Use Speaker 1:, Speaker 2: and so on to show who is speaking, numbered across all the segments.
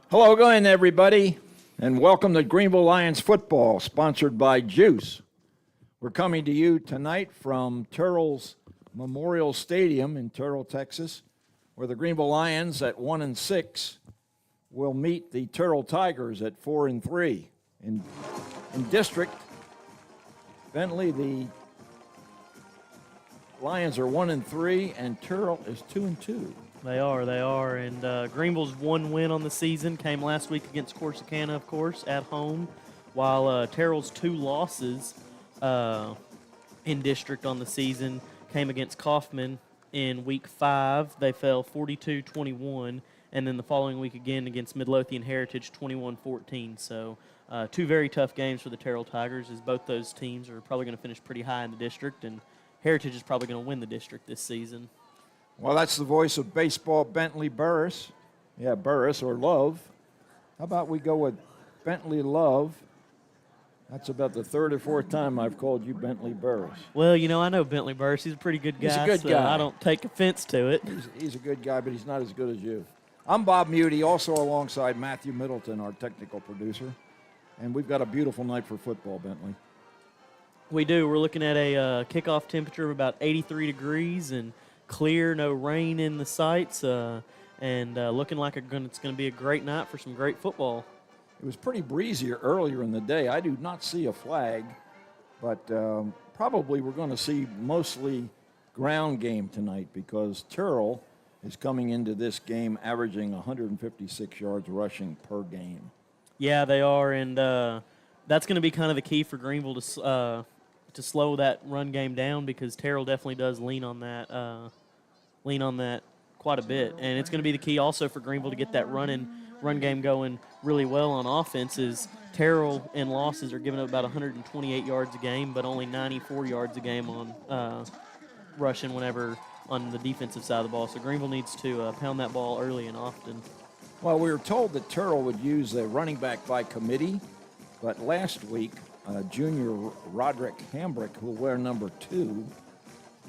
Speaker 1: Hello again, everybody, and welcome to Greenville Lions football, sponsored by GEUS. We're coming to you tonight from Terrell's Memorial Stadium in Terrell, Texas, where the Greenville Lions at 1-6 will meet the Terrell Tigers at 4-3. In district, Bentley, the Lions are 1-3, and Terrell is 2-2.
Speaker 2: They are, and Greenville's one win on the season came last week against Corsicana, of course, at home, while Terrell's two losses in district on the season came against Kaufman in Week 5. They fell 42-21, and then the following week again against Midlothian Heritage, 21-14. So two very tough games for the Terrell Tigers, as both those teams are probably going to finish pretty high in the district, and Heritage is probably going to win the district this season.
Speaker 1: Well, that's the voice of baseball, Bentley Burris. Yeah, Burris or Love. How about we go with Bentley Love? That's about the third or fourth time I've called you Bentley Burris.
Speaker 2: Well, you know, I know Bentley Burris. He's a pretty good guy.
Speaker 1: He's a good guy.
Speaker 2: I don't take offense to it.
Speaker 1: He's a good guy, but he's not as good as you. I'm Bob Muty, also alongside Matthew Middleton, our technical producer. And we've got a beautiful night for football, Bentley.
Speaker 2: We do. We're looking at a kickoff temperature of about 83 degrees and clear, no rain in the sights, and looking like it's going to be a great night for some great football.
Speaker 1: It was pretty breezy earlier in the day. I do not see a flag, but probably we're going to see mostly ground game tonight because Terrell is coming into this game averaging 156 yards rushing per game.
Speaker 2: Yeah, they are, and that's going to be kind of the key for Greenville to slow that run game down, because Terrell definitely does lean on that quite a bit, and it's going to be the key also for Greenville to get that run game going really well on offense. Is Terrell in losses are giving up about 128 yards a game, but only 94 yards a game on rushing whenever on the defensive side of the ball. So Greenville needs to pound that ball early and often.
Speaker 1: Well, we were told that Terrell would use a running back by committee, but last week, junior Roderick Hambrick, who will wear number 2,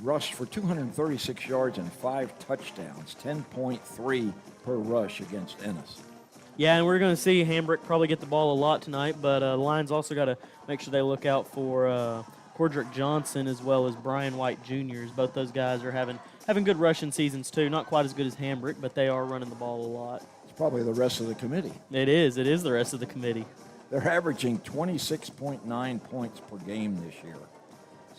Speaker 1: rushed for 236 yards and 5 touchdowns, 10.3 per rush against Ennis.
Speaker 2: Yeah, and we're going to see Hambrick probably get the ball a lot tonight, but the Lions also got to make sure they look out for Cordrick Johnson as well as Brian White Jr. Both those guys are having good rushing seasons too. Not quite as good as Hambrick, but they are running the ball a lot.
Speaker 1: It's probably the rest of the committee.
Speaker 2: It is the rest of the committee.
Speaker 1: They're averaging 26.9 points per game this year.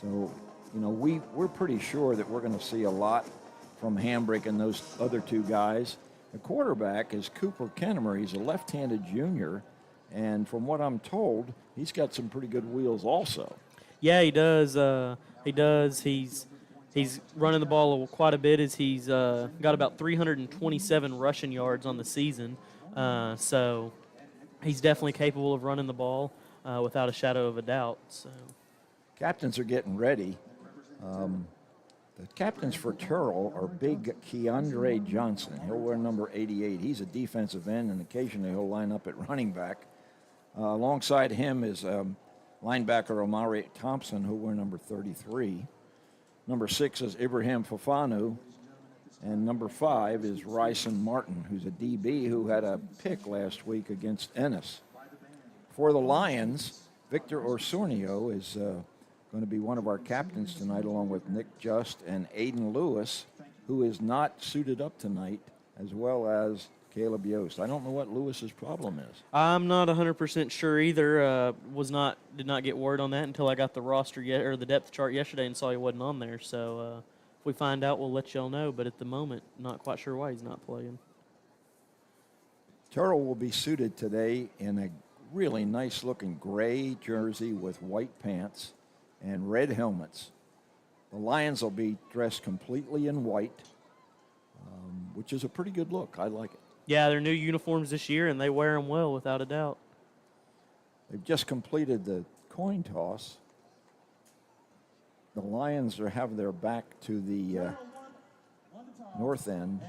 Speaker 1: So, you know, we're pretty sure that we're going to see a lot from Hambrick and those other two guys. The quarterback is Cooper Kennemer. He's a left-handed junior, and from what I'm told, he's got some pretty good wheels also.
Speaker 2: Yeah, he does. He's running the ball quite a bit, as he's got about 327 rushing yards on the season. So he's definitely capable of running the ball without a shadow of a doubt. So
Speaker 1: captains are getting ready. The captains for Terrell are big Keandre Johnson. He'll wear number 88. He's a defensive end, and occasionally he'll line up at running back. Alongside him is linebacker Omari Thompson, who'll wear number 33. Number 6 is Ibrahim Fofanu. And number 5 is Ryson Martin, who's a DB who had a pick last week against Ennis. For the Lions, Victor Orsornio is going to be one of our captains tonight, along with Nick Just and Aiden Lewis, who is not suited up tonight, as well as Caleb Yost. I don't know what Lewis's problem is.
Speaker 2: I'm not 100% sure either. Did not get word on that until I got the roster or the depth chart yesterday and saw he wasn't on there. So if we find out, we'll let y'all know. But at the moment, not quite sure why he's not playing.
Speaker 1: Terrell will be suited today in a really nice-looking gray jersey with white pants and red helmets. The Lions will be dressed completely in white, which is a pretty good look. I like it.
Speaker 2: Yeah, they're new uniforms this year, and they wear them well, without a doubt.
Speaker 1: They've just completed the coin toss. The Lions have their back to the north end.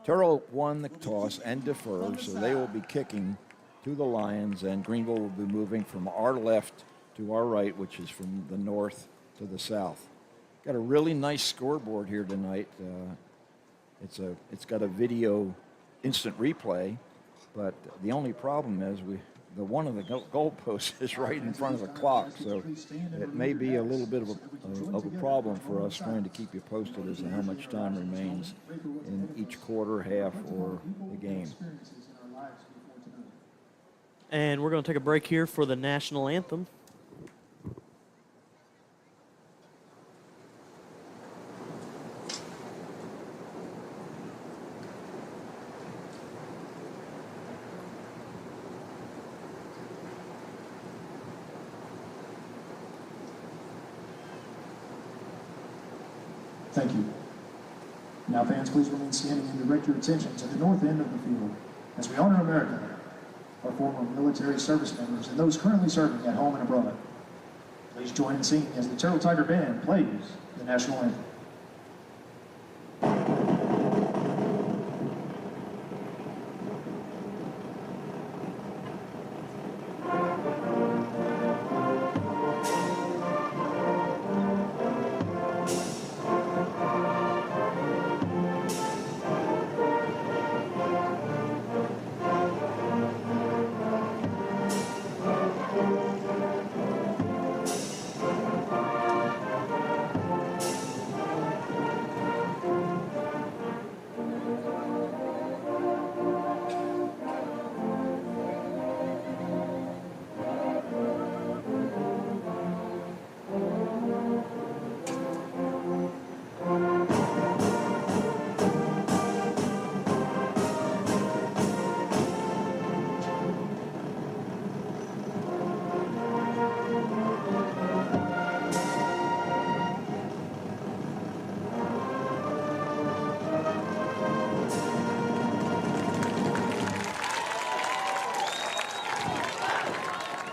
Speaker 1: Terrell won the toss and defers, so they will be kicking to the Lions, and Greenville will be moving from our left to our right, which is from the north to the south. Got a really nice scoreboard here tonight. It's got a video instant replay, but the only problem is one of the goalposts is right in front of the clock, so it may be a little bit of a problem for us trying to keep you posted as to how much time remains in each quarter, half, or the game.
Speaker 2: And we're going to take a break here for the national anthem.
Speaker 3: Thank you. Now, fans, please remain standing and direct your attention to the north end of the field as we honor America, our former military service members, and those currently serving at home and abroad. Please join in singing as the Terrell Tiger Band plays the national anthem.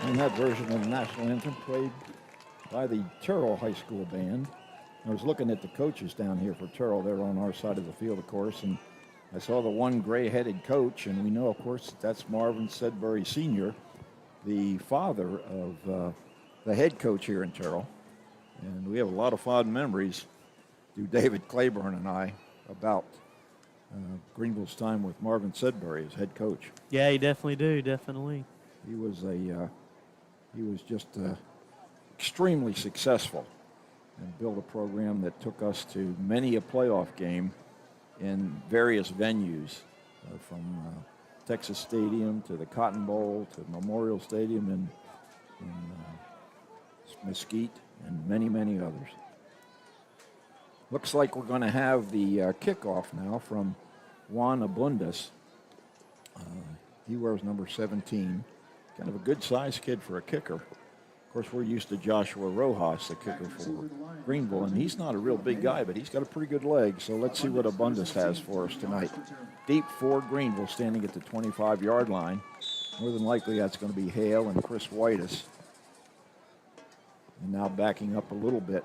Speaker 1: And that version of the national anthem played by the Terrell High School Band. I was looking at the coaches down here for Terrell. They're on our side of the field, of course, and I saw the one gray-headed coach, and we know, of course, that's Marvin Sedbury Sr., the father of the head coach here in Terrell. And we have a lot of fond memories through David Claiborne and I about Greenville's time with Marvin Sedbury as head coach.
Speaker 2: Yeah, you definitely do, definitely.
Speaker 1: He was just extremely successful and built a program that took us to many a playoff game in various venues, from Texas Stadium to the Cotton Bowl to Memorial Stadium in Mesquite and many, many others. Looks like we're going to have the kickoff now from Juan Abundas. He wears number 17. Kind of a good-sized kid for a kicker. Of course, we're used to Joshua Rojas, the kicker for Greenville, and he's not a real big guy, but he's got a pretty good leg. So let's see what Abundas has for us tonight. Deep for Greenville, standing at the 25-yard line. More than likely, that's going to be Hale and Chris Whitus. And now backing up a little bit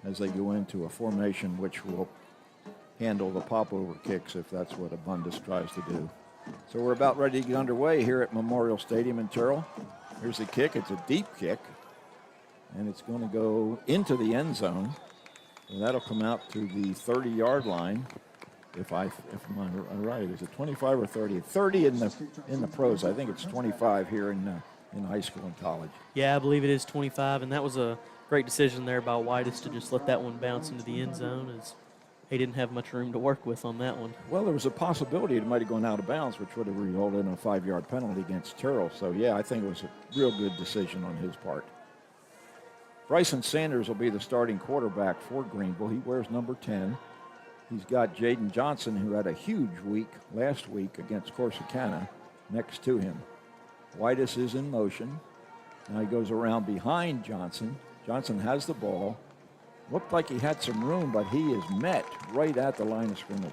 Speaker 1: as they go into a formation which will handle the pop-over kicks if that's what Abundus tries to do. So we're about ready to get underway here at Memorial Stadium in Terrell. Here's the kick. It's a deep kick, and it's going to go into the end zone. And that'll come out to the 30-yard line. If I'm right, is it 25 or 30? 30 in the pros. I think it's 25 here in high school and college.
Speaker 2: Yeah, I believe it is 25, and that was a great decision there by Whitus to just let that one bounce into the end zone, as he didn't have much room to work with on that one.
Speaker 1: Well, there was a possibility it might have gone out of bounds, which would have resulted in a 5-yard penalty against Terrell. So, yeah, I think it was a real good decision on his part. Bryson Sanders will be the starting quarterback for Greenville. He wears number 10. He's got Jaden Johnson, who had a huge week last week against Corsicana, next to him. Whitus is in motion. Now he goes around behind Johnson. Johnson has the ball. Looked like he had some room, but he is met right at the line of scrimmage.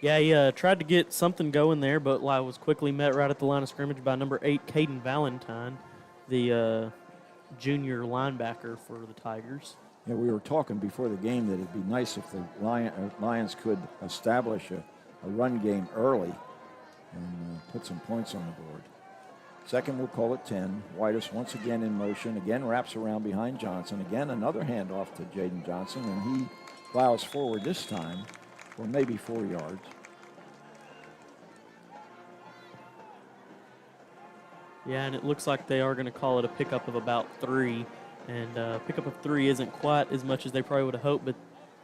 Speaker 2: Yeah, he tried to get something going there, but was quickly met right at the line of scrimmage by number 8, Caden Valentine, the junior linebacker for the Tigers.
Speaker 1: Yeah, we were talking before the game that it'd be nice if the Lions could establish a run game early and put some points on the board. Second, we'll call it 10. Whitus once again in motion, again wraps around behind Johnson. Again, another handoff to Jaden Johnson, and he plows forward this time for maybe 4 yards.
Speaker 2: Yeah, and it looks like they are going to call it a pickup of about 3. And pickup of 3 isn't quite as much as they probably would have hoped, but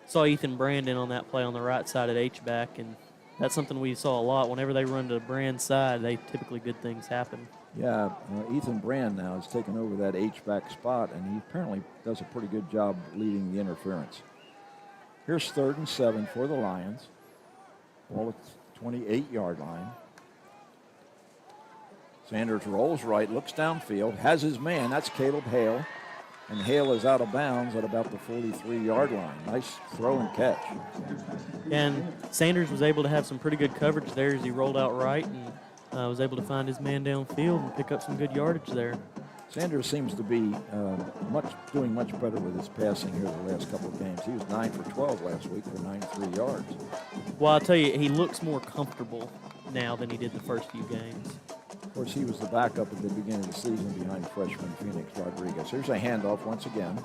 Speaker 2: saw Ethan Brandon on that play on the right side at H-back, and that's something we saw a lot. Whenever they run to Brand's side, typically good things happen.
Speaker 1: Yeah, Ethan Brand now has taken over that H-back spot, and he apparently does a pretty good job leading the interference. Here's 3rd and 7 for the Lions. Ball at 28-yard line. Sanders rolls right, looks downfield, has his man. That's Caleb Hale. And Hale is out of bounds at about the 43-yard line. Nice throw and catch.
Speaker 2: And Sanders was able to have some pretty good coverage there as he rolled out right and was able to find his man downfield and pick up some good yardage there.
Speaker 1: Sanders seems to be doing much better with his passing here the last couple of games. He was 9 for 12 last week for 93 yards.
Speaker 2: Well, I'll tell you, he looks more comfortable now than he did the first few games.
Speaker 1: Of course, he was the backup at the beginning of the season behind freshman Phoenix Rodriguez. Here's a handoff once again.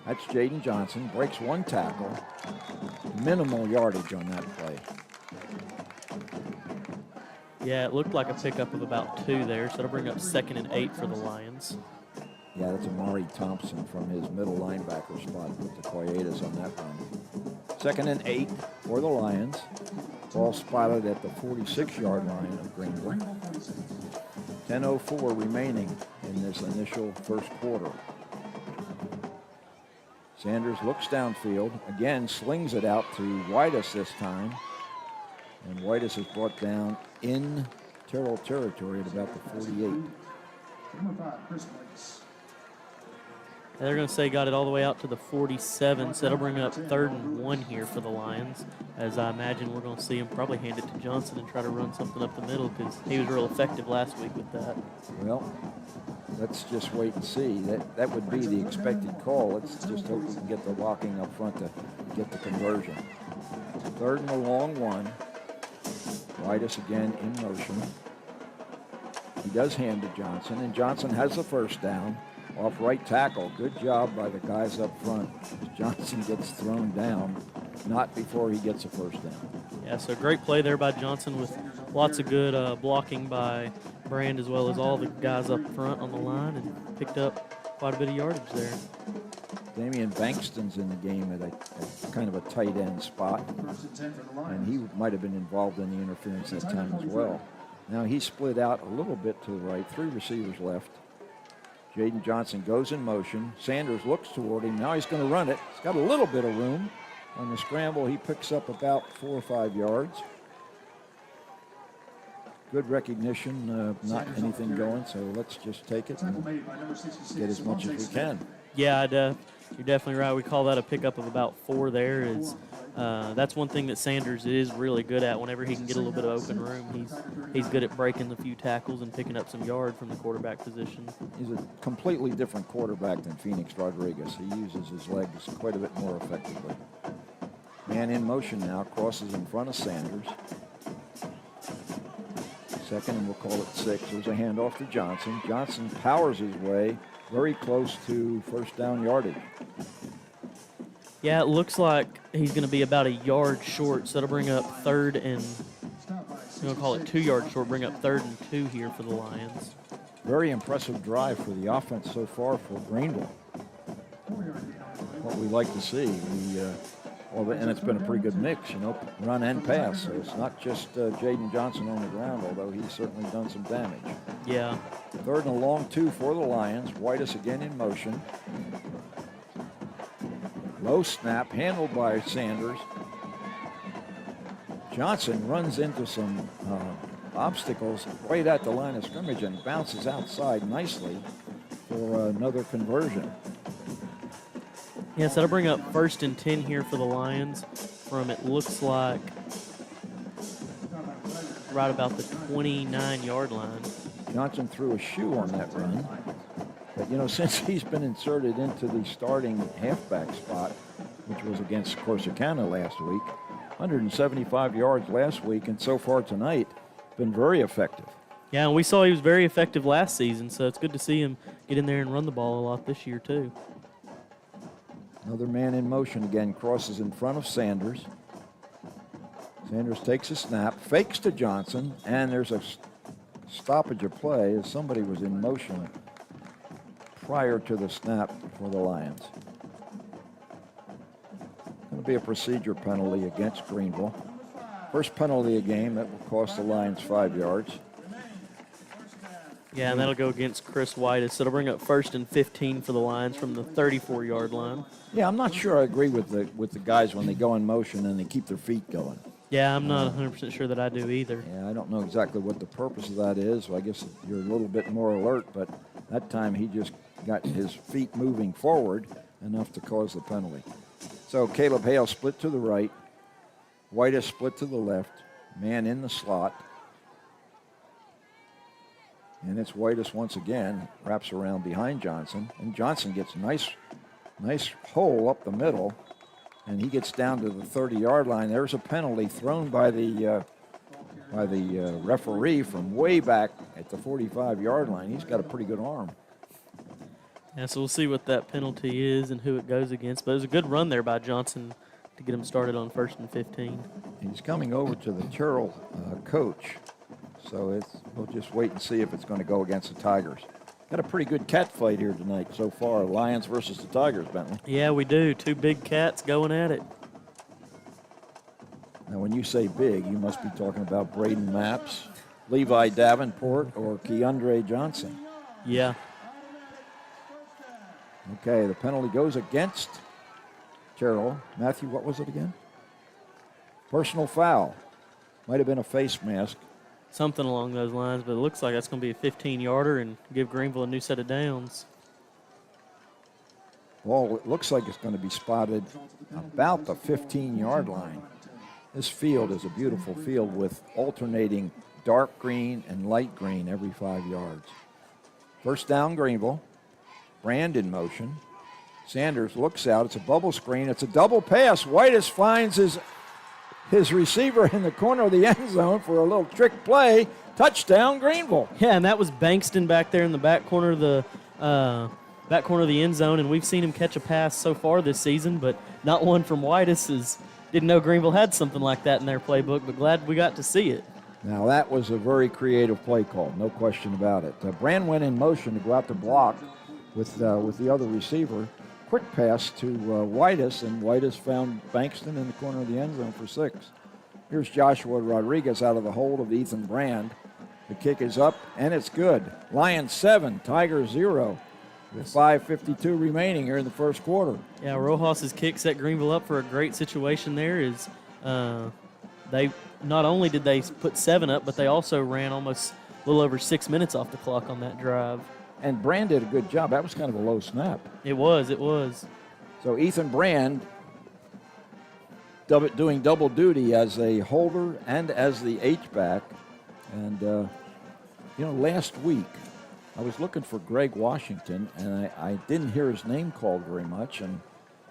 Speaker 1: That's Jaden Johnson. Breaks one tackle. Minimal yardage on that play.
Speaker 2: Yeah, it looked like a pickup of about 2 there, so that'll bring up 2nd and 8 for the Lions.
Speaker 1: Yeah, that's Amari Thompson from his middle linebacker spot. Put the Coyetas on that run. 2nd and 8 for the Lions. Ball spotted at the 46-yard line of Greenville. 10:04 remaining in this initial first quarter. Sanders looks downfield. Again, slings it out to Whitus this time. And Whitus is brought down in Terrell territory at about the 48.
Speaker 3: Number 5, Chris Whitus.
Speaker 2: They're going to say got it all the way out to the 47, so that'll bring up 3rd and 1 here for the Lions, as I imagine we're going to see him probably hand it to Johnson and try to run something up the middle, because he was real effective last week with that.
Speaker 1: Well, let's just wait and see. That would be the expected call. Let's just hope we can get the blocking up front to get the conversion. 3rd and a long one. Whitus again in motion. He does hand to Johnson, and Johnson has the first down. Off right tackle. Good job by the guys up front. Johnson gets thrown down, not before he gets a first down.
Speaker 2: Yeah, so great play there by Johnson with lots of good blocking by Brand as well as all the guys up front on the line, and picked up quite a bit of yardage there.
Speaker 1: Damian Bankston's in the game at a kind of a tight end spot, and he might have been involved in the interference that time as well. Now he's split out a little bit to the right. 3 receivers left. Jaden Johnson goes in motion. Sanders looks toward him. Now he's going to run it. He's got a little bit of room. On the scramble, he picks up about 4 or 5 yards. Good recognition, not anything going, so let's just take it and get as much as we can.
Speaker 2: Yeah, you're definitely right. We call that a pickup of about 4 there, as That's one thing that Sanders is really good at. Whenever he can get a little bit of open room, he's good at breaking a few tackles and picking up some yard from the quarterback position.
Speaker 1: He's a completely different quarterback than Phoenix Rodriguez. He uses his legs quite a bit more effectively. Man in motion now, crosses in front of Sanders. Second, and we'll call it 6. There's a handoff to Johnson. Johnson powers his way very close to first down yardage.
Speaker 2: Yeah, it looks like he's going to be about a yard short, so that'll bring up third and, I'm going to call it 2 yards short, bring up 3rd and 2 here for the Lions.
Speaker 1: Very impressive drive for the offense so far for Greenville. What we like to see. And it's been a pretty good mix, run and pass. So it's not just Jaden Johnson on the ground, although he's certainly done some damage.
Speaker 2: Yeah.
Speaker 1: 3rd and a long 2 for the Lions. Whitus again in motion. Low snap, handled by Sanders. Johnson runs into some obstacles right at the line of scrimmage and bounces outside nicely for another conversion.
Speaker 2: Yes, that'll bring up 1st and 10 here for the Lions from, it looks like, right about the 29-yard line.
Speaker 1: Johnson threw a shoe on that run. But, since he's been inserted into the starting halfback spot, which was against Corsicana last week, 175 yards last week, and so far tonight, been very effective.
Speaker 2: Yeah, and we saw he was very effective last season, so it's good to see him get in there and run the ball a lot this year, too.
Speaker 1: Another man in motion again, crosses in front of Sanders. Sanders takes a snap, fakes to Johnson, and there's a stoppage of play as somebody was in motion prior to the snap for the Lions. Going to be a procedure penalty against Greenville. First penalty of the game, that will cost the Lions 5 yards.
Speaker 2: Yeah, and that'll go against Chris Whitus. So it'll bring up 1st and 15 for the Lions from the 34-yard line.
Speaker 1: Yeah, I'm not sure I agree with the guys when they go in motion and they keep their feet going.
Speaker 2: Yeah, I'm not 100% sure that I do either.
Speaker 1: Yeah, I don't know exactly what the purpose of that is. So I guess you're a little bit more alert, but that time he just got his feet moving forward enough to cause the penalty. So Caleb Hale split to the right. Whitus split to the left. Man in the slot. And it's Whitus once again, wraps around behind Johnson. And Johnson gets nice hole up the middle. And he gets down to the 30-yard line. There's a penalty thrown by the referee from way back at the 45-yard line. He's got a pretty good arm.
Speaker 2: Yeah, so we'll see what that penalty is and who it goes against. But it was a good run there by Johnson to get him started on 1st and 15.
Speaker 1: He's coming over to the Terrell coach. So we'll just wait and see if it's going to go against the Tigers. Got a pretty good cat fight here tonight so far. Lions versus the Tigers, Bentley.
Speaker 2: Yeah, we do. 2 big cats going at it.
Speaker 1: Now, when you say big, you must be talking about Braden Maps, Levi Davenport, or Keandre Johnson.
Speaker 2: Yeah.
Speaker 1: Okay, the penalty goes against Terrell. Matthew, what was it again? Personal foul. Might have been a face mask.
Speaker 2: Something along those lines, but it looks like that's going to be a 15-yarder and give Greenville a new set of downs.
Speaker 1: Well, it looks like it's going to be spotted about the 15-yard line. This field is a beautiful field with alternating dark green and light green every 5 yards. First down, Greenville. Brand in motion. Sanders looks out. It's a bubble screen. It's a double pass. Whitus finds his receiver in the corner of the end zone for a little trick play. Touchdown, Greenville.
Speaker 2: Yeah, and that was Bankston back there in the back corner of the end zone, and we've seen him catch a pass so far this season, but not one from Whitus. Didn't know Greenville had something like that in their playbook, but glad we got to see it.
Speaker 1: Now, that was a very creative play call, no question about it. Brand went in motion to go out to block with the other receiver. Quick pass to Whitus, and Whitus found Bankston in the corner of the end zone for 6. Here's Joshua Rodriguez out of the hold of Ethan Brand. The kick is up, and it's good. Lions 7, Tigers 0, with 5:52 remaining here in the first quarter.
Speaker 2: Yeah, Rojas's kick set Greenville up for a great situation there. They not only did they put 7 up, but they also ran almost a little over 6 minutes off the clock on that drive.
Speaker 1: And Brand did a good job. That was kind of a low snap.
Speaker 2: It was.
Speaker 1: So Ethan Brand doing double duty as a holder and as the H-back. And, last week I was looking for Greg Washington, and I didn't hear his name called very much. And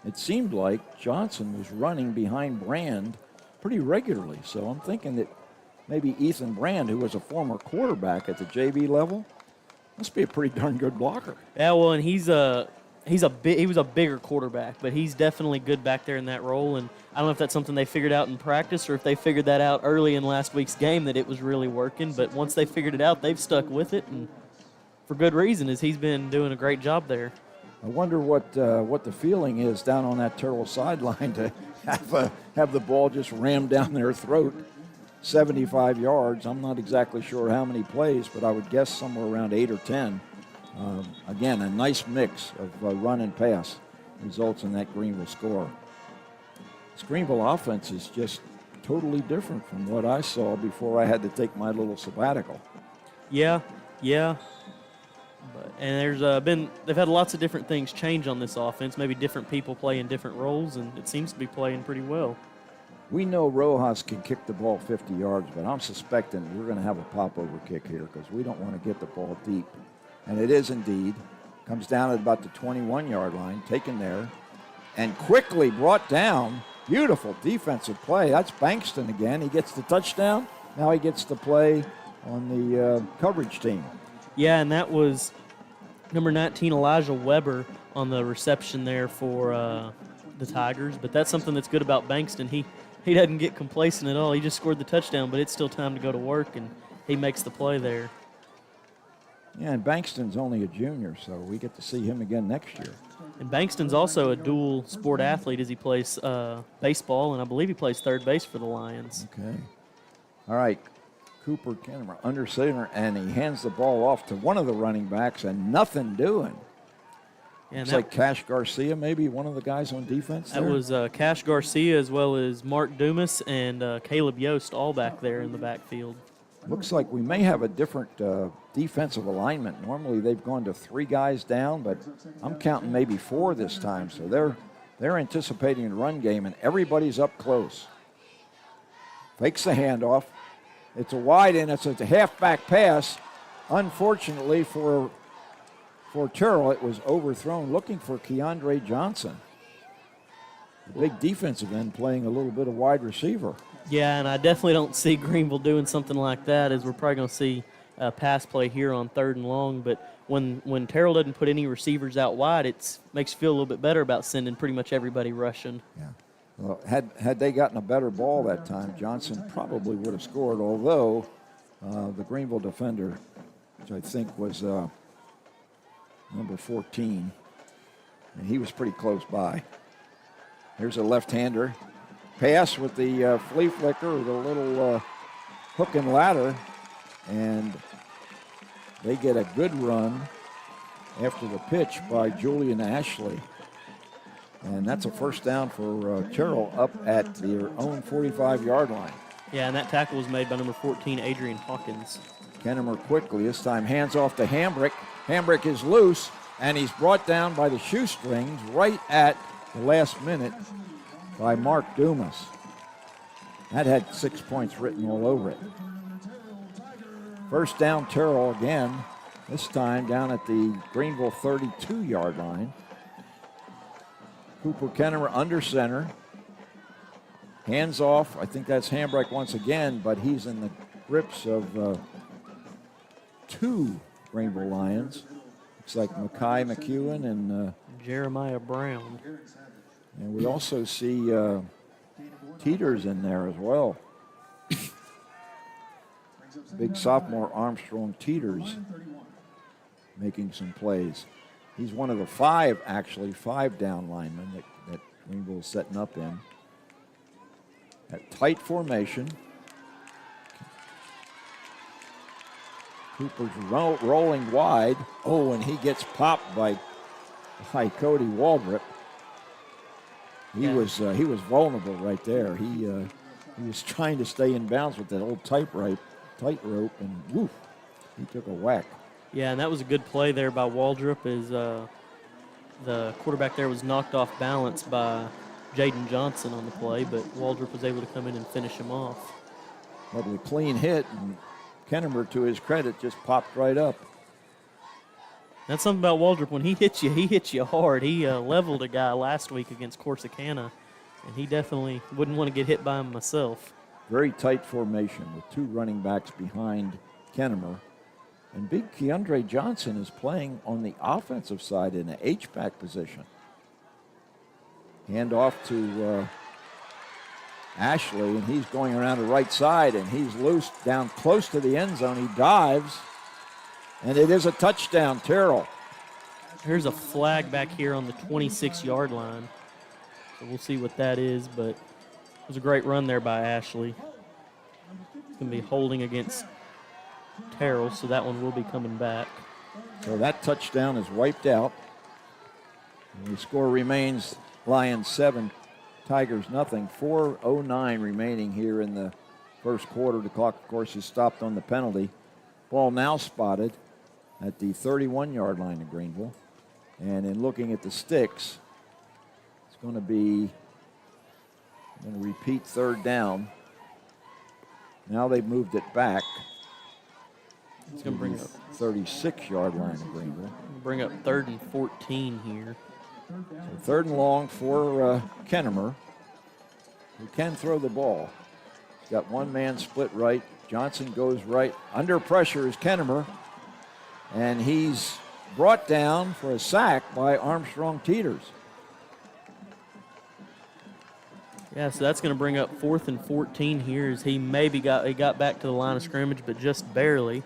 Speaker 1: it seemed like Johnson was running behind Brand pretty regularly. So I'm thinking that maybe Ethan Brand, who was a former quarterback at the JV level, must be a pretty darn good blocker.
Speaker 2: Yeah, well, and he was a bigger quarterback, but he's definitely good back there in that role. And I don't know if that's something they figured out in practice or if they figured that out early in last week's game that it was really working. But once they figured it out, they've stuck with it, and for good reason, as he's been doing a great job there.
Speaker 1: I wonder what the feeling is down on that Terrell sideline to have the ball just rammed down their throat, 75 yards. I'm not exactly sure how many plays, but I would guess somewhere around 8 or 10. Again, a nice mix of run and pass results in that Greenville score. This Greenville offense is just totally different from what I saw before I had to take my little sabbatical.
Speaker 2: Yeah. And they've had lots of different things change on this offense, maybe different people playing different roles, and it seems to be playing pretty well.
Speaker 1: We know Rojas can kick the ball 50 yards, but I'm suspecting we're going to have a pop-over kick here because we don't want to get the ball deep. And it is indeed. Comes down at about the 21-yard line, taken there, and quickly brought down. Beautiful defensive play. That's Bankston again. He gets the touchdown. Now he gets the play on the coverage team.
Speaker 2: Yeah, and that was number 19, Elijah Weber, on the reception there for the Tigers. But that's something that's good about Bankston. He doesn't get complacent at all. He just scored the touchdown, but it's still time to go to work, and he makes the play there.
Speaker 1: Yeah, and Bankston's only a junior, so we get to see him again next year.
Speaker 2: And Bankston's also a dual sport athlete as he plays baseball, and I believe he plays third base for the Lions.
Speaker 1: Okay. All right. Cooper Kennemer under center, and he hands the ball off to one of the running backs, and nothing doing.
Speaker 2: And
Speaker 1: it's like Cash Garcia, maybe one of the guys on defense there.
Speaker 2: That was Cash Garcia as well as Mark Dumas and Caleb Yost all back there in the backfield.
Speaker 1: Looks like we may have a different defensive alignment. Normally they've gone to 3 guys down, but I'm counting maybe 4 this time. So they're anticipating a run game, and everybody's up close. Fakes the handoff. It's a wide end. It's a halfback pass. Unfortunately for Terrell, it was overthrown, looking for Keandre Johnson. The big defensive end playing a little bit of wide receiver.
Speaker 2: Yeah, and I definitely don't see Greenville doing something like that, as we're probably going to see a pass play here on 3rd and long. But when Terrell doesn't put any receivers out wide, it makes you feel a little bit better about sending pretty much everybody rushing.
Speaker 1: Yeah. Well, had they gotten a better ball that time, Johnson probably would have scored, although the Greenville defender, which I think was number 14, and he was pretty close by. Here's a left-hander. Pass with the flea flicker, or the little hook and ladder, and they get a good run after the pitch by Julian Ashley. And that's a first down for Terrell up at their own 45-yard line.
Speaker 2: Yeah, and that tackle was made by number 14, Adrian Hawkins.
Speaker 1: Kennemer quickly, this time hands off to Hambrick. Hambrick is loose, and he's brought down by the shoestrings right at the last minute by Mark Dumas. That had 6 points written all over it. First down, Terrell again, this time down at the Greenville 32-yard line. Cooper Kennemer under center. Hands off. I think that's Hambrick once again, but he's in the grips of 2 Greenville Lions. Looks like Mackay McEwen and
Speaker 2: Jeremiah Brown.
Speaker 1: And we also see Teeters in there as well. Big sophomore Armstrong Teeters making some plays. He's one of the 5 down linemen that Greenville is setting up in. At tight formation. Cooper's rolling wide. Oh, and he gets popped by Cody Waldrop. He was vulnerable right there. He was trying to stay in bounds with that old tightrope, and woof, he took a whack.
Speaker 2: Yeah, and that was a good play there by Waldrop, as the quarterback there was knocked off balance by Jaden Johnson on the play, but Waldrop was able to come in and finish him off.
Speaker 1: Lovely clean hit, and Kennemer, to his credit, just popped right up.
Speaker 2: That's something about Waldrop. When he hits you hard. He leveled a guy last week against Corsicana, and he definitely wouldn't want to get hit by him myself.
Speaker 1: Very tight formation with two running backs behind Kennemer. And big Keandre Johnson is playing on the offensive side in an H-back position. Hand off to Ashley, and he's going around the right side, and he's loose down close to the end zone. He dives, and it is a touchdown, Terrell.
Speaker 2: There's a flag back here on the 26-yard line. So we'll see what that is, but it was a great run there by Ashley. It's going to be holding against Terrell, so that one will be coming back.
Speaker 1: So that touchdown is wiped out. And the score remains Lions 7, Tigers nothing. 4:09 remaining here in the first quarter. The clock, of course, is stopped on the penalty. Ball now spotted at the 31-yard line of Greenville. And in looking at the sticks, it's going to be, I'm going to repeat third down. Now they've moved it back.
Speaker 2: It's going to bring up
Speaker 1: 36-yard line of Greenville.
Speaker 2: Bring up 3rd and 14 here.
Speaker 1: So third and long for Kennemer, who can throw the ball. He's got one man split right. Johnson goes right. Under pressure is Kennemer, and he's brought down for a sack by Armstrong Teeters.
Speaker 2: Yeah, so that's going to bring up 4th and 14 here as he maybe got back to the line of scrimmage, but just barely.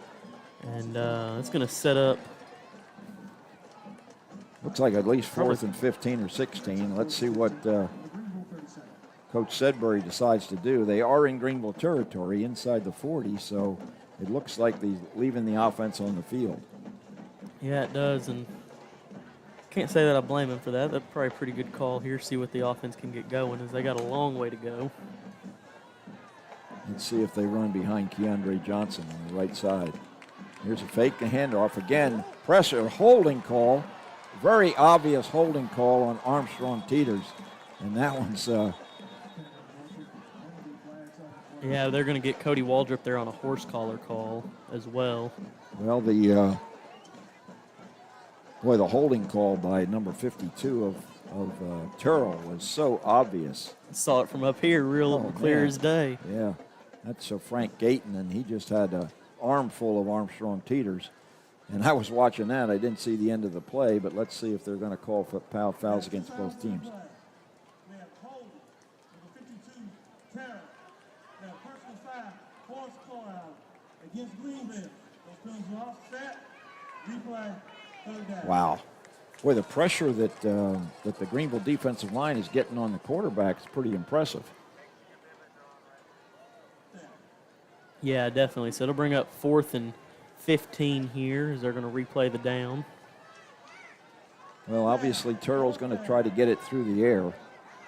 Speaker 2: And it's going to set up.
Speaker 1: Looks like at least 4th and 15 or 16. Let's see what Coach Sedbury decides to do. They are in Greenville territory inside the 40, so it looks like they're leaving the offense on the field.
Speaker 2: Yeah, it does, and can't say that I blame him for that. That's probably a pretty good call here. See what the offense can get going, as they got a long way to go.
Speaker 1: Let's see if they run behind Keandre Johnson on the right side. Here's a fake, a handoff again. Pressure, holding call. Very obvious holding call on Armstrong Teeters. And that one's...
Speaker 2: Yeah, they're going to get Cody Waldrop there on a horse collar call as well.
Speaker 1: Well, the holding call by number 52 of Terrell was so obvious.
Speaker 2: Saw it from up here real clear as day.
Speaker 1: Yeah, that's Frank Gayton, and he just had an armful of Armstrong Teeters. And I was watching that. I didn't see the end of the play, but let's see if they're going to call for fouls against both teams.
Speaker 4: We have holding, number 52, Terrell. We have personal foul, horse call against Greenville. Those penalties are offset. Replay, third down.
Speaker 1: Wow. Boy, the pressure that the Greenville defensive line is getting on the quarterback is pretty impressive.
Speaker 2: Yeah, definitely. So it'll bring up 4th and 15 here as they're going to replay the down.
Speaker 1: Well, obviously, Terrell's going to try to get it through the air.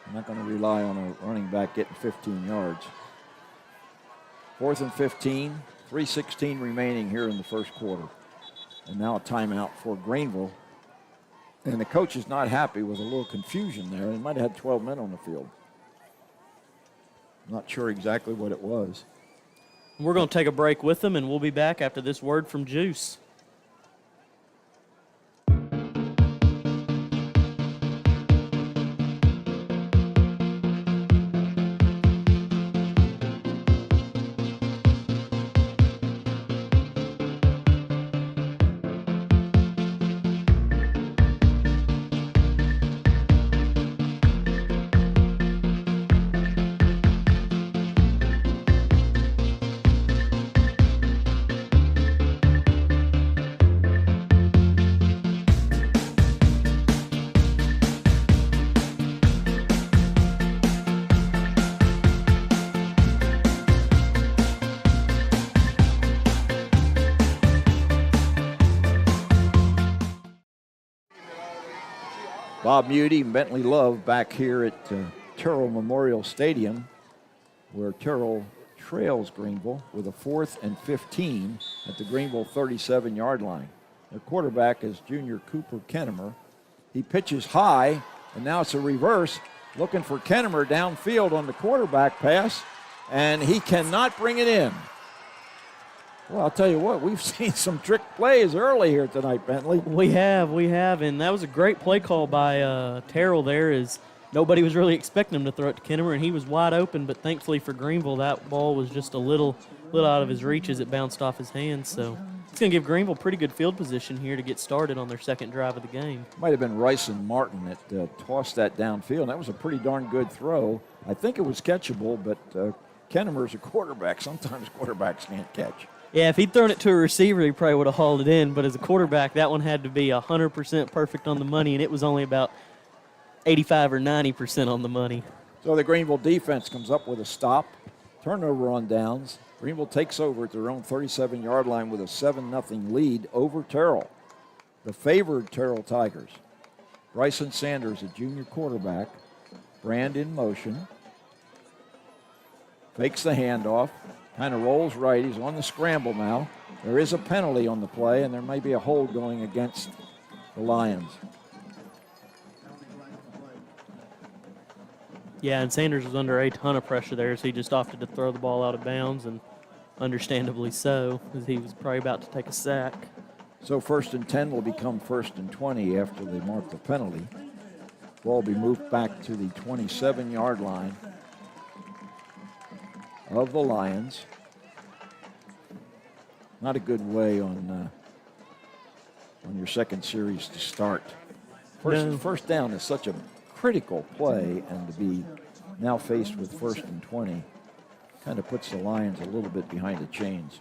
Speaker 1: I'm not going to rely on a running back getting 15 yards. 4th and 15, 3:16 remaining here in the first quarter. And now a timeout for Greenville. And the coach is not happy with a little confusion there. They might have had 12 men on the field. I'm not sure exactly what it was.
Speaker 2: We're going to take a break with them, and we'll be back after this word from GEUS.
Speaker 1: Bob Muty and Bentley Love back here at Terrell Memorial Stadium, where Terrell trails Greenville with a 4th and 15 at the Greenville 37-yard line. Their quarterback is junior Cooper Kennemer. He pitches high, and now it's a reverse. looking for Kennemer downfield on the quarterback pass, and he cannot bring it in. Well, I'll tell you what, we've seen some trick plays early here tonight, Bentley.
Speaker 2: We have, and that was a great play call by Terrell there, as nobody was really expecting him to throw it to Kennemer, and he was wide open, but thankfully for Greenville, that ball was just a little out of his reach as it bounced off his hands. So it's going to give Greenville pretty good field position here to get started on their second drive of the game.
Speaker 1: Might have been Rice and Martin that tossed that downfield. That was a pretty darn good throw. I think it was catchable, but Kennemer's a quarterback. Sometimes quarterbacks can't catch.
Speaker 2: Yeah, if he'd thrown it to a receiver, he probably would have hauled it in. But as a quarterback, that one had to be 100% perfect on the money, and it was only about 85 or 90% on the money.
Speaker 1: So the Greenville defense comes up with a stop, turnover on downs. Greenville takes over at their own 37-yard line with a 7-0 lead over Terrell, the favored Terrell Tigers. Bryson Sanders, a junior quarterback. Brand in motion. Fakes the handoff. Kind of rolls right. He's on the scramble now. There is a penalty on the play, and there may be a hold going against the Lions.
Speaker 2: Yeah, and Sanders was under a ton of pressure there, so he just opted to throw the ball out of bounds, and understandably so, as he was probably about to take a sack.
Speaker 1: So 1st and 10 will become 1st and 20 after they mark the penalty. Ball will be moved back to the 27-yard line of the Lions. Not a good way on your second series to start. First down is such a critical play, and to be now faced with 1st and 20 kind of puts the Lions a little bit behind the chains.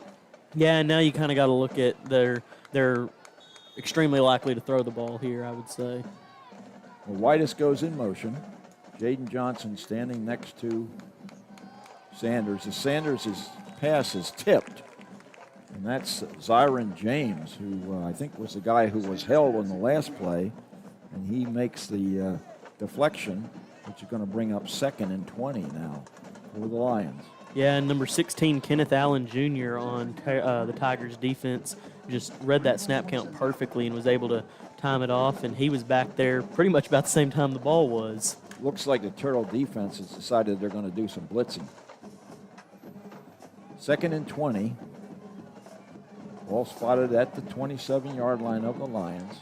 Speaker 2: Yeah, and now you kind of got to look at they're extremely likely to throw the ball here, I would say.
Speaker 1: Well, Whitus goes in motion. Jaden Johnson standing next to Sanders. As Sanders' pass is tipped, and that's Zyron James, who I think was the guy who was held on the last play, and he makes the deflection, which is going to bring up 2nd and 20 now for the Lions.
Speaker 2: Yeah, and number 16, Kenneth Allen Jr. on the Tigers' defense just read that snap count perfectly and was able to time it off, and he was back there pretty much about the same time the ball was.
Speaker 1: Looks like the Terrell defense has decided they're going to do some blitzing. 2nd and 20. Ball spotted at the 27-yard line of the Lions.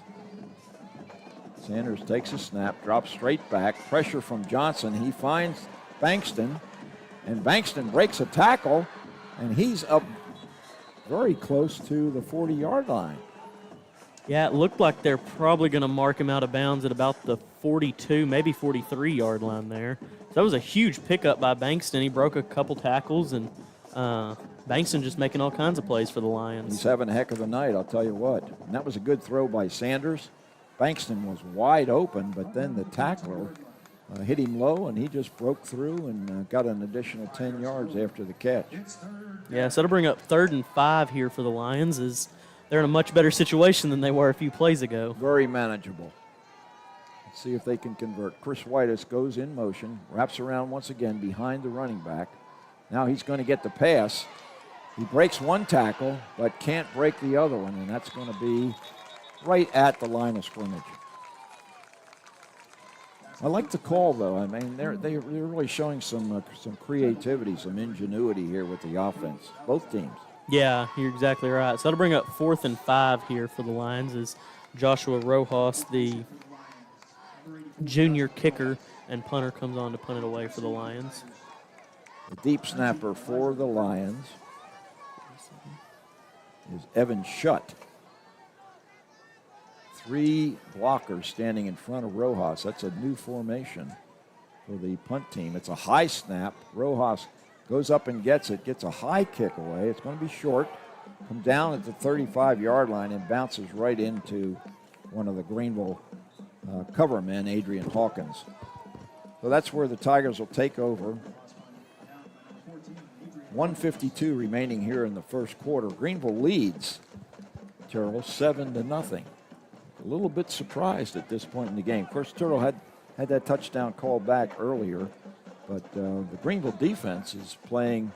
Speaker 1: Sanders takes a snap, drops straight back. Pressure from Johnson. He finds Bankston, and Bankston breaks a tackle, and he's up very close to the 40-yard line.
Speaker 2: Yeah, it looked like they're probably going to mark him out of bounds at about the 42, maybe 43-yard line there. So that was a huge pickup by Bankston. He broke a couple tackles, and Bankston just making all kinds of plays for the Lions.
Speaker 1: He's having a heck of a night, I'll tell you what. And that was a good throw by Sanders. Bankston was wide open, but then the tackler hit him low, and he just broke through and got an additional 10 yards after the catch.
Speaker 2: Yeah, so it'll bring up 3rd and 5 here for the Lions, as they're in a much better situation than they were a few plays ago.
Speaker 1: Very manageable. Let's see if they can convert. Chris Whitus goes in motion, wraps around once again behind the running back. Now he's going to get the pass. He breaks one tackle, but can't break the other one, and that's going to be right at the line of scrimmage. I like the call, though. I mean, they're really showing some creativity, some ingenuity here with the offense, both teams.
Speaker 2: Yeah, you're exactly right. So that'll bring up 4th and 5 here for the Lions, as Joshua Rojas, the junior kicker and punter, comes on to punt it away for the Lions.
Speaker 1: The deep snapper for the Lions is Evan Shutt. 3 blockers standing in front of Rojas. That's a new formation for the punt team. It's a high snap. Rojas goes up and gets it, gets a high kick away. It's going to be short. Comes down at the 35-yard line and bounces right into one of the Greenville cover men, Adrian Hawkins. So that's where the Tigers will take over. 1:52 remaining here in the first quarter. Greenville leads Terrell 7-0. A little bit surprised at this point in the game. Of course, Terrell had that touchdown called back earlier, but the Greenville defense is playing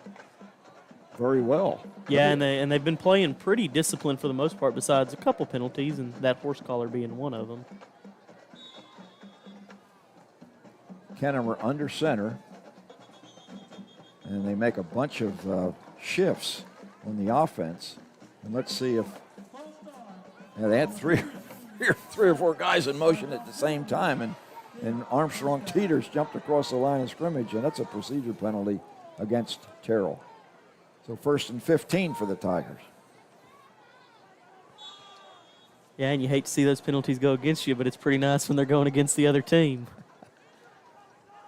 Speaker 1: very well.
Speaker 2: Yeah, and they've been playing pretty disciplined for the most part, besides a couple penalties, and that horse collar being one of them.
Speaker 1: Kennemer under center. And they make a bunch of shifts on the offense. And let's see if they had three or four guys in motion at the same time. And Armstrong Teeters jumped across the line of scrimmage, and that's a procedure penalty against Terrell. So 1st and 15 for the Tigers.
Speaker 2: Yeah, and you hate to see those penalties go against you, but it's pretty nice when they're going against the other team.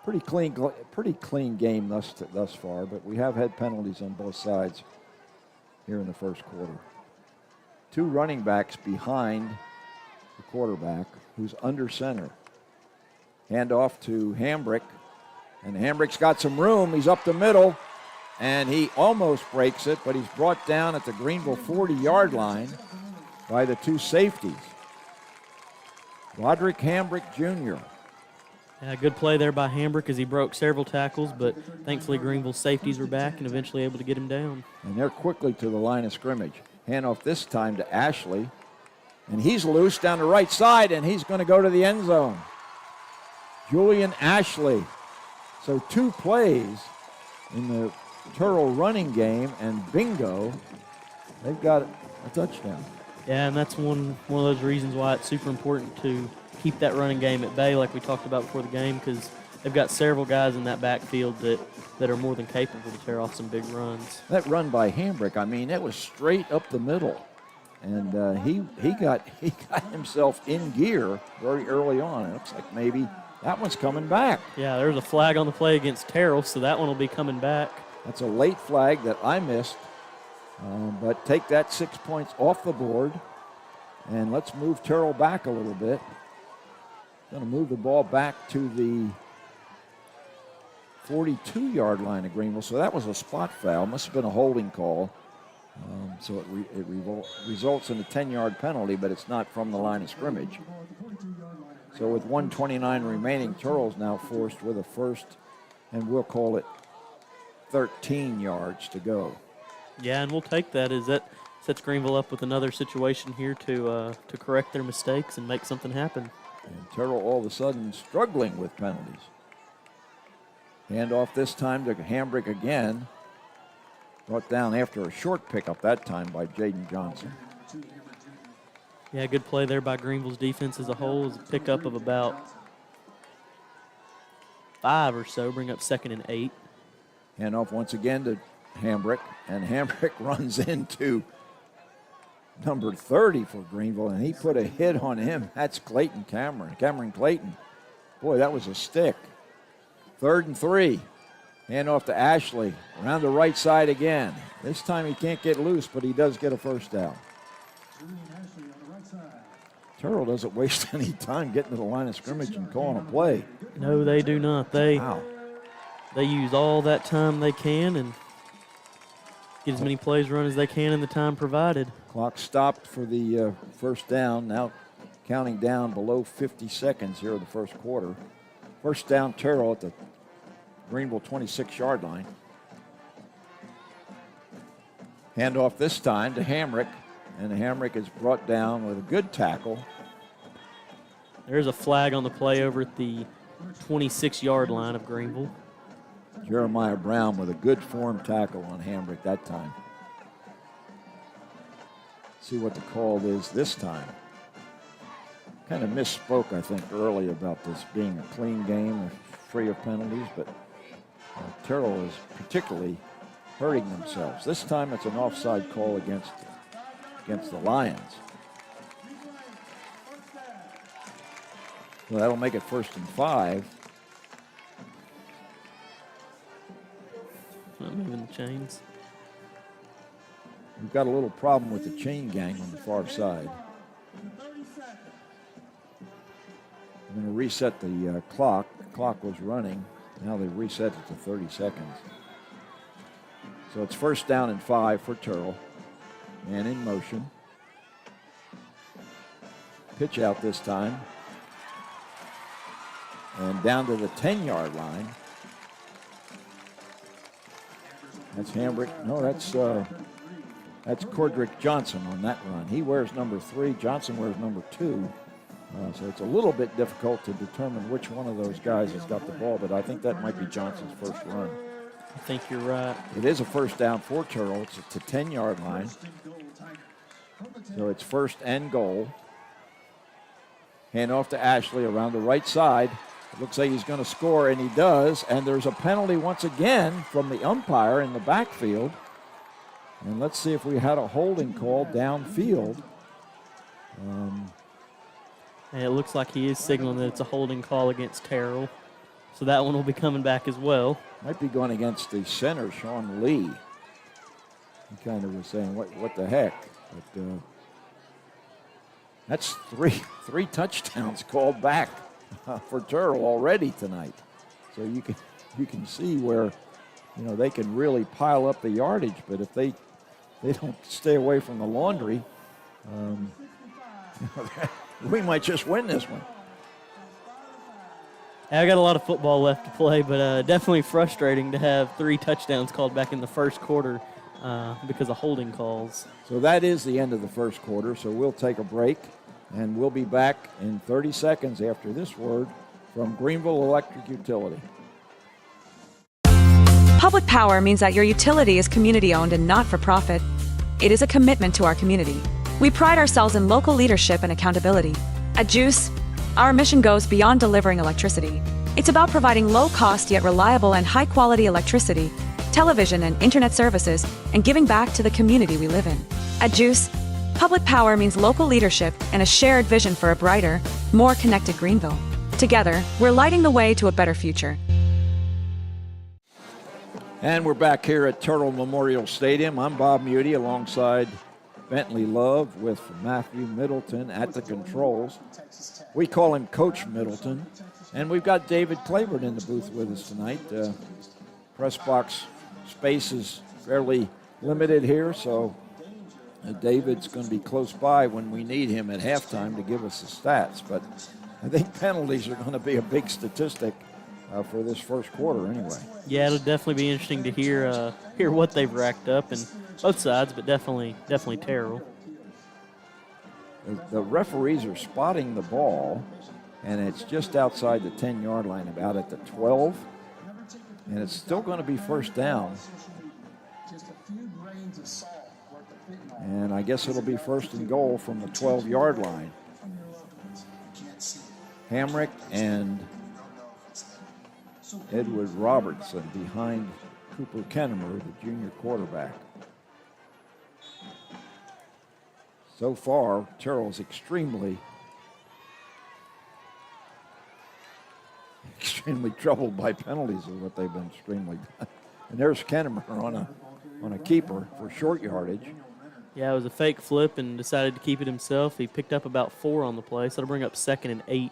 Speaker 1: Pretty clean game thus far, but we have had penalties on both sides here in the first quarter. 2 running backs behind the quarterback, who's under center. Hand off to Hambrick, and Hambrick's got some room. He's up the middle, and he almost breaks it, but he's brought down at the Greenville 40-yard line by the 2 safeties. Roderick Hambrick Jr.
Speaker 2: Yeah, good play there by Hambrick as he broke several tackles, but thankfully Greenville's safeties were back and eventually able to get him down.
Speaker 1: And they're quickly to the line of scrimmage. Handoff this time to Ashley, and he's loose down the right side, and he's going to go to the end zone. Julian Ashley. So 2 plays in the Terrell running game, and bingo, they've got a touchdown.
Speaker 2: Yeah, and that's one of those reasons why it's super important to keep that running game at bay like we talked about before the game, because they've got several guys in that backfield that are more than capable to tear off some big runs.
Speaker 1: That run by Hambrick, I mean, it was straight up the middle. And he got himself in gear very early on. It looks like maybe that one's coming back.
Speaker 2: Yeah, there's a flag on the play against Terrell, so that one will be coming back.
Speaker 1: That's a late flag that I missed. But take that 6 points off the board, and let's move Terrell back a little bit. Going to move the ball back to the 42-yard line of Greenville. So that was a spot foul. Must have been a holding call. So it results in a 10-yard penalty, but it's not from the line of scrimmage. So with 1:29 remaining, Terrell's now forced with a first, and we'll call it 13 yards to go.
Speaker 2: Yeah, and we'll take that as that sets Greenville up with another situation here to correct their mistakes and make something happen.
Speaker 1: And Terrell all of a sudden struggling with penalties. Handoff this time to Hambrick again. Brought down after a short pickup that time by Jaden Johnson.
Speaker 2: Yeah, good play there by Greenville's defense as a whole. Is a pickup of about 5 or so, bring up 2nd and 8.
Speaker 1: Handoff once again to Hambrick, and Hambrick runs into number 30 for Greenville, and he put a hit on him. That's Cameron Clayton. Boy, that was a stick. 3rd and 3. Handoff to Ashley, around the right side again. This time he can't get loose, but he does get a first down. Terrell doesn't waste any time getting to the line of scrimmage and calling a play.
Speaker 2: No, they do not. They use all that time they can and get as many plays run as they can in the time provided.
Speaker 1: Clock stopped for the first down. Now counting down below 50 seconds here in the first quarter. First down, Terrell at the Greenville 26-yard line. Handoff this time to Hambrick, and Hambrick is brought down with a good tackle.
Speaker 2: There's a flag on the play over at the 26-yard line of Greenville.
Speaker 1: Jeremiah Brown with a good form tackle on Hambrick that time. See what the call is this time. Kind of misspoke, I think, early about this being a clean game, free of penalties, but Terrell is particularly hurting themselves. This time it's an offside call against the Lions. Well, that'll make it 1st and 5.
Speaker 2: Not moving the chains.
Speaker 1: We've got a little problem with the chain gang on the far side. I'm going to reset the clock. The clock was running. Now they reset it to 30 seconds. So it's 1st down and 5 for Terrell. Man in motion. Pitch out this time. And down to the 10-yard line. That's Hambrick. No, that's Cordrick Johnson on that run. He wears number 3. Johnson wears number 2. So it's a little bit difficult to determine which one of those guys has got the ball, but I think that might be Johnson's first run.
Speaker 2: I think you're right.
Speaker 1: It is a first down for Terrell. It's at the 10-yard line. So it's first and goal. Hand off to Ashley around the right side. It looks like he's going to score, and he does. And there's a penalty once again from the umpire in the backfield. And let's see if we had a holding call downfield.
Speaker 2: And it looks like he is signaling that it's a holding call against Terrell. So that one will be coming back as well.
Speaker 1: Might be going against the center, Sean Lee. He kind of was saying, what the heck? But that's three touchdowns called back for Terrell already tonight. So you can see where, they can really pile up the yardage. But if they don't stay away from the laundry, we might just win this one.
Speaker 2: I got a lot of football left to play, but definitely frustrating to have 3 touchdowns called back in the first quarter because of holding calls.
Speaker 1: So that is the end of the first quarter, so we'll take a break, and we'll be back in 30 seconds after this word from Greenville Electric Utility.
Speaker 5: Public power means that your utility is community-owned and not for profit. It is a commitment to our community. We pride ourselves in local leadership and accountability. At GEUS, our mission goes beyond delivering electricity. It's about providing low-cost yet reliable and high-quality electricity, television and internet services, and giving back to the community we live in. At GEUS, public power means local leadership and a shared vision for a brighter, more connected Greenville. Together, we're lighting the way to a better future.
Speaker 1: And we're back here at Terrell Memorial Stadium. I'm Bob Muty alongside Bentley Love with Matthew Middleton at the controls. We call him Coach Middleton. And we've got David Claiborne in the booth with us tonight. Press box space is fairly limited here, so David's going to be close by when we need him at halftime to give us the stats. But I think penalties are going to be a big statistic for this first quarter anyway.
Speaker 2: Yeah, it'll definitely be interesting to hear what they've racked up, and both sides, but definitely Terrell.
Speaker 1: The referees are spotting the ball, and it's just outside the 10-yard line, about at the 12, and it's still going to be first down. And I guess it'll be first and goal from the 12-yard line. Hamrick and Edward Robertson behind Cooper Kennemer, the junior quarterback. So far, Terrell's extremely troubled by penalties is what they've been extremely. And there's Kennemer on a keeper for short yardage.
Speaker 2: Yeah, it was a fake flip and decided to keep it himself. He picked up about 4 on the play, so it'll bring up 2nd and 8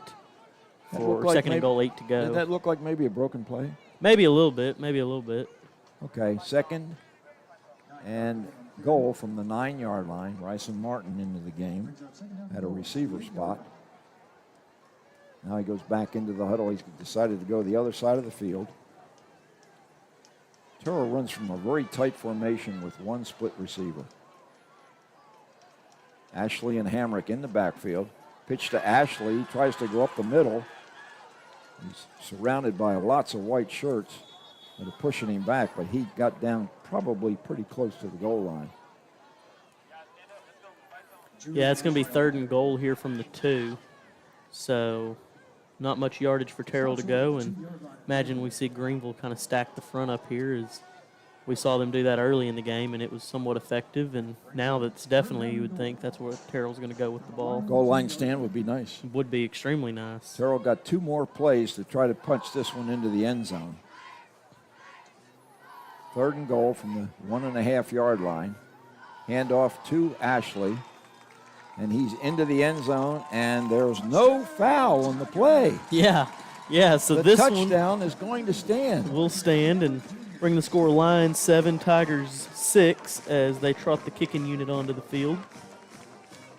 Speaker 2: for second and goal, 8 to go.
Speaker 1: Did that look like maybe a broken play?
Speaker 2: Maybe a little bit.
Speaker 1: Okay, 2nd and goal from the 9-yard line. Bryson Martin into the game at a receiver spot. Now he goes back into the huddle. He's decided to go the other side of the field. Terrell runs from a very tight formation with one split receiver. Ashley and Hamrick in the backfield. Pitch to Ashley. He tries to go up the middle. He's surrounded by lots of white shirts that are pushing him back, but he got down probably pretty close to the goal line.
Speaker 2: Yeah, it's going to be 3rd and goal here from the 2. So not much yardage for Terrell to go, and imagine we see Greenville kind of stack the front up here as we saw them do that early in the game, and it was somewhat effective, and now that's definitely, you would think, that's where Terrell's going to go with the ball.
Speaker 1: Goal line stand would be nice.
Speaker 2: Would be extremely nice.
Speaker 1: Terrell got 2 more plays to try to punch this one into the end zone. 3rd and goal from the 1.5-yard line. Hand off to Ashley, and he's into the end zone, and there's no foul on the play.
Speaker 2: Yeah, so
Speaker 1: the
Speaker 2: this
Speaker 1: touchdown is going to stand.
Speaker 2: Will stand and bring the score line 7, Tigers 6 as they trot the kicking unit onto the field.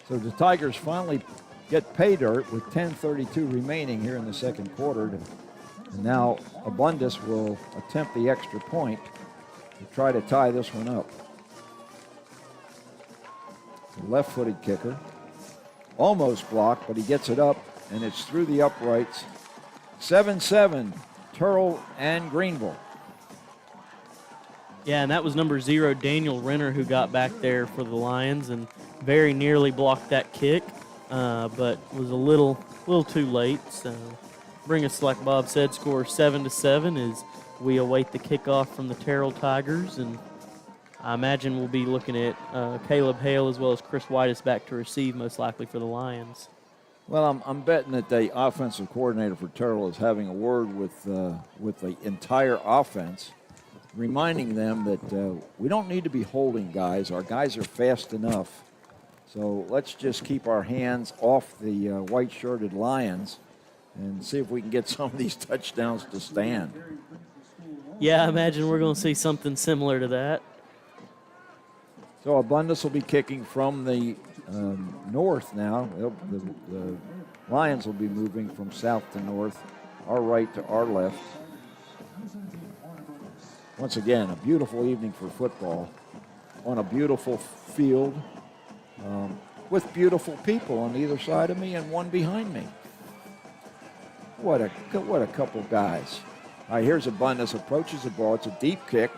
Speaker 1: So the Tigers finally get pay dirt with 10:32 remaining here in the second quarter. And now Abundis will attempt the extra point to try to tie this one up. The left-footed kicker. almost blocked, but he gets it up, and it's through the uprights. 7-7, Terrell and Greenville.
Speaker 2: Yeah, and that was number 0, Daniel Renner, who got back there for the Lions and very nearly blocked that kick, but was a little too late. So bring us, like Bob said, score 7-7 as we await the kickoff from the Terrell Tigers, and I imagine we'll be looking at Caleb Hale as well as Chris Whitus back to receive, most likely for the Lions.
Speaker 1: Well, I'm betting that the offensive coordinator for Terrell is having a word with the entire offense, reminding them that we don't need to be holding guys. Our guys are fast enough. So let's just keep our hands off the white-shirted Lions and see if we can get some of these touchdowns to stand.
Speaker 2: Yeah, I imagine we're going to see something similar to that.
Speaker 1: So Abundance will be kicking from the north now. The Lions will be moving from south to north, our right to our left. Once again, a beautiful evening for football on a beautiful field with beautiful people on either side of me and one behind me. What a couple guys. All right, here's Abundance, approaches the ball. It's a deep kick.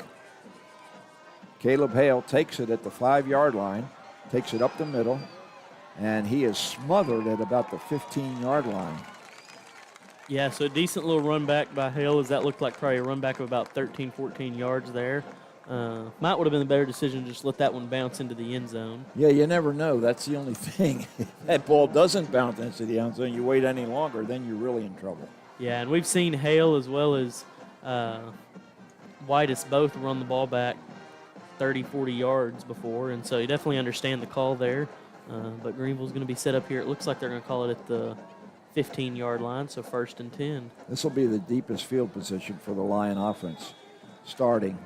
Speaker 1: Caleb Hale takes it at the 5-yard line, takes it up the middle, and he is smothered at about the 15-yard line.
Speaker 2: Yeah, so a decent little run back by Hale, as that looked like probably a run back of about 13, 14 yards there. Might would have been a better decision to just let that one bounce into the end zone.
Speaker 1: Yeah, you never know. That's the only thing. If that ball doesn't bounce into the end zone, you wait any longer, then you're really in trouble.
Speaker 2: Yeah, and we've seen Hale as well as Whitus both run the ball back 30, 40 yards before, and so you definitely understand the call there. But Greenville's going to be set up here. It looks like they're going to call it at the 15-yard line, so 1st and 10.
Speaker 1: This will be the deepest field position for the Lion offense starting.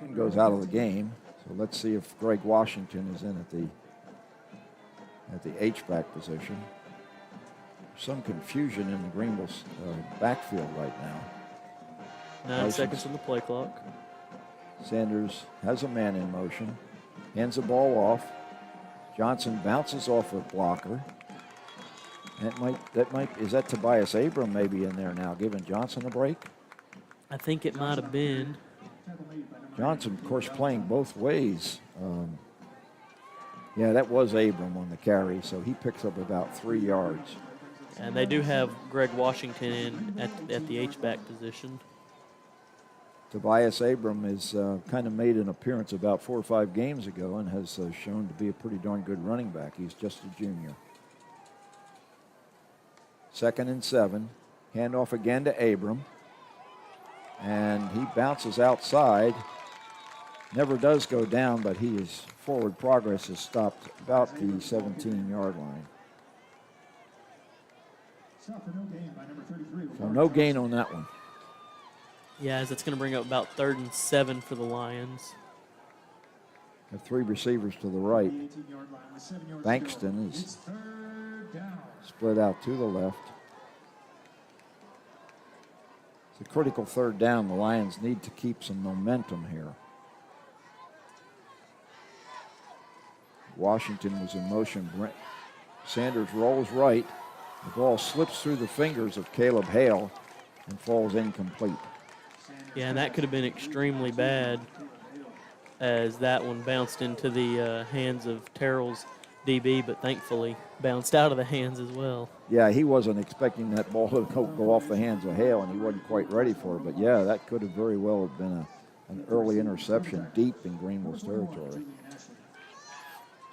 Speaker 1: And goes out of the game. So let's see if Greg Washington is in at the H-back position. Some confusion in the Greenville's backfield right now.
Speaker 2: 9 seconds on the play clock.
Speaker 1: Sanders has a man in motion, hands the ball off. Johnson bounces off a blocker. Is that Tobias Abram maybe in there now, giving Johnson a break?
Speaker 2: I think it might have been.
Speaker 1: Johnson, of course, playing both ways. Yeah, that was Abram on the carry, so he picks up about 3 yards.
Speaker 2: And they do have Greg Washington in at the H-back position.
Speaker 1: Tobias Abram has kind of made an appearance about 4 or 5 games ago and has shown to be a pretty darn good running back. He's just a junior. 2nd and 7. Handoff again to Abram. And he bounces outside. Never does go down, but his forward progress is stopped about the 17-yard line. So no gain on that one.
Speaker 2: Yeah, as it's going to bring up about 3rd and 7 for the Lions.
Speaker 1: Have 3 receivers to the right. Bankston is split out to the left. It's a critical 3rd down. The Lions need to keep some momentum here. Washington was in motion. Sanders rolls right. The ball slips through the fingers of Caleb Hale and falls incomplete.
Speaker 2: Yeah, and that could have been extremely bad as that one bounced into the hands of Terrell's DB, but thankfully bounced out of the hands as well.
Speaker 1: Yeah, he wasn't expecting that ball to go off the hands of Hale, and he wasn't quite ready for it. But, yeah, that could have very well have been an early interception deep in Greenville's territory.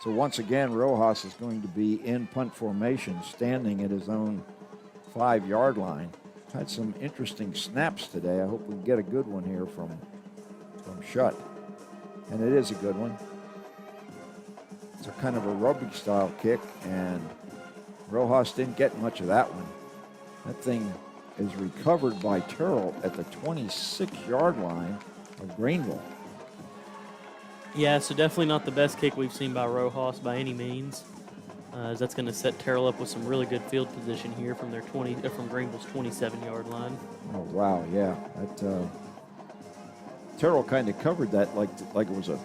Speaker 1: So once again, Rojas is going to be in punt formation, standing at his own 5-yard line. Had some interesting snaps today. I hope we can get a good one here from Shutt. And it is a good one. It's a kind of a rugby-style kick, and Rojas didn't get much of that one. That thing is recovered by Terrell at the 26-yard line of Greenville.
Speaker 2: Yeah, so definitely not the best kick we've seen by Rojas by any means. As that's going to set Terrell up with some really good field position here from from Greenville's 27-yard line.
Speaker 1: Oh wow, yeah. That Terrell kind of covered that like it was a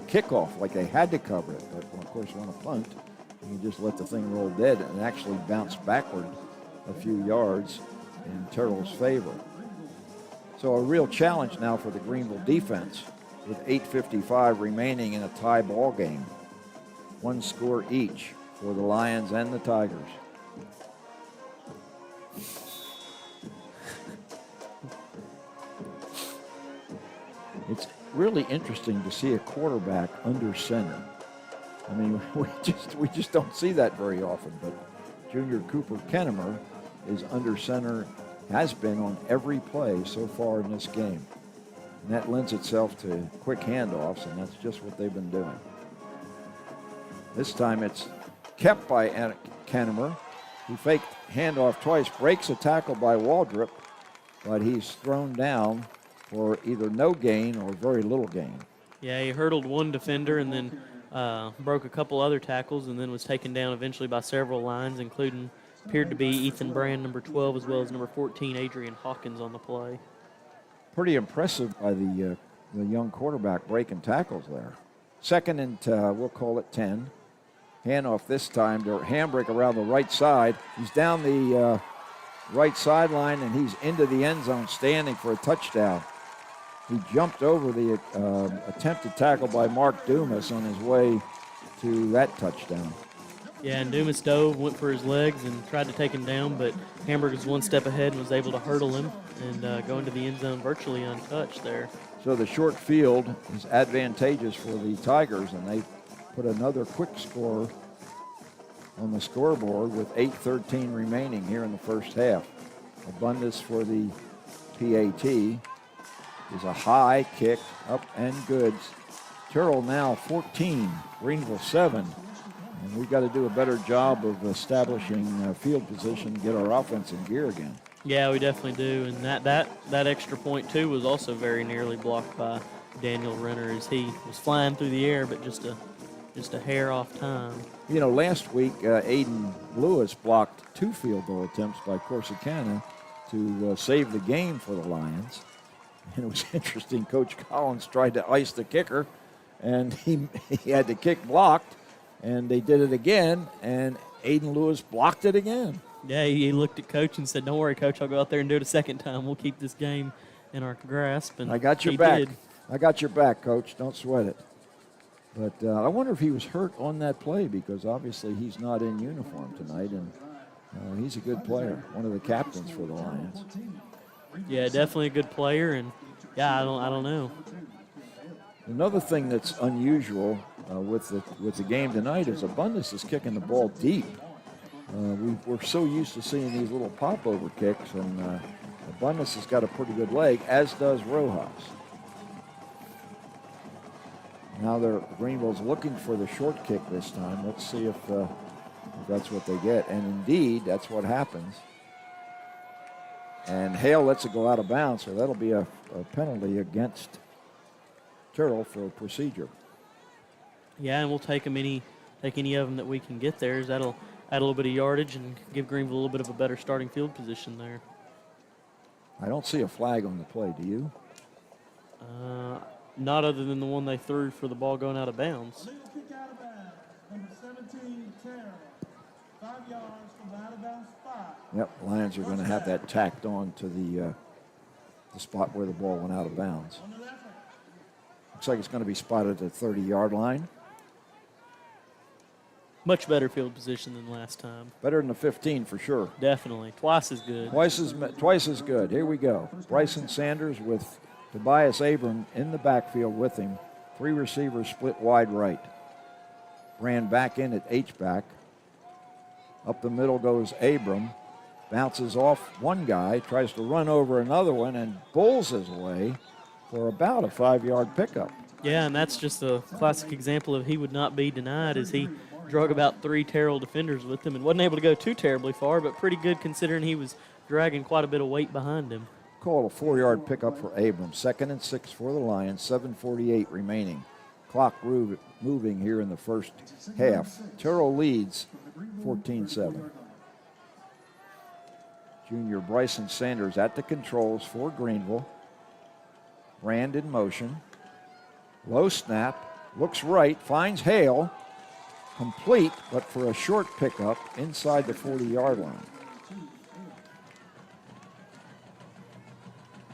Speaker 1: kickoff, like they had to cover it. But course, on a punt, you just let the thing roll dead and actually bounce backward a few yards in Terrell's favor. So a real challenge now for the Greenville defense with 8:55 remaining in a tie ball game. One score each for the Lions and the Tigers. It's really interesting to see a quarterback under center. I mean, we just don't see that very often, but Junior Cooper Kennemer is under center, has been on every play so far in this game. And that lends itself to quick handoffs, and that's just what they've been doing. This time it's kept by Kennemer, who faked handoff twice, breaks a tackle by Waldrop, but he's thrown down for either no gain or very little gain.
Speaker 2: Yeah, he hurdled one defender and then broke a couple other tackles and then was taken down eventually by several lines, including appeared to be Ethan Brand, number 12, as well as number 14, Adrian Hawkins, on the play.
Speaker 1: Pretty impressive by the young quarterback breaking tackles there. Second and we'll call it 10. Handoff this time to Hambrick around the right side. He's down the right sideline and he's into the end zone standing for a touchdown. He jumped over the attempted tackle by Mark Dumas on his way to that touchdown.
Speaker 2: Yeah, and Dumas dove, went for his legs, and tried to take him down, but Hamburg was one step ahead and was able to hurdle him and go into the end zone virtually untouched there.
Speaker 1: So the short field is advantageous for the Tigers, and they put another quick score on the scoreboard with 8:13 remaining here in the first half. Abundance for the PAT is a high kick, up and good. Terrell now 14, Greenville 7. And we've got to do a better job of establishing field position, get our offense in gear again.
Speaker 2: Yeah, we definitely do. And that extra point, too, was also very nearly blocked by Daniel Renner as he was flying through the air, but just a hair off time.
Speaker 1: You know, last week, Aiden Lewis blocked 2 field goal attempts by Corsicana to save the game for the Lions. And it was interesting. Coach Collins tried to ice the kicker, and he had the kick blocked. And they did it again, and Aiden Lewis blocked it again.
Speaker 2: Yeah, he looked at Coach and said, "Don't worry, Coach, I'll go out there and do it a second time. We'll keep this game in our grasp." And
Speaker 1: I got your back. I got your back, Coach. Don't sweat it. But I wonder if he was hurt on that play, because obviously he's not in uniform tonight, and he's a good player, one of the captains for the Lions.
Speaker 2: Yeah, definitely a good player, and yeah, I don't know.
Speaker 1: Another thing that's unusual with the game tonight is Abundance is kicking the ball deep. We're so used to seeing these little pop-over kicks, and Abundance has got a pretty good leg, as does Rojas. Now Greenville's looking for the short kick this time. Let's see if that's what they get. And indeed, that's what happens. And Hale lets it go out of bounds, so that'll be a penalty against Terrell for a procedure.
Speaker 2: Yeah, and we'll take any of them that we can get there. That'll add a little bit of yardage and give Greenville a little bit of a better starting field position there.
Speaker 1: I don't see a flag on the play, do you?
Speaker 2: Not other than the one they threw for the ball going out of bounds.
Speaker 4: Legal kick out of bounds. Number 17, Terrell. 5 yards from the out of bounds spot.
Speaker 1: Yep, Lions are going to have that tacked on to the spot where the ball went out of bounds.
Speaker 4: On the left hand.
Speaker 1: Looks like it's going to be spotted at the 30-yard line.
Speaker 2: Much better field position than last time.
Speaker 1: Better than the 15 for sure.
Speaker 2: Definitely. Twice as good.
Speaker 1: Twice as good. Here we go. Bryson Sanders with Tobias Abram in the backfield with him. 3 receivers split wide right. Ran back in at H-back. Up the middle goes Abram. Bounces off one guy, tries to run over another one, and bulls his way for about a 5-yard pickup.
Speaker 2: Yeah, and that's just a classic example of he would not be denied, as he drug about 3 Terrell defenders with him and wasn't able to go too terribly far, but pretty good considering he was dragging quite a bit of weight behind him.
Speaker 1: Call a 4-yard pickup for Abram. 2nd and 6 for the Lions, 7:48 remaining. Clock moving here in the first half. Terrell leads 14-7. Junior Bryson Sanders at the controls for Greenville. Brand in motion. Low snap. Looks right. Finds Hale. complete, but for a short pickup inside the 40-yard line.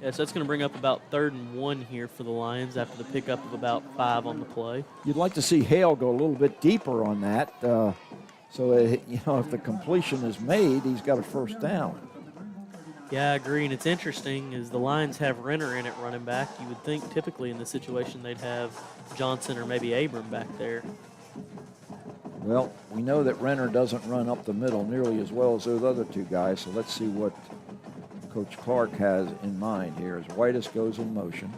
Speaker 2: Yeah, so that's going to bring up about 3rd and 1 here for the Lions after the pickup of about 5 on the play.
Speaker 1: You'd like to see Hale go a little bit deeper on that, so that, if the completion is made, he's got a first down.
Speaker 2: Yeah, I agree, and it's interesting is the Lions have Renner in at running back. You would think typically in this situation they'd have Johnson or maybe Abram back there.
Speaker 1: Well, we know that Renner doesn't run up the middle nearly as well as those other two guys, so let's see what Coach Clark has in mind here as Whitus goes in motion.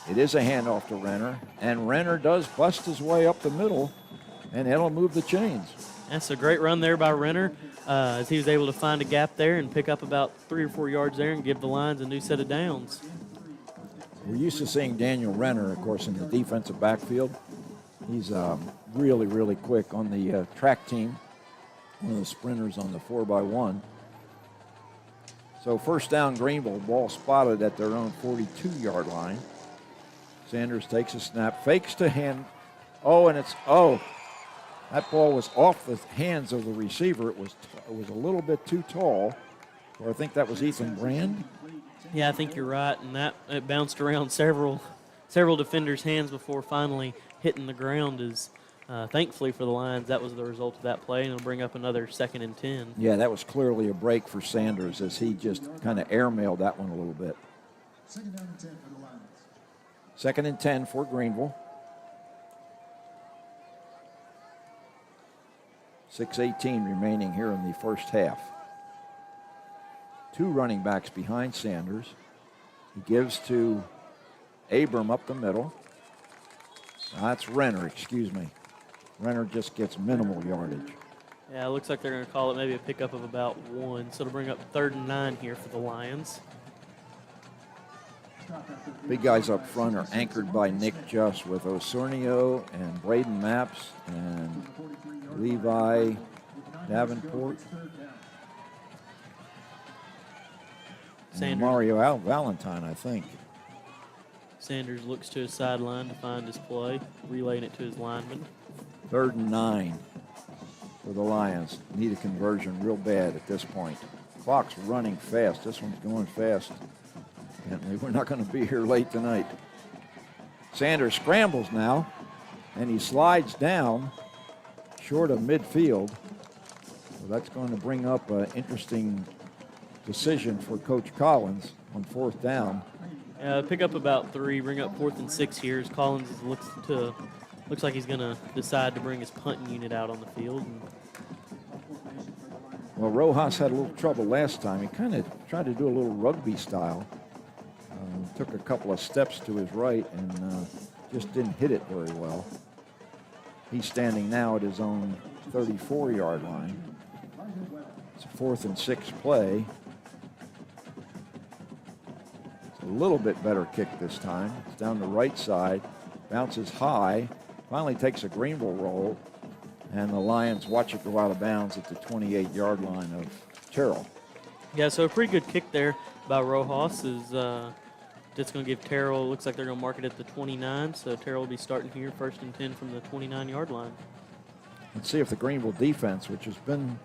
Speaker 1: It is a handoff to Renner, and Renner does bust his way up the middle, and it'll move the chains.
Speaker 2: That's a great run there by Renner as he was able to find a gap there and pick up about 3 or 4 yards there and give the Lions a new set of downs.
Speaker 1: We're used to seeing Daniel Renner, of course, in the defensive backfield. He's really, really quick on the track team, one of the sprinters on the 4x1. So first down, Greenville, ball spotted at their own 42-yard line. Sanders takes a snap, fakes to hand. That ball was off the hands of the receiver. It was a little bit too tall. Or I think that was Ethan Brand.
Speaker 2: Yeah, I think you're right, and that it bounced around several defenders' hands before finally hitting the ground. Is thankfully for the Lions, that was the result of that play, and it'll bring up another 2nd and 10.
Speaker 1: Yeah, that was clearly a break for Sanders as he just kind of airmailed that one a little bit.
Speaker 3: 2nd down and 10 for the Lions.
Speaker 1: 2nd and 10 for Greenville. 6:18 remaining here in the first half. 2 running backs behind Sanders. He gives to Abram up the middle. That's Renner, excuse me. Renner just gets minimal yardage.
Speaker 2: Yeah, it looks like they're going to call it maybe a pickup of about 1. So it'll bring up 3rd and 9 here for the Lions.
Speaker 1: Big guys up front are anchored by Nick Just with Osurnio and Braden Maps and Levi Davenport. And Mario Valentine, I think.
Speaker 2: Sanders looks to his sideline to find his play, relaying it to his lineman.
Speaker 1: 3rd and 9 for the Lions. Need a conversion real bad at this point. Clock's running fast. This one's going fast. And we're not going to be here late tonight. Sanders scrambles now, and he slides down short of midfield. So that's going to bring up an interesting decision for Coach Collins on 4th down.
Speaker 2: Pick up about 3, bring up 4th and 6 here as Collins looks like he's going to decide to bring his punting unit out on the field.
Speaker 1: Well, Rojas had a little trouble last time. He kind of tried to do a little rugby style. Took a couple of steps to his right and just didn't hit it very well. He's standing now at his own 34-yard line. It's a 4th and 6 play. It's a little bit better kick this time. It's down the right side, bounces high, finally takes a Greenville roll, and the Lions watch it go out of bounds at the 28-yard line of Terrell.
Speaker 2: Yeah, so a pretty good kick there by Rojas is just going to give Terrell, looks like they're going to mark it at the 29, so Terrell will be starting here 1st and 10 from the 29-yard line.
Speaker 1: Let's see if the Greenville defense, which has been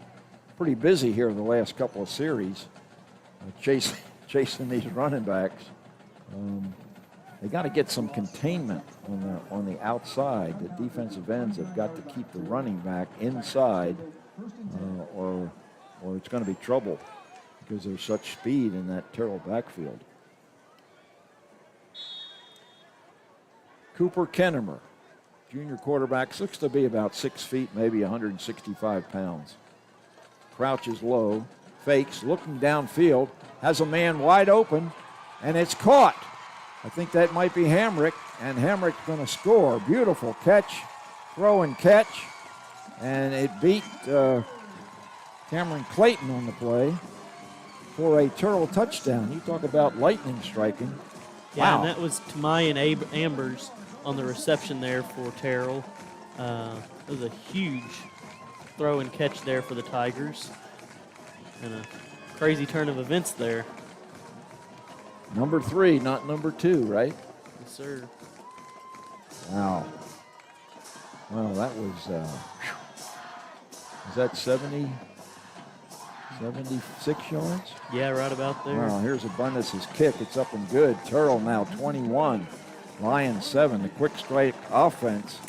Speaker 1: pretty busy here in the last couple of series, chasing these running backs, they got to get some containment on the outside. The defensive ends have got to keep the running back inside, or it's going to be trouble because there's such speed in that Terrell backfield. Cooper Kennemer, junior quarterback, looks to be about 6 feet, maybe 165 pounds. Crouches low, fakes, looking downfield, has a man wide open, and it's caught. I think that might be Hamrick, and Hamrick's going to score. Beautiful catch, throw and catch, and it beat Cameron Clayton on the play for a Terrell touchdown. You talk about lightning striking.
Speaker 2: Yeah,
Speaker 1: wow.
Speaker 2: And that was Tamayan Ambers on the reception there for Terrell. It was a huge throw and catch there for the Tigers. And a crazy turn of events there.
Speaker 1: Number 3, not number 2, right?
Speaker 2: Yes, sir.
Speaker 1: Wow. Well, that was that 76 yards?
Speaker 2: Yeah, right about there.
Speaker 1: Well, here's Abundis's kick. It's up and good. Terrell now 21. Lions 7. The quick strike offense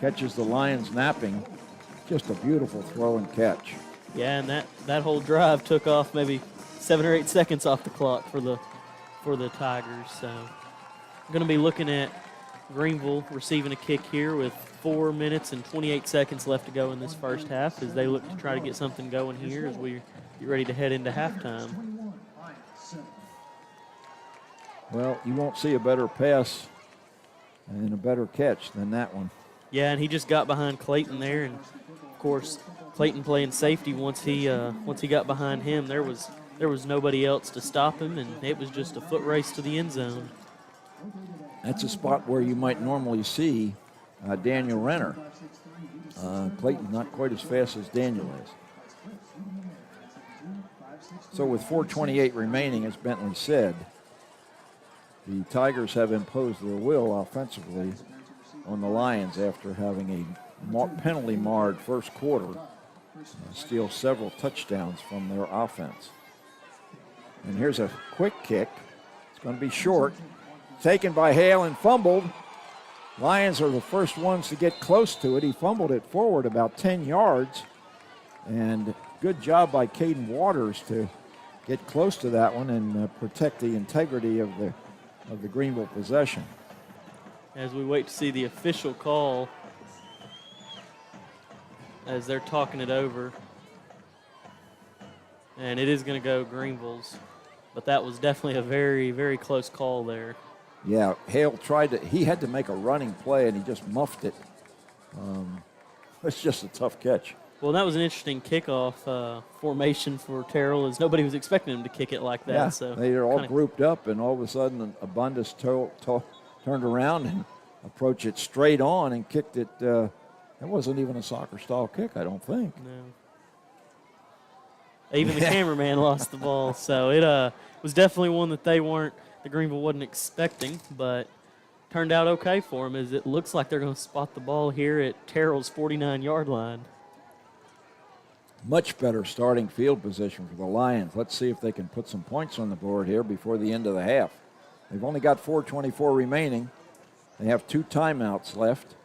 Speaker 1: catches the Lions napping. Just a beautiful throw and catch.
Speaker 2: Yeah, and that whole drive took off maybe 7 or 8 seconds off the clock for the Tigers. So I'm going to be looking at Greenville receiving a kick here with 4 minutes and 28 seconds left to go in this first half as they look to try to get something going here as we get ready to head into halftime.
Speaker 1: Well, you won't see a better pass and a better catch than that one.
Speaker 2: Yeah, and he just got behind Clayton there, and of course Clayton playing safety once he got behind him, there was nobody else to stop him, and it was just a foot race to the end zone.
Speaker 1: That's a spot where you might normally see Daniel Renner. Clayton's not quite as fast as Daniel is. So with 4:28 remaining, as Bentley said, the Tigers have imposed their will offensively on the Lions after having a penalty-marred first quarter and steal several touchdowns from their offense. And here's a quick kick. It's going to be short. Taken by Hale and fumbled. Lions are the first ones to get close to it. He fumbled it forward about 10 yards. And good job by Caden Waters to get close to that one and protect the integrity of the Greenville possession.
Speaker 2: As we wait to see the official call as they're talking it over. And it is going to go Greenville's. But that was definitely a very, very close call there.
Speaker 1: Yeah, Hale he had to make a running play, and he just muffed it. It's just a tough catch.
Speaker 2: Well, that was an interesting kickoff formation for Terrell, as nobody was expecting him to kick it like that.
Speaker 1: Yeah,
Speaker 2: so
Speaker 1: they were all grouped up, and all of a sudden, Abundis turned around and approached it straight on and kicked it. It wasn't even a soccer-style kick, I don't think.
Speaker 2: No. Even the cameraman lost the ball, so it was definitely one that the Greenville wasn't expecting, but turned out okay for him, as it looks like they're going to spot the ball here at Terrell's 49-yard line.
Speaker 1: Much better starting field position for the Lions. Let's see if they can put some points on the board here before the end of the half. They've only got 4:24 remaining. They have 2 timeouts left.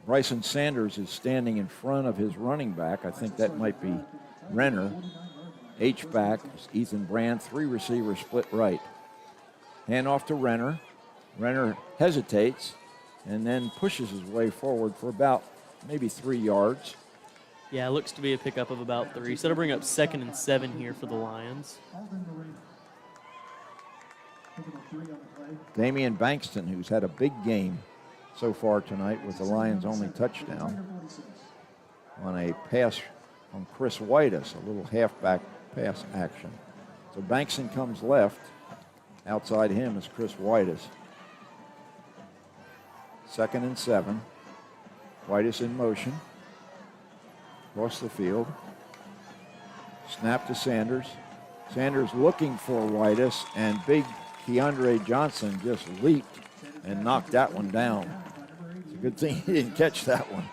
Speaker 1: Bryson Sanders is standing in front of his running back. I think that might be Renner. H-back is Ethan Brand. 3 receivers split right. Hand off to Renner. Renner hesitates and then pushes his way forward for about maybe 3 yards.
Speaker 2: Yeah, it looks to be a pickup of about 3. So it'll bring up 2nd and 7 here for the Lions.
Speaker 1: Damian Bankston, who's had a big game so far tonight with the Lions' only touchdown, on a pass from Chris Whitus, a little halfback pass action. So Bankston comes left. Outside him is Chris Whitus. 2nd and 7. Whitus in motion. Across the field. Snap to Sanders. Sanders looking for Whitus, and big Keandre Johnson just leaped and knocked that one down. It's a good thing he didn't catch that one.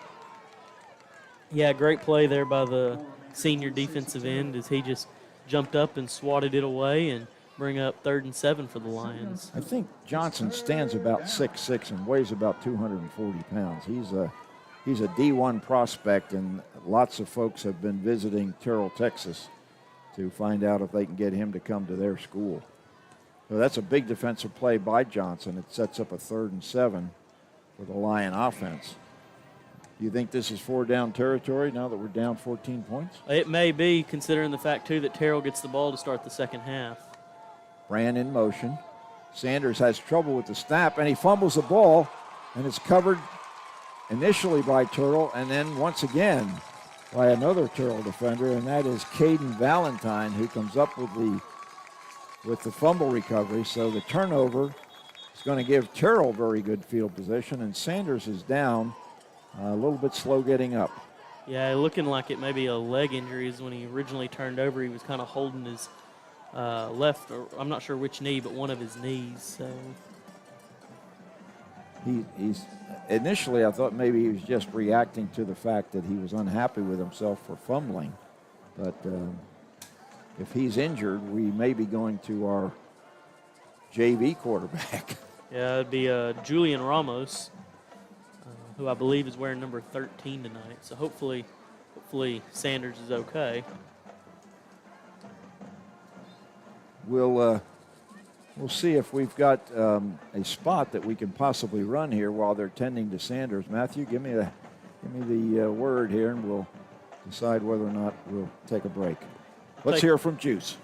Speaker 2: Yeah, great play there by the senior defensive end, as he just jumped up and swatted it away and bring up 3rd and 7 for the Lions.
Speaker 1: I think Johnson stands about 6'6" and weighs about 240 pounds. He's a D1 prospect, and lots of folks have been visiting Terrell, Texas, to find out if they can get him to come to their school. So that's a big defensive play by Johnson. It sets up a 3rd and 7 for the Lion offense. Do you think this is 4-down territory now that we're down 14 points?
Speaker 2: It may be, considering the fact, too, that Terrell gets the ball to start the second half.
Speaker 1: Brand in motion. Sanders has trouble with the snap, and he fumbles the ball, and it's covered initially by Terrell, and then once again by another Terrell defender, and that is Caden Valentine, who comes up with the fumble recovery. So the turnover is going to give Terrell very good field position, and Sanders is down, a little bit slow getting up.
Speaker 2: Yeah, looking like it may be a leg injury, is when he originally turned over. He was kind of holding his left, or I'm not sure which knee, but one of his knees. So
Speaker 1: he's initially I thought maybe he was just reacting to the fact that he was unhappy with himself for fumbling. But if he's injured, we may be going to our JV quarterback.
Speaker 2: Yeah, it'd be Julian Ramos, who I believe is wearing number 13 tonight. So hopefully Sanders is okay.
Speaker 1: We'll see if we've got a spot that we can possibly run here while they're tending to Sanders. Matthew, give me the word here, and we'll decide whether or not we'll take a break. Let's hear from GEUS.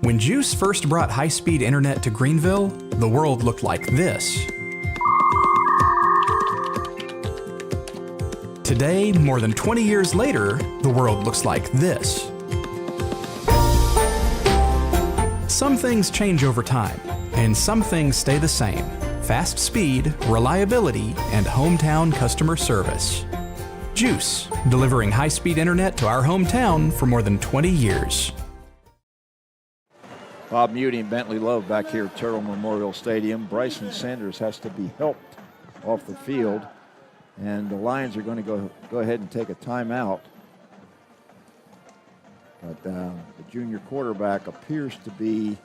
Speaker 6: When GEUS first brought high-speed internet to Greenville, the world looked like this. Today, more than 20 years later, the world looks like this. Some things change over time, and some things stay the same. Fast speed, reliability, and hometown customer service. GEUS, delivering high-speed internet to our hometown for more than 20 years.
Speaker 1: Bob Mutey and Bentley Love back here at Terrell Memorial Stadium. Bryson Sanders has to be helped off the field, and the Lions are going to go ahead and take a timeout. But the junior quarterback appears to be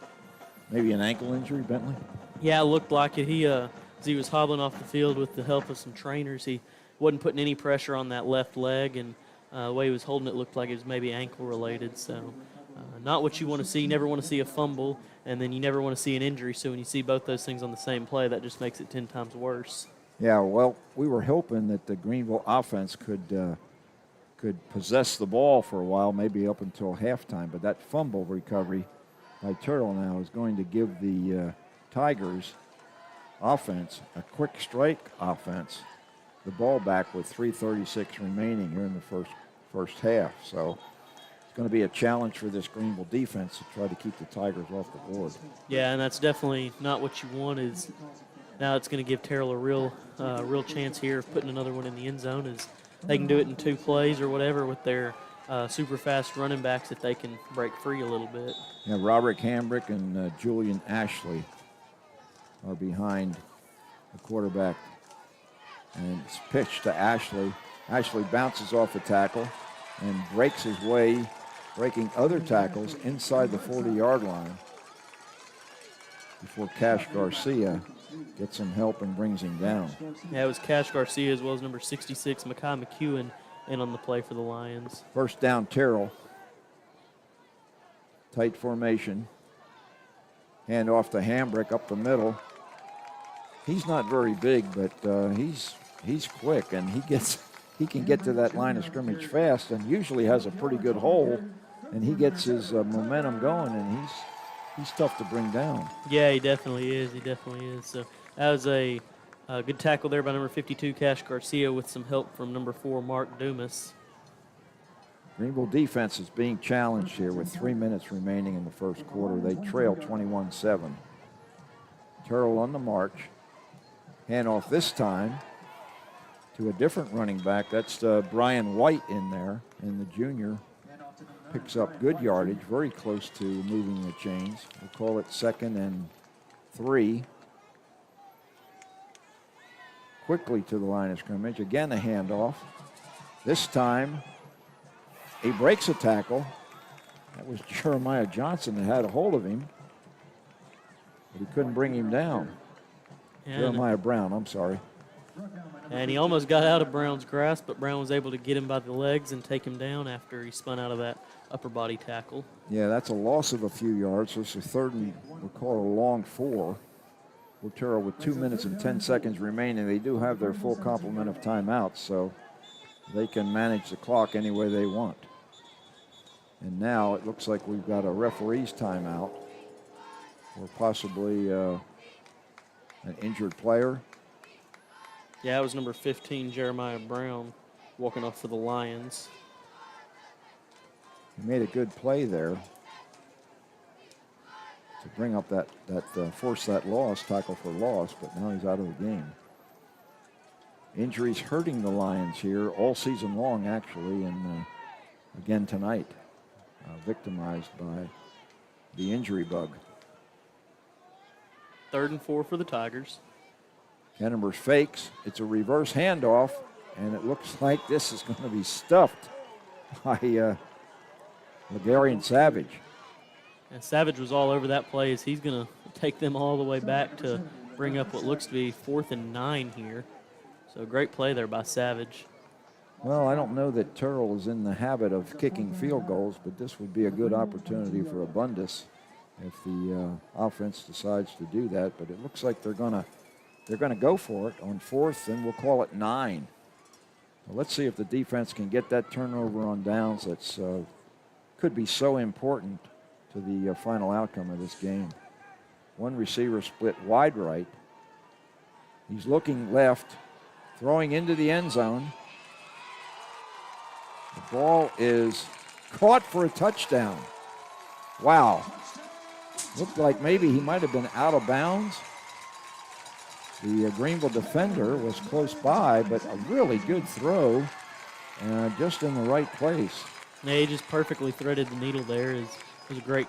Speaker 1: maybe an ankle injury, Bentley?
Speaker 2: Yeah, it looked like it. As he was hobbling off the field with the help of some trainers, he wasn't putting any pressure on that left leg, and the way he was holding it looked like it was maybe ankle related. So not what you want to see. You never want to see a fumble, and then you never want to see an injury. So when you see both those things on the same play, that just makes it 10 times worse.
Speaker 1: Yeah, well, we were hoping that the Greenville offense could possess the ball for a while, maybe up until halftime. But that fumble recovery by Terrell now is going to give the Tigers offense a quick strike offense, the ball back with 3:36 remaining here in the first half. So it's going to be a challenge for this Greenville defense to try to keep the Tigers off the board.
Speaker 2: Yeah, and that's definitely not what you want. Is now it's going to give Terrell a real chance here of putting another one in the end zone. Is they can do it in 2 plays or whatever with their super fast running backs if they can break free a little bit.
Speaker 1: Yeah, Roderick Hambrick and Julian Ashley are behind the quarterback. And it's pitched to Ashley. Ashley bounces off a tackle and breaks his way, breaking other tackles inside the 40-yard line before Cash Garcia gets some help and brings him down.
Speaker 2: Yeah, it was Cash Garcia as well as number 66, Mekhi McEwen, in on the play for the Lions.
Speaker 1: First down, Terrell. Tight formation. Hand off to Hambrick up the middle. He's not very big, but he's quick, and he can get to that line of scrimmage fast, and usually has a pretty good hole, and he gets his momentum going, and he's tough to bring down.
Speaker 2: Yeah, he definitely is. He definitely is. So that was a good tackle there by number 52, Cash Garcia, with some help from number 4, Mark Dumas.
Speaker 1: Greenville defense is being challenged here with 3 minutes remaining in the first quarter. They trail 21-7. Terrell on the march. Handoff this time to a different running back. That's Brian White in there, and the junior picks up good yardage, very close to moving the chains. We'll call it 2nd and 3. Quickly to the line of scrimmage. Again, a handoff. This time, he breaks a tackle. That was Jeremiah Johnson that had a hold of him, but he couldn't bring him down. Jeremiah Brown, I'm sorry.
Speaker 2: And he almost got out of Brown's grasp, but Brown was able to get him by the legs and take him down after he spun out of that upper body tackle.
Speaker 1: Yeah, that's a loss of a few yards. So it's a 3rd and we'll call it a long 4. Terrell with 2 minutes and 10 seconds remaining. They do have their full complement of timeouts, so they can manage the clock any way they want. And now it looks like we've got a referee's timeout or possibly an injured player.
Speaker 2: Yeah, it was number 15, Jeremiah Brown, walking off for the Lions.
Speaker 1: He made a good play there to bring up force that loss, tackle for loss, but now he's out of the game. Injuries hurting the Lions here all season long, actually, and again tonight, victimized by the injury bug.
Speaker 2: 3rd and 4 for the Tigers.
Speaker 1: Kennemer's fakes. It's a reverse handoff, and it looks like this is going to be stuffed by Ligarian Savage.
Speaker 2: And Savage was all over that play as he's going to take them all the way back to bring up what looks to be 4th and 9 here. So great play there by Savage.
Speaker 1: Well, I don't know that Terrell is in the habit of kicking field goals, but this would be a good opportunity for Abundus if the offense decides to do that. But it looks like they're gonna go for it on 4th, and we'll call it 9. Well, let's see if the defense can get that turnover on downs. That's could be so important to the final outcome of this game. One receiver split wide right. He's looking left, throwing into the end zone. The ball is caught for a touchdown. Wow. Looked like maybe he might have been out of bounds. The Greenville defender was close by, but a really good throw, just in the right place.
Speaker 2: Yeah, he just perfectly threaded the needle there. It was a great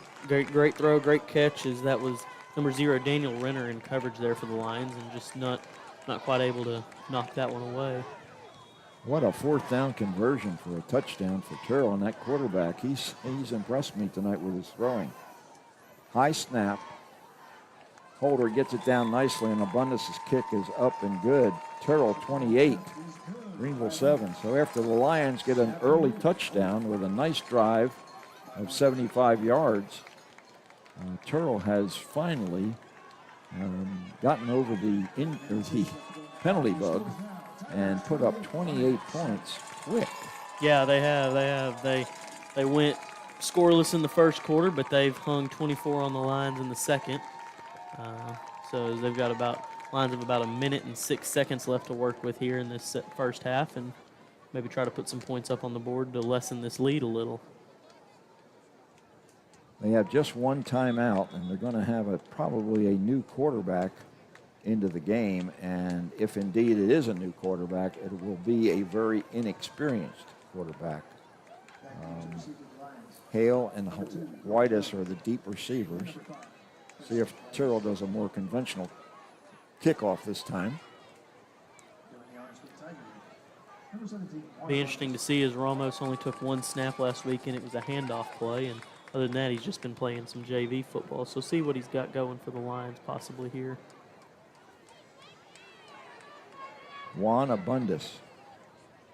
Speaker 2: throw, great catch. As that was number 0, Daniel Renner, in coverage there for the Lions, and just not quite able to knock that one away.
Speaker 1: What a 4th down conversion for a touchdown for Terrell, and that quarterback. He's impressed me tonight with his throwing. High snap. Holder gets it down nicely, and Abundus' kick is up and good. Terrell 28, Greenville 7. So after the Lions get an early touchdown with a nice drive of 75 yards, Terrell has finally gotten over the penalty bug and put up 28 points quick.
Speaker 2: Yeah, they have. They went scoreless in the first quarter, but they've hung 24 on the Lions in the second. So they've got lines of about 1 minute and 6 seconds left to work with here in this first half, and maybe try to put some points up on the board to lessen this lead a little.
Speaker 1: They have just one timeout, and they're going to have probably a new quarterback into the game, and if indeed it is a new quarterback, it will be a very inexperienced quarterback. Hale and Whitus are the deep receivers. See if Terrell does a more conventional kickoff this time.
Speaker 2: Be interesting to see, as Ramos only took 1 snap last week, and it was a handoff play, and other than that, he's just been playing some JV football. So see what he's got going for the Lions possibly here.
Speaker 1: Juan Abundus,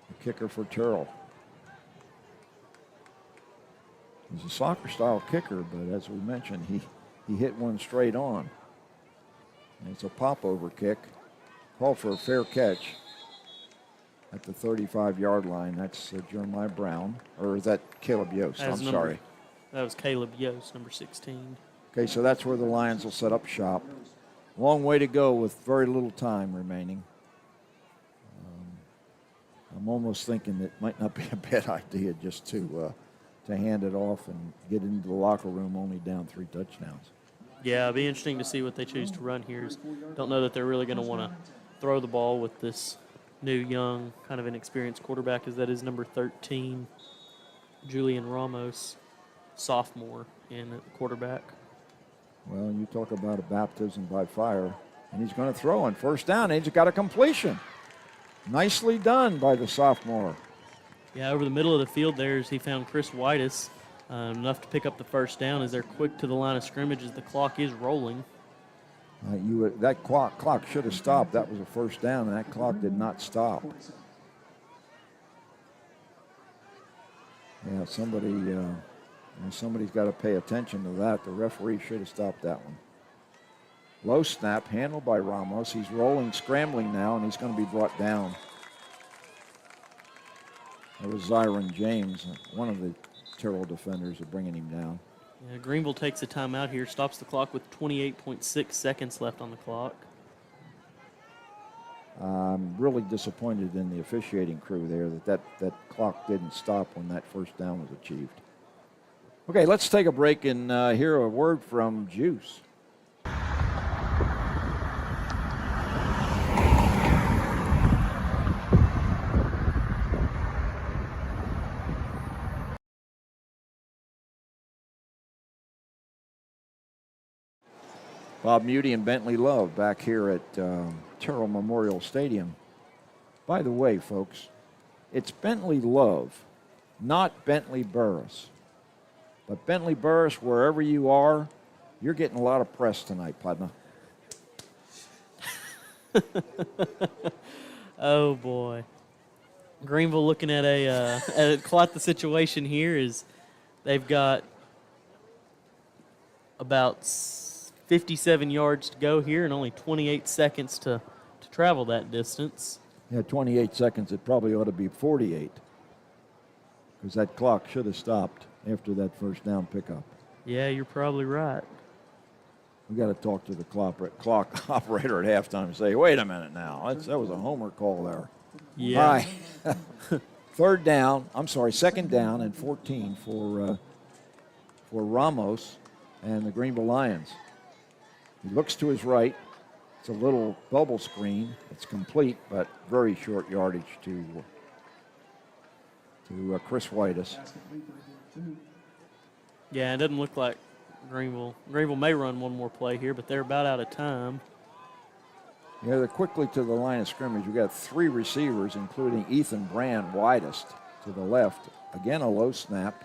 Speaker 1: the kicker for Terrell. He's a soccer-style kicker, but as we mentioned, he hit one straight on. And it's a pop-over kick. Called for a fair catch at the 35-yard line. That's Jeremiah Brown. Or is that Caleb Yost? I'm sorry.
Speaker 2: That was Caleb Yost, number 16.
Speaker 1: Okay, so that's where the Lions will set up shop. Long way to go with very little time remaining. I'm almost thinking it might not be a bad idea just to hand it off and get into the locker room only down 3 touchdowns.
Speaker 2: Yeah, it'll be interesting to see what they choose to run here. Don't know that they're really going to want to throw the ball with this new, young, kind of inexperienced quarterback, as that is number 13, Julian Ramos, sophomore in quarterback.
Speaker 1: Well, you talk about a baptism by fire, and he's going to throw on 1st down. He's got a completion. Nicely done by the sophomore.
Speaker 2: Yeah, over the middle of the field there, as he found Chris Whitus, enough to pick up the 1st down, as they're quick to the line of scrimmage as the clock is rolling.
Speaker 1: That clock should have stopped. That was a 1st down, and that clock did not stop. Yeah, somebody's got to pay attention to that. The referee should have stopped that one. Low snap, handled by Ramos. He's rolling, scrambling now, and he's going to be brought down. That was Zyron James, one of the Terrell defenders, are bringing him down.
Speaker 2: Yeah, Greenville takes a timeout here, stops the clock with 28.6 seconds left on the clock.
Speaker 1: I'm really disappointed in the officiating crew there that clock didn't stop when that 1st down was achieved. Okay, let's take a break and hear a word from GEUS. Bob Muty and Bentley Love back here at Terrell Memorial Stadium. By the way, folks, it's Bentley Love, not Bentley Burris. But Bentley Burris, wherever you are, you're getting a lot of press tonight, Padma.
Speaker 2: Oh boy, Greenville looking at quite the situation here. Is they've got about 57 yards to go here and only 28 seconds to travel that distance.
Speaker 1: Yeah, 28 seconds. It probably ought to be 48 because that clock should have stopped after that first down pickup.
Speaker 2: Yeah, you're probably right.
Speaker 1: We got to talk to the clock operator at halftime and say, wait a minute now. That was a homer call there.
Speaker 2: Yeah.
Speaker 1: Hi. Second down and 14 for Ramos and the Greenville Lions. He looks to his right. It's a little bubble screen. It's complete, but very short yardage to Chris Whitus.
Speaker 2: Yeah, it doesn't look like Greenville may run one more play here, but they're about out of time.
Speaker 1: Yeah, they're quickly to the line of scrimmage. We've got three receivers, including Ethan Brand, widest to the left. Again, a low snap.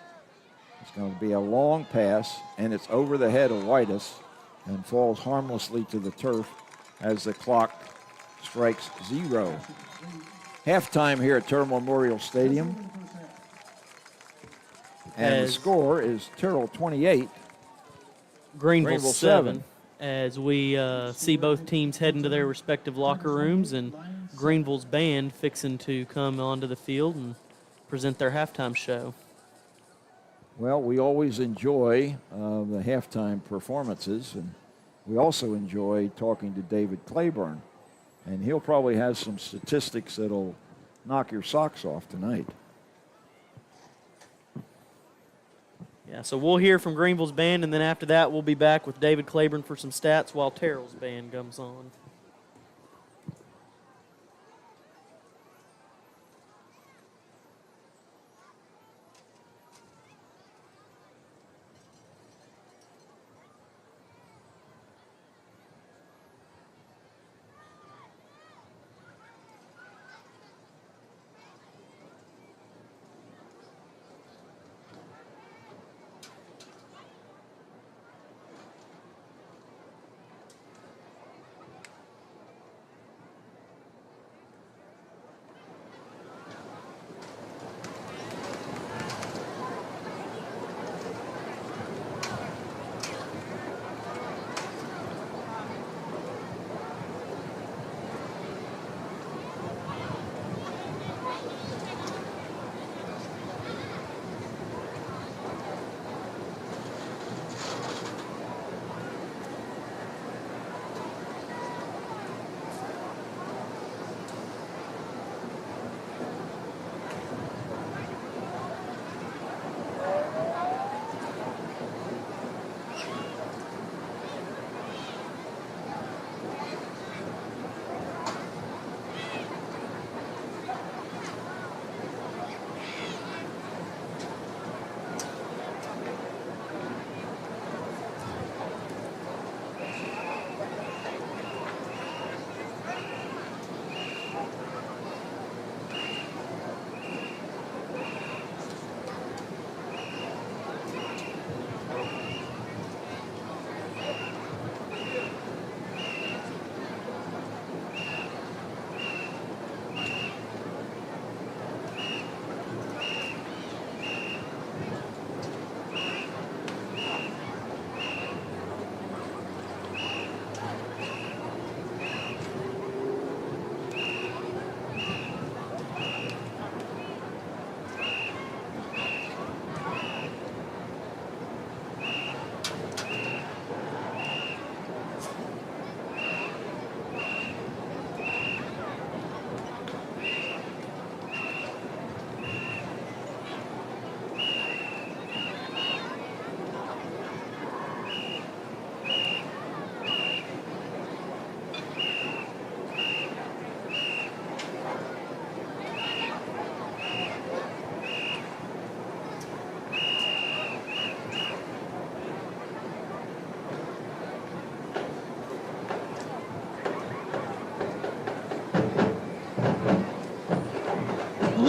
Speaker 1: It's going to be a long pass, and it's over the head of Whitus and falls harmlessly to the turf as the clock strikes 0. Halftime here at Terrell Memorial Stadium. And the score is Terrell 28.
Speaker 2: Greenville 7. As we see both teams head into their respective locker rooms, and Greenville's band fixing to come onto the field and present their halftime show.
Speaker 1: Well, we always enjoy the halftime performances, and we also enjoy talking to David Claiborne. And he'll probably have some statistics that'll knock your socks off tonight.
Speaker 2: Yeah, so we'll hear from Greenville's band, and then after that we'll be back with David Claiborne for some stats while Terrell's band comes on.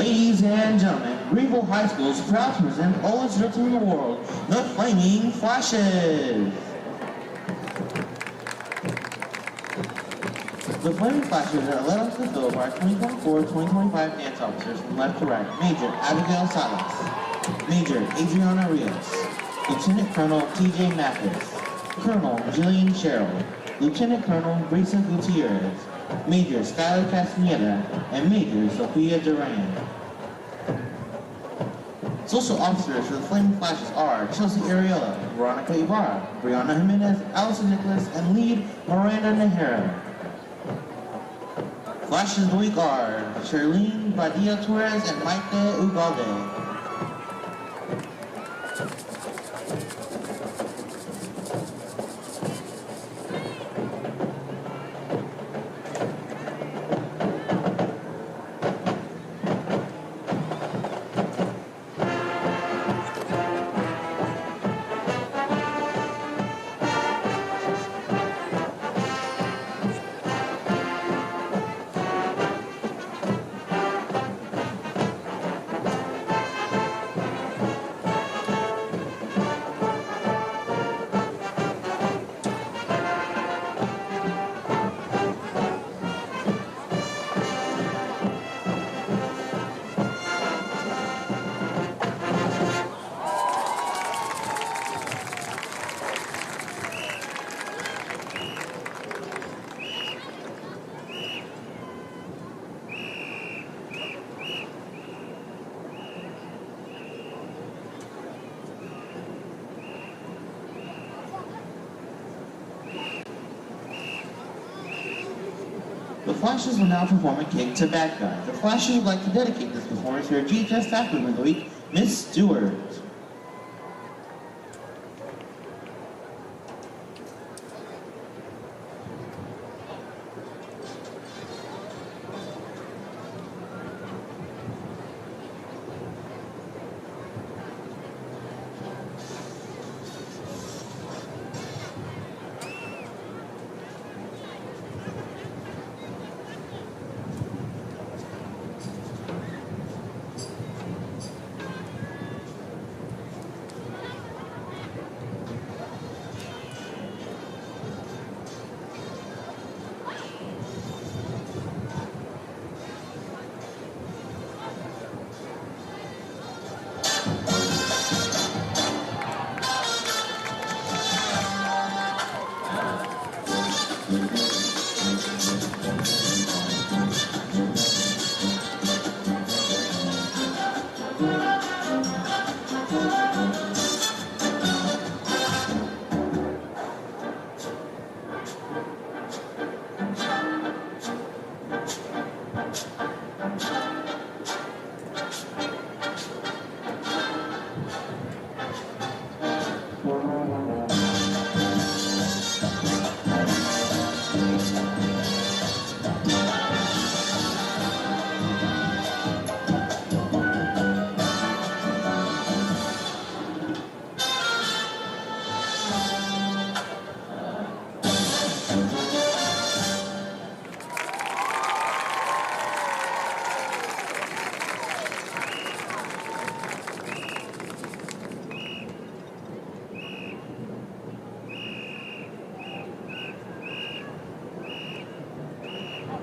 Speaker 7: Ladies and gentlemen, Greenville High School is proud to present the oldest drill team in the world, the Flaming Flashes. The Flaming Flashes are led onto the field by our 2024-2025 dance officers from left to right. Major Abigail Salas, Major Adriana Rios, Lieutenant Colonel TJ Mathis, Colonel Jillian Sherrill, Lieutenant Colonel Brisa Gutierrez, Major Skylar Castaneda, and Major Sophia Duran. Social officers for the Flaming Flashes are Chelsea Ariella, Veronica Ibarra, Brianna Jimenez, Allison Nicholas, and lead Miranda Nahara. Flashes of the week are Charlene Badilla Torres and Maite Ugalde. The Flashes will now perform a kick to bad guy. The Flashes would like to dedicate this performance to our GEUS staff member of the week, Miss Stewart.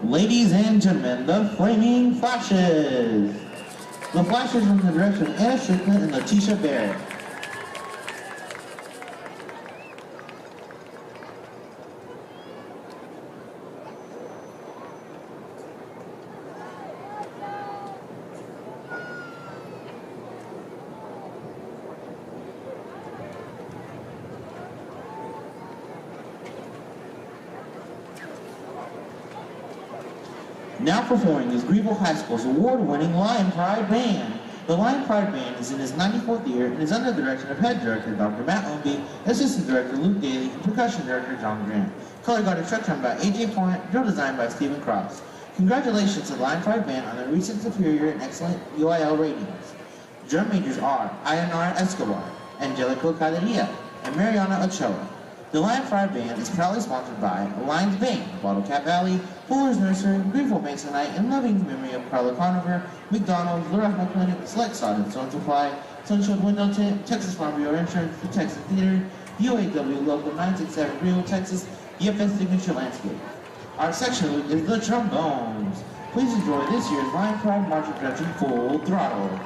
Speaker 7: Ladies and gentlemen, the Flaming Flashes. The Flashes are in the direction of Anna Strickland and Letitia Barrett. Now performing is Greenville High School's award-winning Lion Pride Band. The Lion Pride Band is in its 94th year and is under the direction of Head Director Dr. Matt Ownby, Assistant Director Luke Daly, and Percussion Director John Grant. Color guard instruction by A.J. Point, drill design by Stephen Cross. Congratulations to the Lion Pride Band on their recent superior and excellent UIL ratings. Drum majors are Ayanara Escobar, Angelico Caleria, and Mariana Ochoa. The Lion Fry Band is proudly sponsored by Lions Bank, Bottle Cap Valley, Fuller's Nursery, Greenville Masonite, in loving memory of Carla Conover, McDonald's, Loretta Clinic, Select Sod and Stone Supply, Sunshine Window Tint, Texas Farm Bureau Insurance, the Texas Theater, UAW Local 967 Greenville, Texas, EFS Signature Landscape. Our section is the trombones. Please enjoy this year's Lion Pride Marching Production Full Throttle.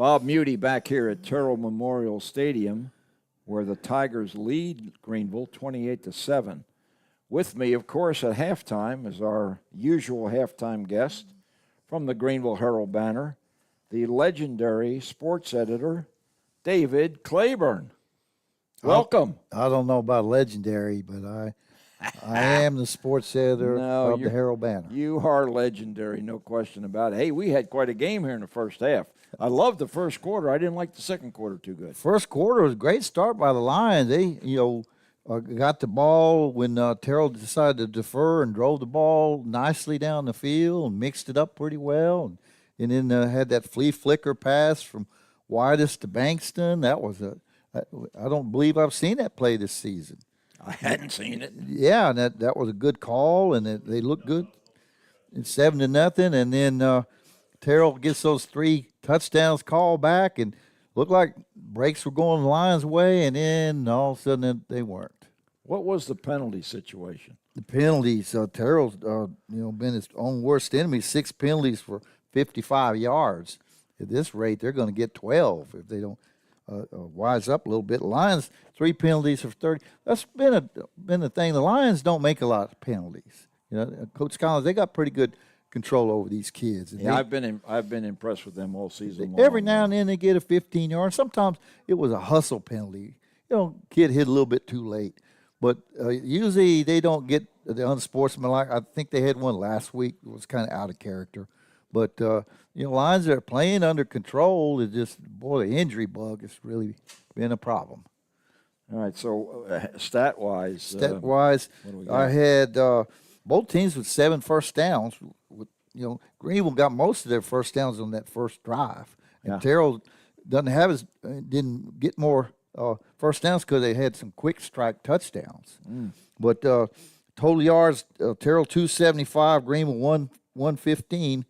Speaker 1: Bob Muty back here at Terrell Memorial Stadium, where the Tigers lead Greenville 28-7. With me, of course, at halftime is our usual halftime guest from the Greenville Herald-Banner, the legendary sports editor, David Claiborne. Welcome.
Speaker 8: I don't know about legendary, but I am the sports editor of the Herald-Banner.
Speaker 1: You are legendary, no question about it. Hey, we had quite a game here in the first half. I loved the first quarter. I didn't like the second quarter too good.
Speaker 8: First quarter was a great start by the Lions. They, got the ball when Terrell decided to defer and drove the ball nicely down the field and mixed it up pretty well. And then had that flea flicker pass from widest to Bankston. That was I don't believe I've seen that play this season.
Speaker 1: I hadn't seen it.
Speaker 8: Yeah, and that was a good call, and they looked good. It's 7-0, and then Terrell gets those 3 touchdowns called back, and looked like breaks were going the Lions' way, and then all of a sudden they weren't.
Speaker 1: What was the penalty situation?
Speaker 8: The penalties, Terrell's been his own worst enemy. 6 penalties for 55 yards. At this rate, they're going to get 12 if they don't wise up a little bit. Lions 3 penalties for 30. That's been the thing. The Lions don't make a lot of penalties. Coach Collins, they got pretty good control over these kids. And
Speaker 1: yeah, I've been impressed with them all season long.
Speaker 8: Every now and then they get a 15-yard. Sometimes it was a hustle penalty. Kid hit a little bit too late. But usually they don't get the unsportsmanlike. I think they had one last week. It was kind of out of character. But, Lions are playing under control. It's just, the injury bug has really been a problem.
Speaker 1: All right, so stat-wise.
Speaker 8: I had both teams with 7 first downs. Greenville got most of their first downs on that first drive. And Terrell didn't get more first downs because they had some quick strike touchdowns. But total yards, Terrell 275, Greenville 115.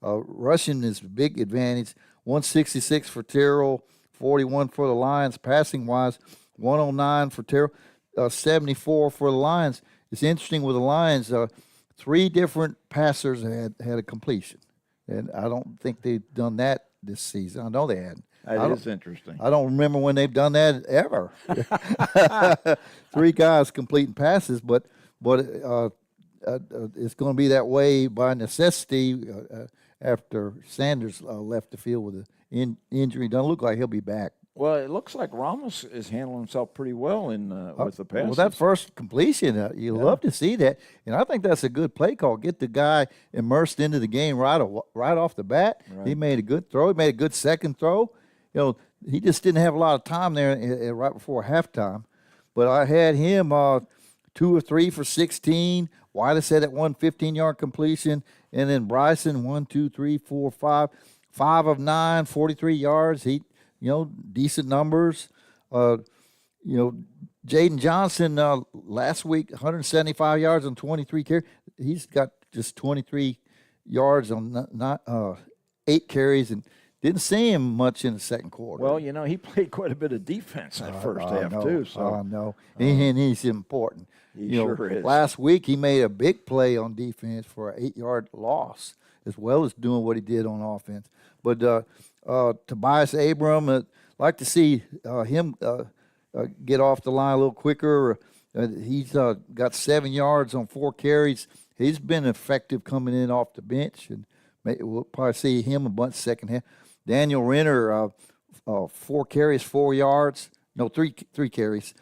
Speaker 8: Rushing is a big advantage. 166 for Terrell, 41 for the Lions. Passing wise, 109 for Terrell, 74 for the Lions. It's interesting with the Lions. 3 different passers had a completion, and I don't think they've done that this season. I know they hadn't.
Speaker 1: That is interesting.
Speaker 8: I don't remember when they've done that ever. 3 guys completing passes, but it's going to be that way by necessity after Sanders left the field with an injury. Doesn't look like he'll be back.
Speaker 1: Well, it looks like Ramos is handling himself pretty well with the passes.
Speaker 8: Well, that first completion, love to see that. And I think that's a good play call. Get the guy immersed into the game right off the bat. Right. He made a good throw. He made a good second throw. He just didn't have a lot of time there right before halftime. But I had him 2 or 3 for 16. Wiley said that 1 15-yard completion. And then Bryson, 1, 2, 3, 4, 5. 5 of 9, 43 yards. He, decent numbers. Jaden Johnson last week, 175 yards on 23 carries. He's got just 23 yards on 8 carries and didn't see him much in the second quarter.
Speaker 1: Well, he played quite a bit of defense in that first half, too. So.
Speaker 8: I know. And he's important.
Speaker 1: He sure is.
Speaker 8: Last week he made a big play on defense for an 8-yard loss, as well as doing what he did on offense. But Tobias Abram, like to see him get off the line a little quicker. He's got 7 yards on 4 carries. He's been effective coming in off the bench, and we'll probably see him a bunch second half. Daniel Renner, 4 carries, 4 yards. No, 3 carries.